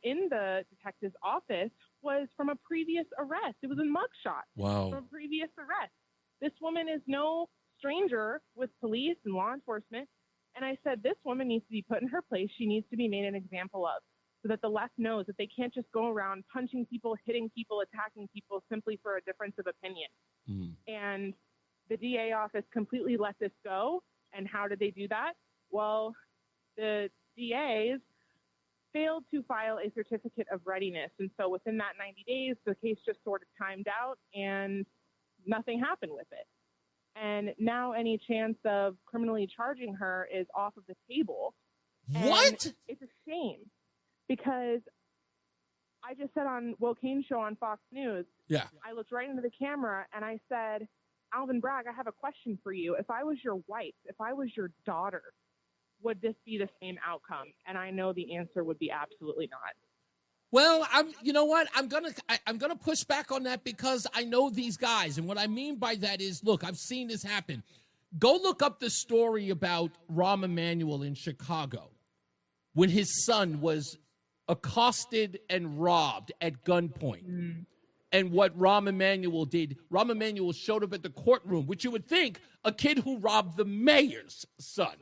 S5: in the detective's office was from a previous arrest. It was a mugshot
S4: Wow.
S5: from a previous arrest. This woman is no stranger with police and law enforcement. And I said, this woman needs to be put in her place. She needs to be made an example of, so that the left knows that they can't just go around punching people, hitting people, attacking people simply for a difference of opinion. And the DA office completely let this go. And how did they do that? Well, the DAs failed to file a certificate of readiness. And so within that 90 days, the case just sort of timed out and nothing happened with it. And now any chance of criminally charging her is off of the table.
S4: What?
S5: And it's a shame because I just said on Will Cain's show on Fox News, I looked right into the camera and I said, Alvin Bragg, I have a question for you. If I was your wife, if I was your daughter, would this be the same outcome? And I know the answer would be absolutely not.
S4: Well, you know what? I'm gonna push back on that because I know these guys, and what I mean by that is, look, I've seen this happen. Go look up the story about Rahm Emanuel in Chicago when his son was accosted and robbed at gunpoint. And what Rahm Emanuel did, Rahm Emanuel showed up at the courtroom, which you would think a kid who robbed the mayor's son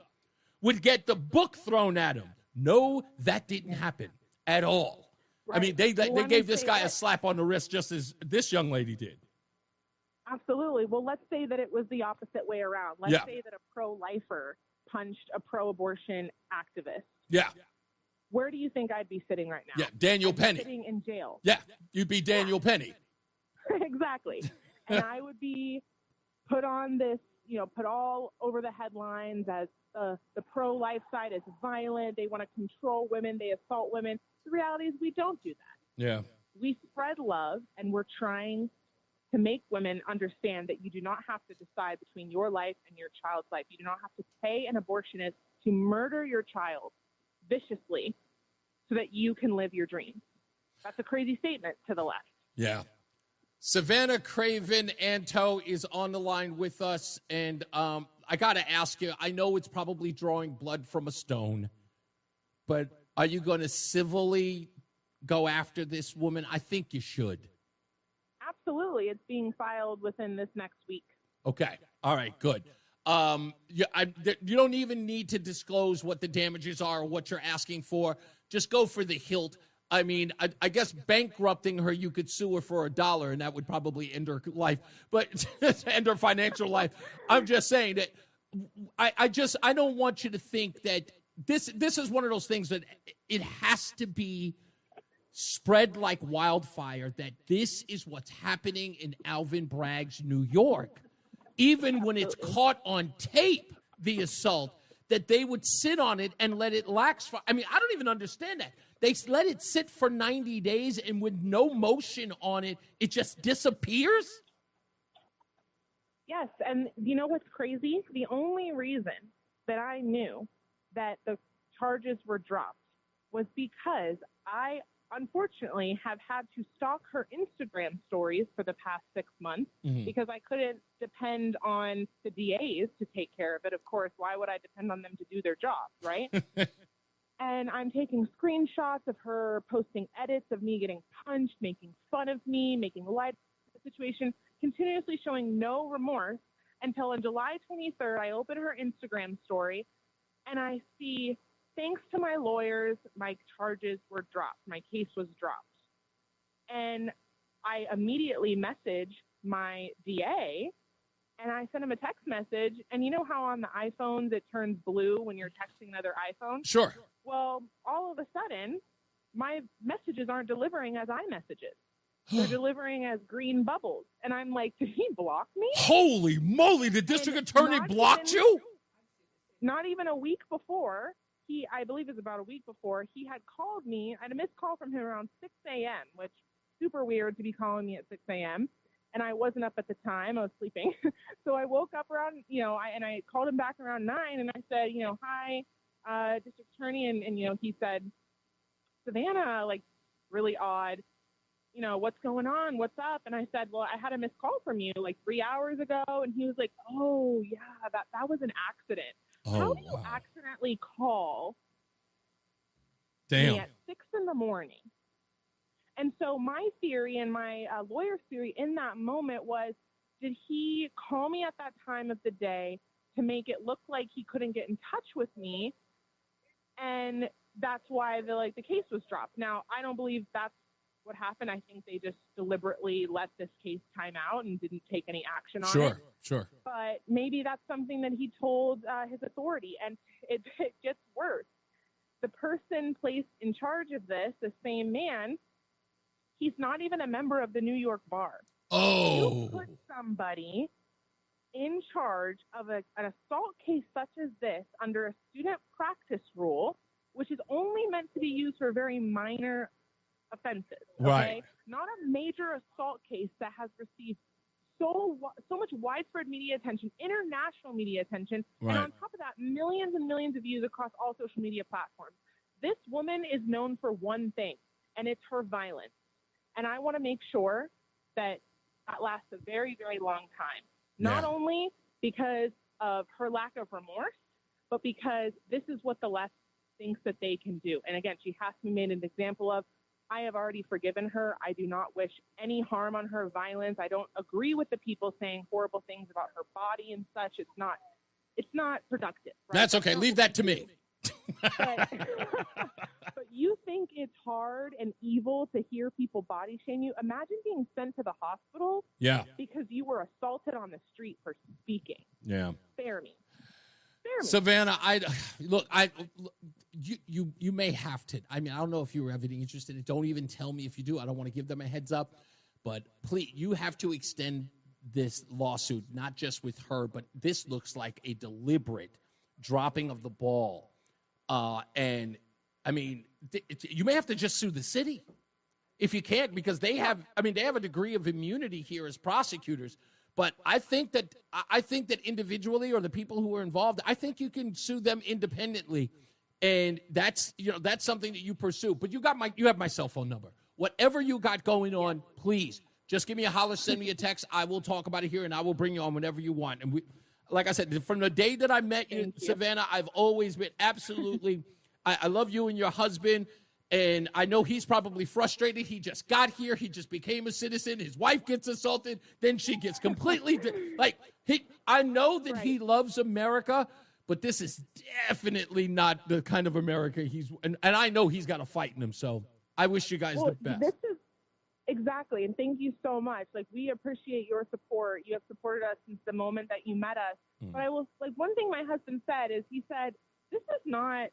S4: would get the book thrown at him. No, that didn't happen at all. Right. I mean, they gave this guy a slap on the wrist just as this young lady did.
S5: Absolutely. Well, let's say that it was the opposite way around. Let's say that a pro-lifer punched a pro-abortion activist.
S4: Yeah.
S5: Where do you think I'd be sitting right now?
S4: Yeah, Daniel Penny.
S5: Sitting in jail.
S4: Yeah, you'd be Daniel Penny.
S5: Exactly. And I would be put on this, put all over the headlines as the pro-life side is violent. They want to control women. They assault women. The reality is we don't do that.
S4: Yeah.
S5: We spread love, and we're trying to make women understand that you do not have to decide between your life and your child's life. You do not have to pay an abortionist to murder your child viciously so that you can live your dreams. That's a crazy statement to the left.
S4: Yeah. Savannah, Craven, Antao is on the line with us, and I got to ask you, I know it's probably drawing blood from a stone, but are you going to civilly go after this woman? I think you should.
S5: Absolutely. It's being filed within this next week.
S4: Okay. All right, good. You don't even need to disclose what the damages are or what you're asking for. Just go for the hilt. I mean, I guess bankrupting her, you could sue her for $1, and that would probably end her life, but end her financial life. I'm just saying that I don't want you to think that this is one of those things that it has to be spread like wildfire, that this is what's happening in Alvin Bragg's New York. Even when it's caught on tape, the assault, that they would sit on it and let it lax. I mean, I don't even understand that. They let it sit for 90 days, and with no motion on it, it just disappears?
S5: Yes, and you know what's crazy? The only reason that I knew that the charges were dropped was because I unfortunately have had to stalk her Instagram stories for the past 6 months because I couldn't depend on the DAs to take care of it. Of course, why would I depend on them to do their job, right? And I'm taking screenshots of her posting edits of me getting punched, making fun of me, making light of the situation, continuously showing no remorse until on July 23rd, I open her Instagram story and I see, thanks to my lawyers, my charges were dropped. My case was dropped. And I immediately message my DA and I sent him a text message. And you know how on the iPhones it turns blue when you're texting another iPhone?
S4: Sure.
S5: Well, all of a sudden, my messages aren't delivering as iMessages. They're delivering as green bubbles. And I'm like, did he block me?
S4: Holy moly, the district attorney blocked you?
S5: Not even a week before. I believe it was about a week before, he had called me. I had a missed call from him around 6 a.m., which super weird to be calling me at 6 a.m. And I wasn't up at the time. I was sleeping. So I woke up around, and I called him back around 9, and I said, hi, district attorney. And he said, Savannah, like, really odd. What's going on? What's up? And I said, well, I had a missed call from you like 3 hours ago. And he was like, oh, yeah, that was an accident. How do you accidentally call me at 6 a.m? And so my theory and my lawyer's theory in that moment was, did he call me at that time of the day to make it look like he couldn't get in touch with me? And that's why the case was dropped. Now, I don't believe that's what happened. I think they just deliberately let this case time out and didn't take any action on it.
S4: Sure.
S5: But maybe that's something that he told his authority, and it gets worse. The person placed in charge of this, the same man, he's not even a member of the New York bar.
S4: Oh.
S5: You put somebody in charge of an assault case such as this under a student practice rule, which is only meant to be used for very minor offenses. Okay?
S4: Right.
S5: Not a major assault case that has received so much widespread media attention, international media attention,
S4: Right.
S5: and on top of that, millions and millions of views across all social media platforms. This woman is known for one thing, and it's her violence. And I want to make sure that lasts a very, very long time. Not only because of her lack of remorse, but because this is what the left thinks that they can do. And again, she has to be made an example of. I have already forgiven her. I do not wish any harm on her violence. I don't agree with the people saying horrible things about her body and such. It's not productive. Right?
S4: That's okay. Leave that to me.
S5: But you think it's hard and evil to hear people body shame you? Imagine being sent to the hospital because you were assaulted on the street for speaking.
S4: Yeah.
S5: Spare me.
S4: Savannah, you may have to. I mean, I don't know if you were ever interested in it. Don't even tell me if you do. I don't want to give them a heads up. But please, you have to extend this lawsuit, not just with her, but this looks like a deliberate dropping of the ball. And, I mean, you may have to just sue the city if you can't, because they have a degree of immunity here as prosecutors. But I think that individually, or the people who are involved, I think you can sue them independently, and that's something that you pursue. But you have my cell phone number. Whatever you got going on, please just give me a holler, send me a text. I will talk about it here, and I will bring you on whenever you want. And like I said, from the day that I met you, Savannah, I've always been absolutely. I love you and your husband. And I know he's probably frustrated. He just got here. He just became a citizen. His wife gets assaulted. Then she gets completely I know that he loves America, but this is definitely not the kind of America and I know he's got a fight in him. So I wish you guys the best.
S5: This is exactly. And thank you so much. Like, we appreciate your support. You have supported us since the moment that you met us. But I will, one thing my husband said is, he said, this is not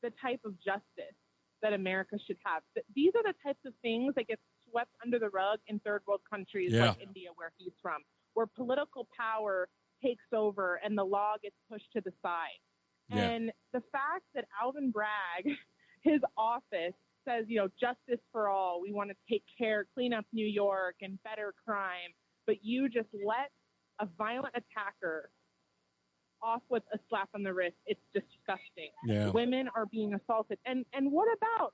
S5: the type of justice that America should have. These are the types of things that get swept under the rug in third world countries like India, where he's from, where political power takes over and the law gets pushed to the side. Yeah. And the fact that Alvin Bragg, his office, says, justice for all, we want to clean up New York and better crime, but you just let a violent attacker off with a slap on the wrist. It's disgusting. Yeah. Women are being assaulted. And what about,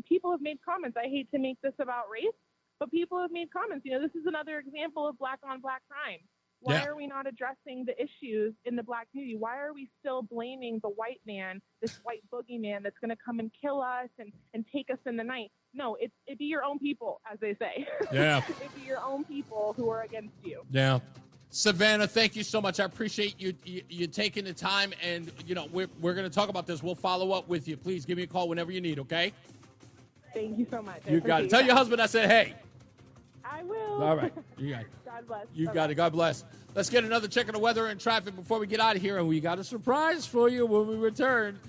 S5: people have made comments. I hate to make this about race, but people have made comments. This is another example of black on black crime. Why are we not addressing the issues in the black community? Why are we still blaming the white man, this white boogeyman that's going to come and kill us and take us in the night? No, it be your own people, as they say. Yeah. It be your own people who are against you.
S4: Yeah. Savannah, thank you so much. I appreciate you taking the time, and we're going to talk about this. We'll follow up with you. Please give me a call whenever you need, okay?
S5: Thank you so much.
S4: You got it. Tell your husband I said hey.
S5: I will.
S4: All right. You got it.
S5: God bless.
S4: You got it. God bless. Let's get another check of the weather and traffic before we get out of here, and we got a surprise for you when we return.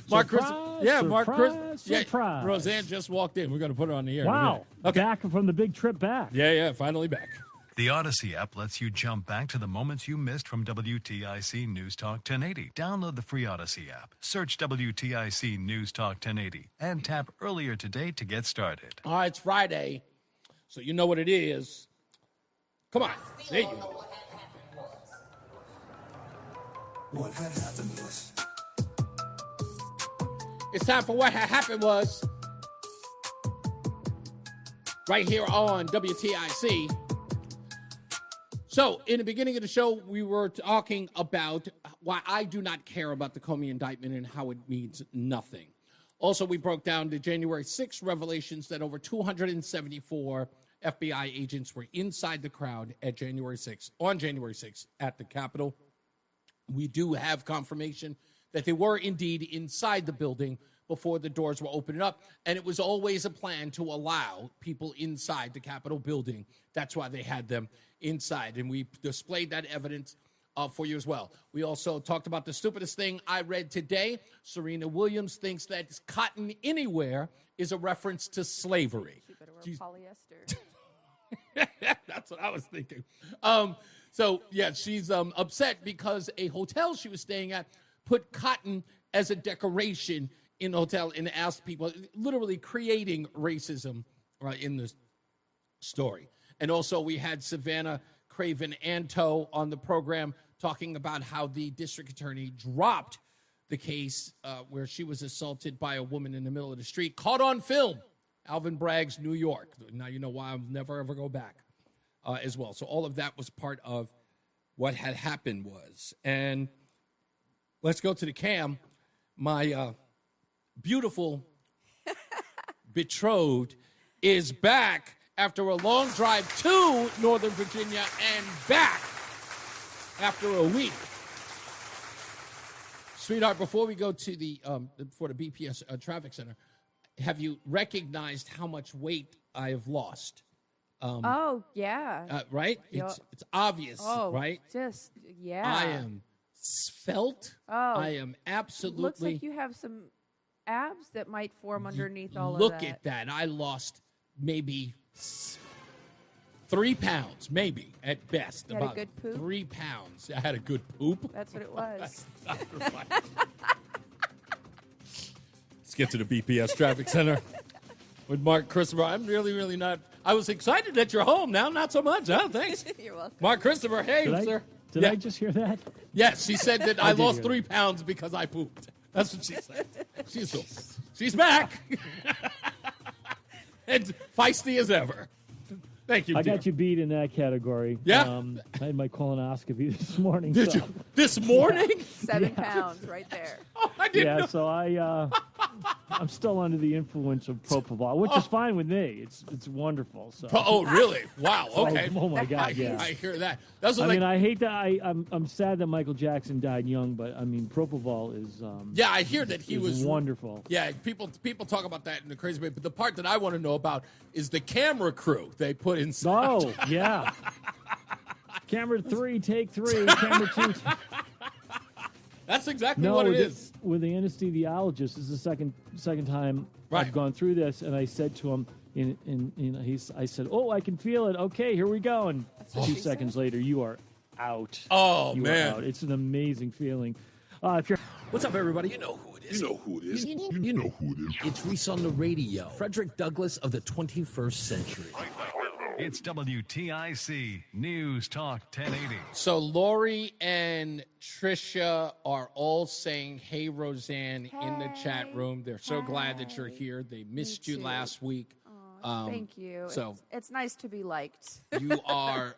S4: Mark Chris. Yeah, Mark Chris.
S21: Surprise.
S4: Roseanne just walked in. We're going to put her on the air.
S21: Wow. Okay. Back from the big trip back.
S4: Yeah, finally back.
S1: The Odyssey app lets you jump back to the moments you missed from WTIC News Talk 1080. Download the free Odyssey app, search WTIC News Talk 1080, and tap earlier today to get started.
S4: All right, it's Friday, so you know what it is. Come on. There you go.
S17: What had happened was.
S4: It's time for What Had Happened Was. Right here on WTIC. So, in the beginning of the show, we were talking about why I do not care about the Comey indictment and how it means nothing. Also, we broke down the January 6th revelations that over 274 FBI agents were inside the crowd on January 6th at the Capitol. We do have confirmation that they were indeed inside the building before the doors were opening up, and it was always a plan to allow people inside the Capitol building. That's why they had them inside, and we displayed that evidence for you as well. We also talked about the stupidest thing I read today. Serena Williams thinks that cotton anywhere is a reference to slavery.
S7: She better wear polyester.
S4: That's what I was thinking. So, yeah, she's upset because a hotel she was staying at put cotton as a decoration in the hotel and asked people, literally creating racism in the story. And also we had Savannah, Craven, Antao on the program talking about how the district attorney dropped the case where she was assaulted by a woman in the middle of the street, caught on film, Alvin Bragg's New York. Now you know why I'll never, ever go back as well. So all of that was part of what had happened was. And let's go to the cam. My beautiful betrothed is back after a long drive to Northern Virginia and back after a week. Sweetheart, before we go to the for the BPS traffic center, have you recognized how much weight I have lost?
S7: Oh yeah,
S4: right. It's obvious, right?
S7: Just yeah.
S4: I am svelte.
S7: Oh,
S4: I am absolutely.
S7: Looks like you have some abs that might form underneath all of that.
S4: Look at that! I lost maybe 3 pounds, maybe at best.
S7: You had
S4: about
S7: a good poop?
S4: 3 pounds. I had a good poop.
S7: That's what it was.
S4: Let's get to the BPS Traffic Center with Mark Christopher. I'm really not. I was excited that you're home. Now, not so much. Oh, thanks.
S7: You're welcome.
S4: Mark Christopher, hey, sir.
S21: Did I just hear that?
S4: Yes, she said that I
S21: did
S4: lost
S21: hear
S4: 3 pounds because I pooped. That's what she said. She's back. And feisty as ever. Thank you,
S21: I
S4: dear.
S21: got you beat in that category.
S4: Yeah?
S21: I had my colonoscopy this morning.
S4: Did
S21: so.
S4: you? This morning?
S7: 7 pounds right there.
S4: Oh, I didn't know.
S21: So I'm still under the influence of propofol, which is fine with me. It's wonderful. So.
S4: Oh, really? Wow. Okay.
S21: Oh my God. Yeah.
S4: I hear that. That's
S21: I mean, I hate that. I'm sad that Michael Jackson died young, but I mean, propofol is.
S4: Yeah, I hear that he was
S21: wonderful.
S4: Yeah, people talk about that in the crazy way, but the part that I want to know about is the camera crew they put inside.
S21: Oh, yeah. Camera 3, take 3. Camera 2.
S4: That's exactly what it is.
S21: With the anesthesiologist, this is the second time I've gone through this, and I said to him, I said, "Oh, I can feel it. Okay, here we go." And 2 seconds later, you are out.
S4: Oh,
S21: you
S4: man.
S21: are out. It's an amazing feeling.
S4: What's up, everybody? You know who it is.
S3: You know who it is.
S4: You know who it is. It's Reese on the radio. Frederick Douglass of the 21st century.
S1: It's WTIC News Talk 1080.
S4: So Lori and Trisha are all saying, "Hey, Rozan," in the chat room. They're so glad that you're here. They missed you last week.
S7: Thank you.
S4: So
S7: it's nice to be liked.
S4: you are,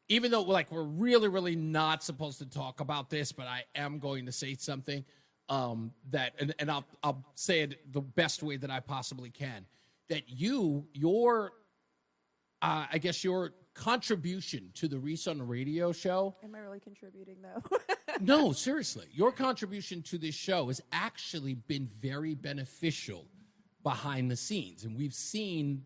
S4: even though we're really not supposed to talk about this, but I am going to say something that, and I'll say it the best way that I possibly can. That your I guess your contribution to the Reese on the radio show.
S7: Am I really contributing, though?
S4: No, seriously. Your contribution to this show has actually been very beneficial behind the scenes, and we've seen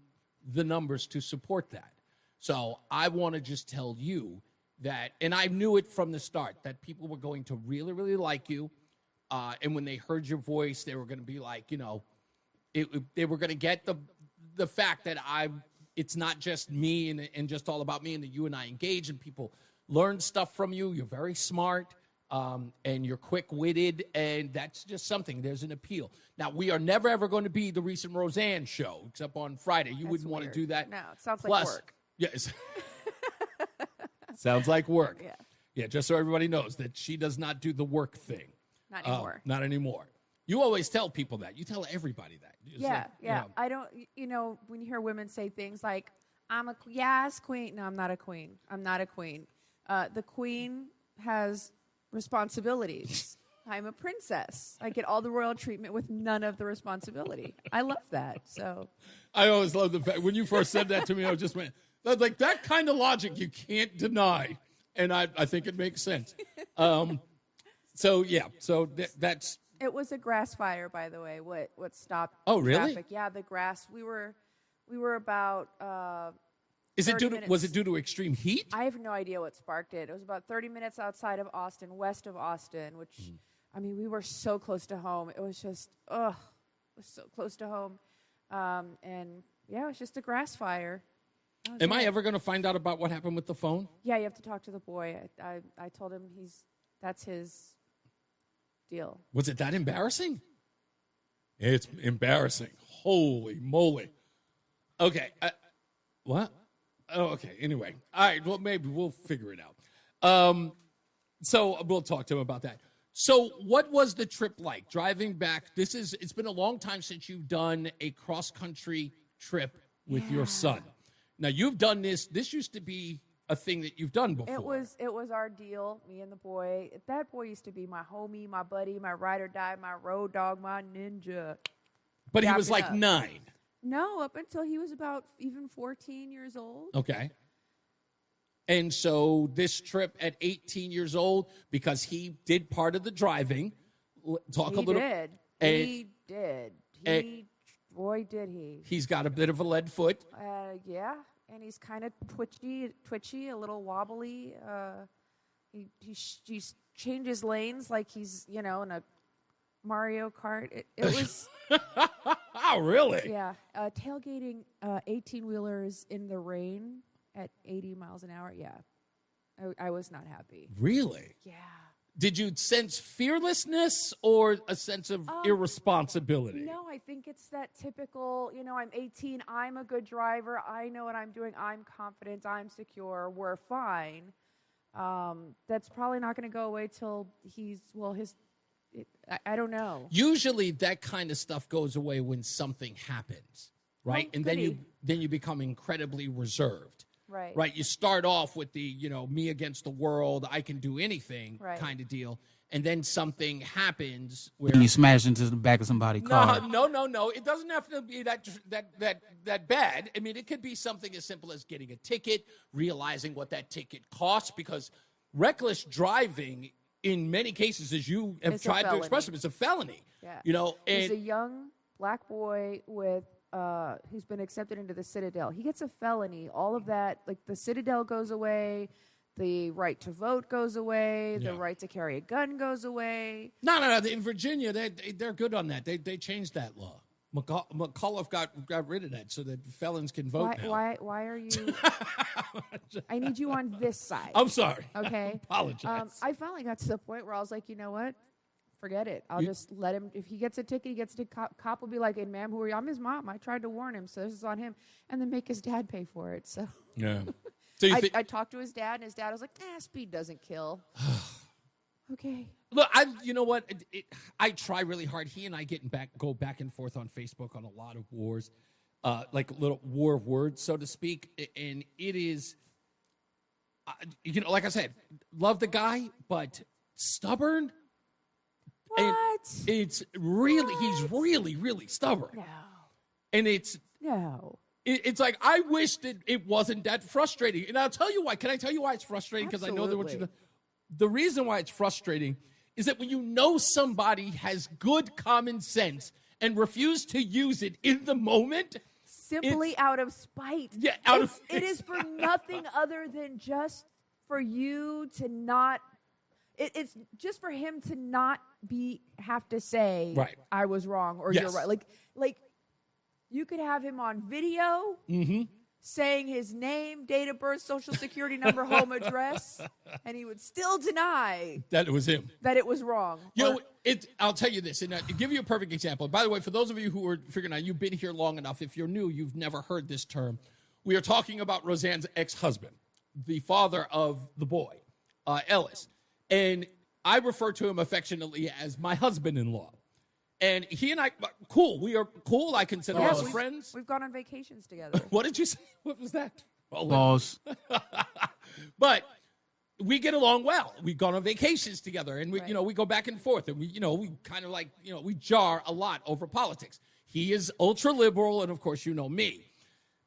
S4: the numbers to support that. So I want to just tell you that, and I knew it from the start, that people were going to really like you, and when they heard your voice, they were going to be like, they were going to get the fact that it's not just me and just all about me, and that you and I engage and people learn stuff from you. You're very smart, and you're quick-witted, and that's just something. There's an appeal. Now, we are never, ever going to be the Reese and Rozan show, except on Friday. You wouldn't want to do that.
S7: No, it sounds like work.
S4: Yes. Sounds like work.
S7: Yeah.
S4: Yeah, just so everybody knows that she does not do the work thing.
S7: Not anymore.
S4: Not anymore. You always tell people that. You tell everybody that.
S7: Yeah. I don't, when you hear women say things like, I'm a queen. No, I'm not a queen. I'm not a queen. The queen has responsibilities. I'm a princess. I get all the royal treatment with none of the responsibility. I love that. So
S4: I always love the fact, when you first said that to me, I just went, like, that kind of logic you can't deny. And I think it makes sense. That's.
S7: It was a grass fire, by the way. What stopped?
S4: Oh, really?
S7: Traffic. Yeah, the grass. We were about.
S4: Was it due to extreme heat?
S7: I have no idea what sparked it. It was about 30 minutes outside of Austin, west of Austin, which, I mean, we were so close to home. It was just, it was so close to home. And yeah, it was just a grass fire.
S4: Am I ever going to find out about what happened with the phone?
S7: Yeah, you have to talk to the boy. I told him that's his deal.
S4: Was it that embarrassing? It's embarrassing. Holy moly. Okay. What? Oh, okay. Anyway. All right. Well, maybe we'll figure it out. So we'll talk to him about that. So what was the trip like? Driving back, it's been a long time since you've done a cross-country trip with your son. Now, you've done this. This used to be a thing that you've done before.
S7: It was our deal, me and the boy. That boy used to be my homie, my buddy, my ride or die, my road dog, my ninja.
S4: But he was like 9.
S7: No, up until he was about even 14 years old.
S4: Okay. And so this trip at 18 years old, because he did part of the driving,
S7: He did. Boy, did he.
S4: He's got a bit of a lead foot.
S7: Yeah, and he's kind of twitchy, a little wobbly. He changes lanes like he's, in a Mario Kart. It was...
S4: Oh, really?
S7: Yeah. Tailgating 18-wheelers in the rain at 80 miles an hour. Yeah. I was not happy.
S4: Really?
S7: Yeah.
S4: Did you sense fearlessness or a sense of irresponsibility?
S7: No, I think it's that typical, I'm 18, I'm a good driver, I know what I'm doing, I'm confident, I'm secure, we're fine. That's probably not going to go away till I don't know.
S4: Usually that kind of stuff goes away when something happens, right? And then you become incredibly reserved.
S7: Right.
S4: Right. You start off with the, me against the world, I can do anything kind of deal. And then something happens where
S20: you smash into the back of somebody's car.
S4: No. It doesn't have to be that bad. I mean, it could be something as simple as getting a ticket, realizing what that ticket costs, because reckless driving in many cases, as you have tried to express it, it's a felony.
S7: Yeah. He's a young black boy with who's been accepted into the Citadel. He gets a felony. All of that, like the Citadel goes away, the right to vote goes away, the right to carry a gun goes away.
S4: No. In Virginia, they're good on that. They changed that law. McAuliffe got rid of that so that felons can vote now.
S7: Why are you? I need you on this side.
S4: I'm sorry.
S7: Okay.
S4: Apologize.
S7: I finally got to the point where I was like, you know what? Forget it. I'll just let him. If he gets a ticket, he gets a ticket. Cop will be like, "Hey, ma'am, who are you?" I'm his mom. I tried to warn him, so this is on him. And then make his dad pay for it. So
S4: yeah.
S7: So I talked to his dad, and his dad was like, "Speed doesn't kill." Okay.
S4: Look, you know what? I try really hard. He and I go back and forth on Facebook on a lot of wars, like a little war of words, so to speak. And it is, like I said, love the guy, but stubborn.
S7: What?
S4: And it's really, he's really, really stubborn.
S7: No.
S4: And it's like, I wish that it wasn't that frustrating. And I'll tell you why. Can I tell you why it's frustrating? Because I know that what you know. The reason why it's frustrating is that when you know somebody has good common sense and refuse to use it in the moment.
S7: Simply out of spite.
S4: Yeah,
S7: it is for nothing other than just for you to not. It's just for him to not have to say, I was wrong or you're right. Like you could have him on video saying his name, date of birth, social security number, home address, and he would still deny
S4: that it was him.
S7: That it was wrong.
S4: I'll tell you this, and I'll give you a perfect example. By the way, for those of you who are figuring out, you've been here long enough. If you're new, you've never heard this term. We are talking about Rozan's ex-husband, the father of the boy, Ellis. And I refer to him affectionately as my husband-in-law. And he and I, cool. We are cool. I consider us friends.
S7: We've gone on vacations together.
S4: What did you say? What was that?
S20: Balls.
S4: But we get along well. We've gone on vacations together, and we go back and forth, and we kind of we jar a lot over politics. He is ultra liberal, and of course, you know me.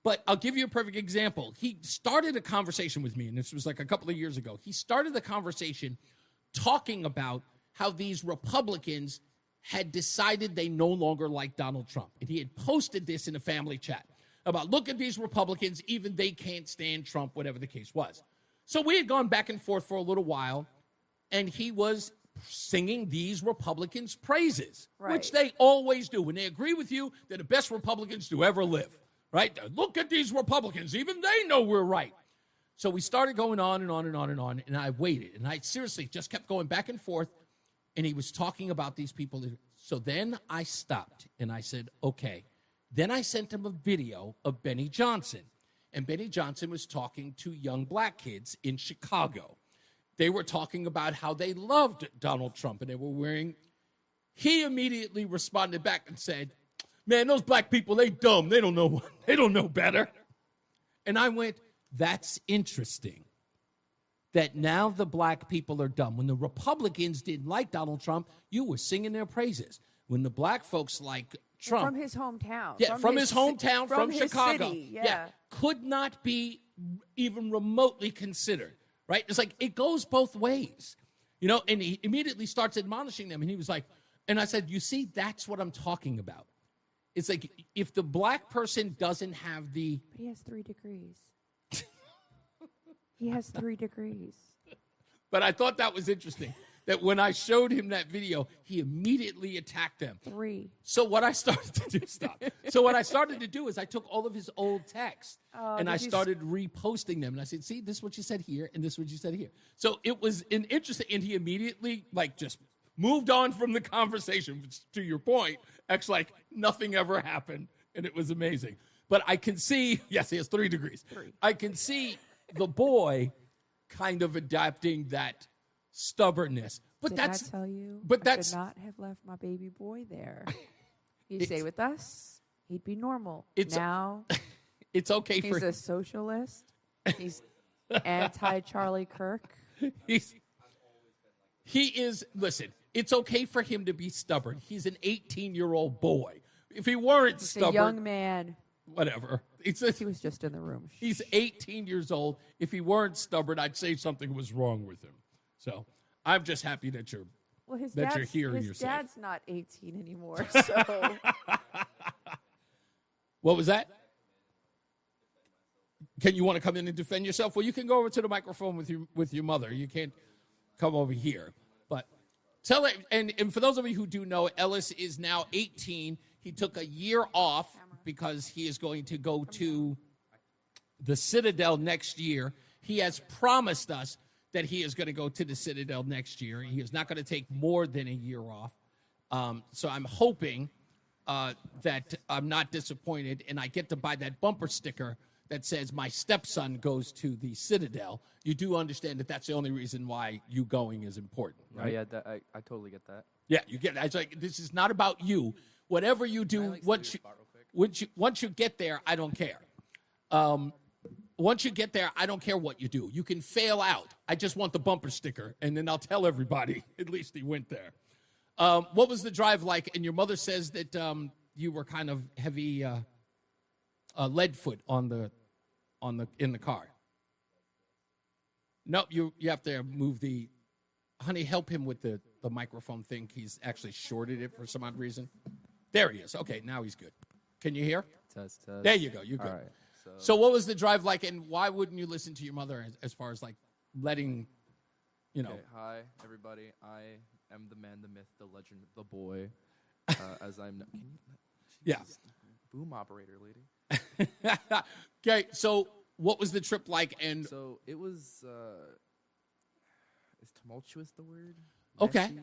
S4: But I'll give you a perfect example. He started a conversation with me, and this was like a couple of years ago. He started the conversation talking about how these Republicans had decided they no longer liked Donald Trump. And he had posted this in a family chat about, look at these Republicans, even they can't stand Trump, whatever the case was. So we had gone back and forth for a little while, and he was singing these Republicans' praises, which they always do. When they agree with you, they're the best Republicans to ever live. right? Look at these Republicans. Even they know we're right. So we started going on and on and on and on, and I waited. And I seriously just kept going back and forth, and he was talking about these people. So then I stopped, and I said, okay. Then I sent him a video of Benny Johnson. And Benny Johnson was talking to young black kids in Chicago. They were talking about how they loved Donald Trump, and they were wearing. He immediately responded back and said, man, those black people, they dumb. They don't know better. And I went, that's interesting. That now the black people are dumb. When the Republicans didn't like Donald Trump, you were singing their praises. When the black folks like Trump.
S7: From his hometown.
S4: Yeah, from his hometown, from
S7: his
S4: Chicago.
S7: City, yeah.
S4: Could not be even remotely considered, right? It's like, it goes both ways, you know, and he immediately starts admonishing them. And he was like, and I said, you see, that's what I'm talking about. It's like, if the black person doesn't have the.
S7: But he has 3 degrees. He has 3 degrees.
S4: But I thought that was interesting. That when I showed him that video, he immediately attacked them.
S7: 3.
S4: So what I started to do, So what I started to do is I took all of his old texts and I started reposting them. And I said, see, this is what you said here, and this is what you said here. So it was an interesting, and he immediately just moved on from the conversation, which, to your point, acts like nothing ever happened, and it was amazing. But I can see, yes, he has 3 degrees.
S7: 3.
S4: I can see the boy kind of adapting that stubbornness. But
S7: Did
S4: that's
S7: I tell you?
S4: But
S7: I
S4: that's
S7: could not have left my baby boy there. He'd stay with us. He'd be normal. Now
S4: it's okay
S7: he's a socialist. He's anti-Charlie Kirk.
S4: He is. Listen, it's okay for him to be stubborn. He's an 18-year-old boy. If he weren't
S7: He's
S4: stubborn,
S7: a young man.
S4: Whatever.
S7: He was just in the room.
S4: He's 18 years old. If he weren't stubborn, I'd say something was wrong with him. So I'm just happy that you're here and you're safe.
S7: His dad's not 18 anymore. So
S4: what was that? Can you want to come in and defend yourself? Well, you can go over to the microphone with your mother. You can't come over here. But tell it. And for those of you who do know, Ellis is now 18. He took a year off because he is going to go to the Citadel next year. He has promised us that he is going to go to the Citadel next year. He is not going to take more than a year off. So I'm hoping that I'm not disappointed and I get to buy that bumper sticker that says my stepson goes to the Citadel. You do understand that that's the only reason why you going is important, right?
S2: Oh, yeah, I totally get that.
S4: Yeah, you get it. It's like, this is not about you. Whatever you do, once you get there, I don't care. Once you get there, I don't care what you do. You can fail out. I just want the bumper sticker, and then I'll tell everybody, at least he went there. What was the drive like? And your mother says that you were kind of heavy lead foot in the car. No, you have to move the. Honey, help him with the microphone thing. He's actually shorted it for some odd reason. There he is. Okay, now he's good. Can you hear?
S2: Test.
S4: There you go. You're good.
S2: All right,
S4: so what was the drive like, and why wouldn't you listen to your mother as far as like letting,
S2: Okay, hi, everybody. I am the man, the myth, the legend, the boy. As I'm.
S4: Yeah.
S2: Boom operator, lady.
S4: Okay, so what was the trip like? And
S2: so it was. Is tumultuous the word?
S4: Okay.
S2: Messy?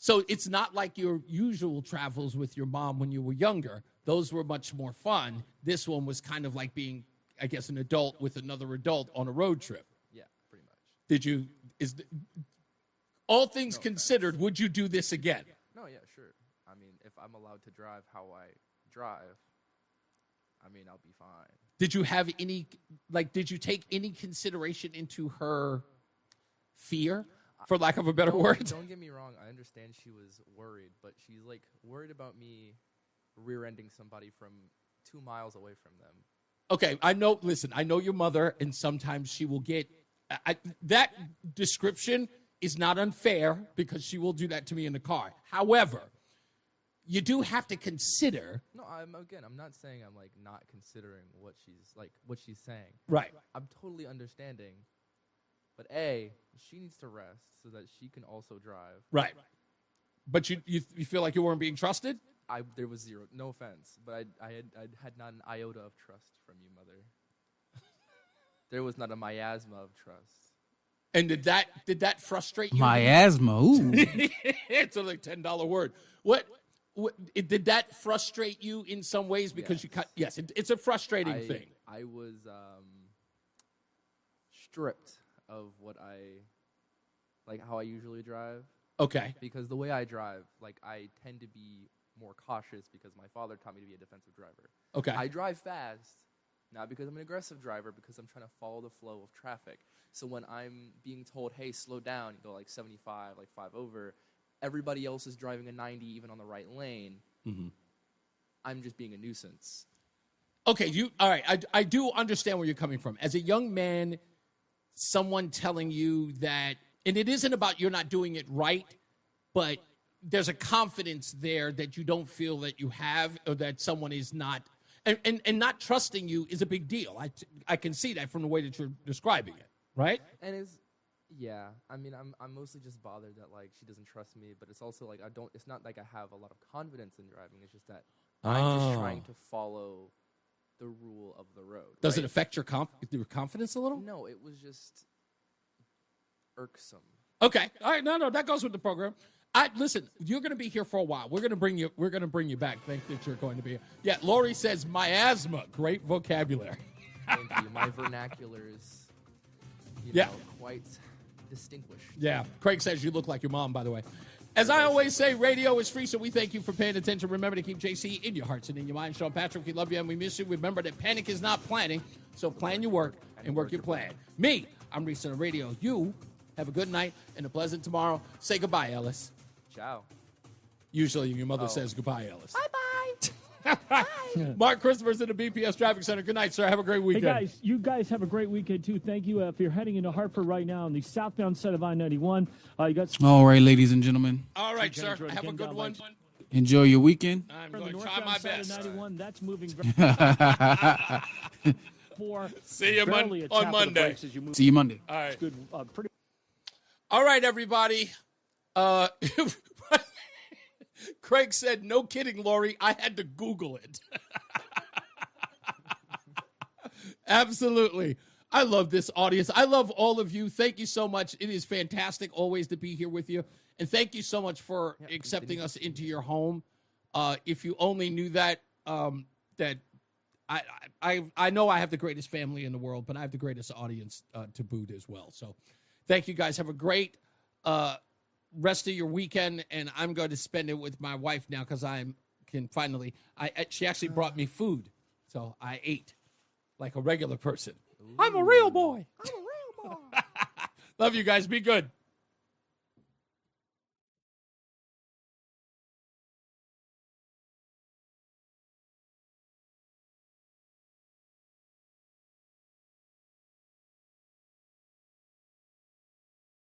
S4: So it's not like your usual travels with your mom when you were younger. Those were much more fun. This one was kind of like being, I guess, an adult with another adult on a road trip.
S2: Yeah, pretty much.
S4: All things considered, would you do this again?
S2: No, yeah, sure. I mean, if I'm allowed to drive how I drive, I mean, I'll be fine.
S4: Did you have did you take any consideration into her fear, for lack of a better word?
S2: Don't get me wrong. I understand she was worried, but she's like worried about me rear-ending somebody from 2 miles away from them.
S4: Okay, I know your mother, and sometimes she will get that description is not unfair because she will do that to me in the car. However, you do have to consider.
S2: No, I'm not saying I'm like not considering what she's saying.
S4: Right.
S2: I'm totally understanding. But A, she needs to rest so that she can also drive.
S4: Right. But you feel like you weren't being trusted?
S2: there was zero. No offense, but I had not an iota of trust from you, mother. There was not a miasma of trust.
S4: And did that frustrate you?
S20: Miasma. Ooh.
S4: It's a like $10 word. What did that frustrate you in some ways? Because you cut. Yes, it's a frustrating thing.
S2: I was stripped of what how I usually drive.
S4: Okay.
S2: Because the way I drive, I tend to be more cautious because my father taught me to be a defensive driver.
S4: Okay.
S2: I drive fast, not because I'm an aggressive driver, because I'm trying to follow the flow of traffic. So when I'm being told, hey, slow down, you go 75, 5 over, everybody else is driving a 90 even on the right lane.
S4: Mm-hmm.
S2: I'm just being a nuisance.
S4: Okay, all right. I do understand where you're coming from. As a young man, someone telling you that, and it isn't about you're not doing it right, but there's a confidence there that you don't feel that you have, or that someone is not, and not trusting you is a big deal. I can see that from the way that you're describing it, right?
S2: And I mean, I'm mostly just bothered that she doesn't trust me, but it's also it's not like I have a lot of confidence in driving. It's just that I'm just trying to follow the rule of the road.
S4: Does it affect your confidence a little?
S2: No, it was just irksome.
S4: Okay. All right. No, that goes with the program. Listen, you're going to be here for a while. We're going to bring you back. Thank that you're going to be here. Yeah, Lori says miasma. Great vocabulary.
S2: Thank you. My vernacular is, quite distinguished.
S4: Yeah. Craig says you look like your mom, by the way. As I always say, radio is free, so we thank you for paying attention. Remember to keep JC in your hearts and in your mind. Sean Patrick, we love you and we miss you. Remember that panic is not planning, so plan your work and work your plan. Me, I'm Reese on the radio. You have a good night and a pleasant tomorrow. Say goodbye, Ellis.
S2: Ciao.
S4: Usually your mother says goodbye, Ellis.
S7: Bye-bye.
S4: Mark Christopher's in the BPS Traffic Center. Good night, sir. Have a great weekend.
S21: Hey, guys, you guys have a great weekend, too. Thank you. If you're heading into Hartford right now on the southbound side of I-91, you got...
S20: All right, ladies and gentlemen.
S4: All right, sir. Have a good one.
S20: Enjoy your weekend.
S4: I'm going to try my best.
S21: 91, that's moving
S4: See you on Monday.
S20: See you Monday.
S4: All right.
S21: Good.
S4: All right, everybody. Craig said, no kidding, Lori. I had to Google it. Absolutely. I love this audience. I love all of you. Thank you so much. It is fantastic always to be here with you. And thank you so much for accepting us into your home. If you only knew that I know I have the greatest family in the world, but I have the greatest audience to boot as well. So thank you guys. Have a great rest of your weekend, and I'm going to spend it with my wife now because she actually brought me food, so I ate like a regular person.
S7: Ooh.
S4: I'm a real boy.
S7: I'm a real boy.
S4: Love you guys. Be good.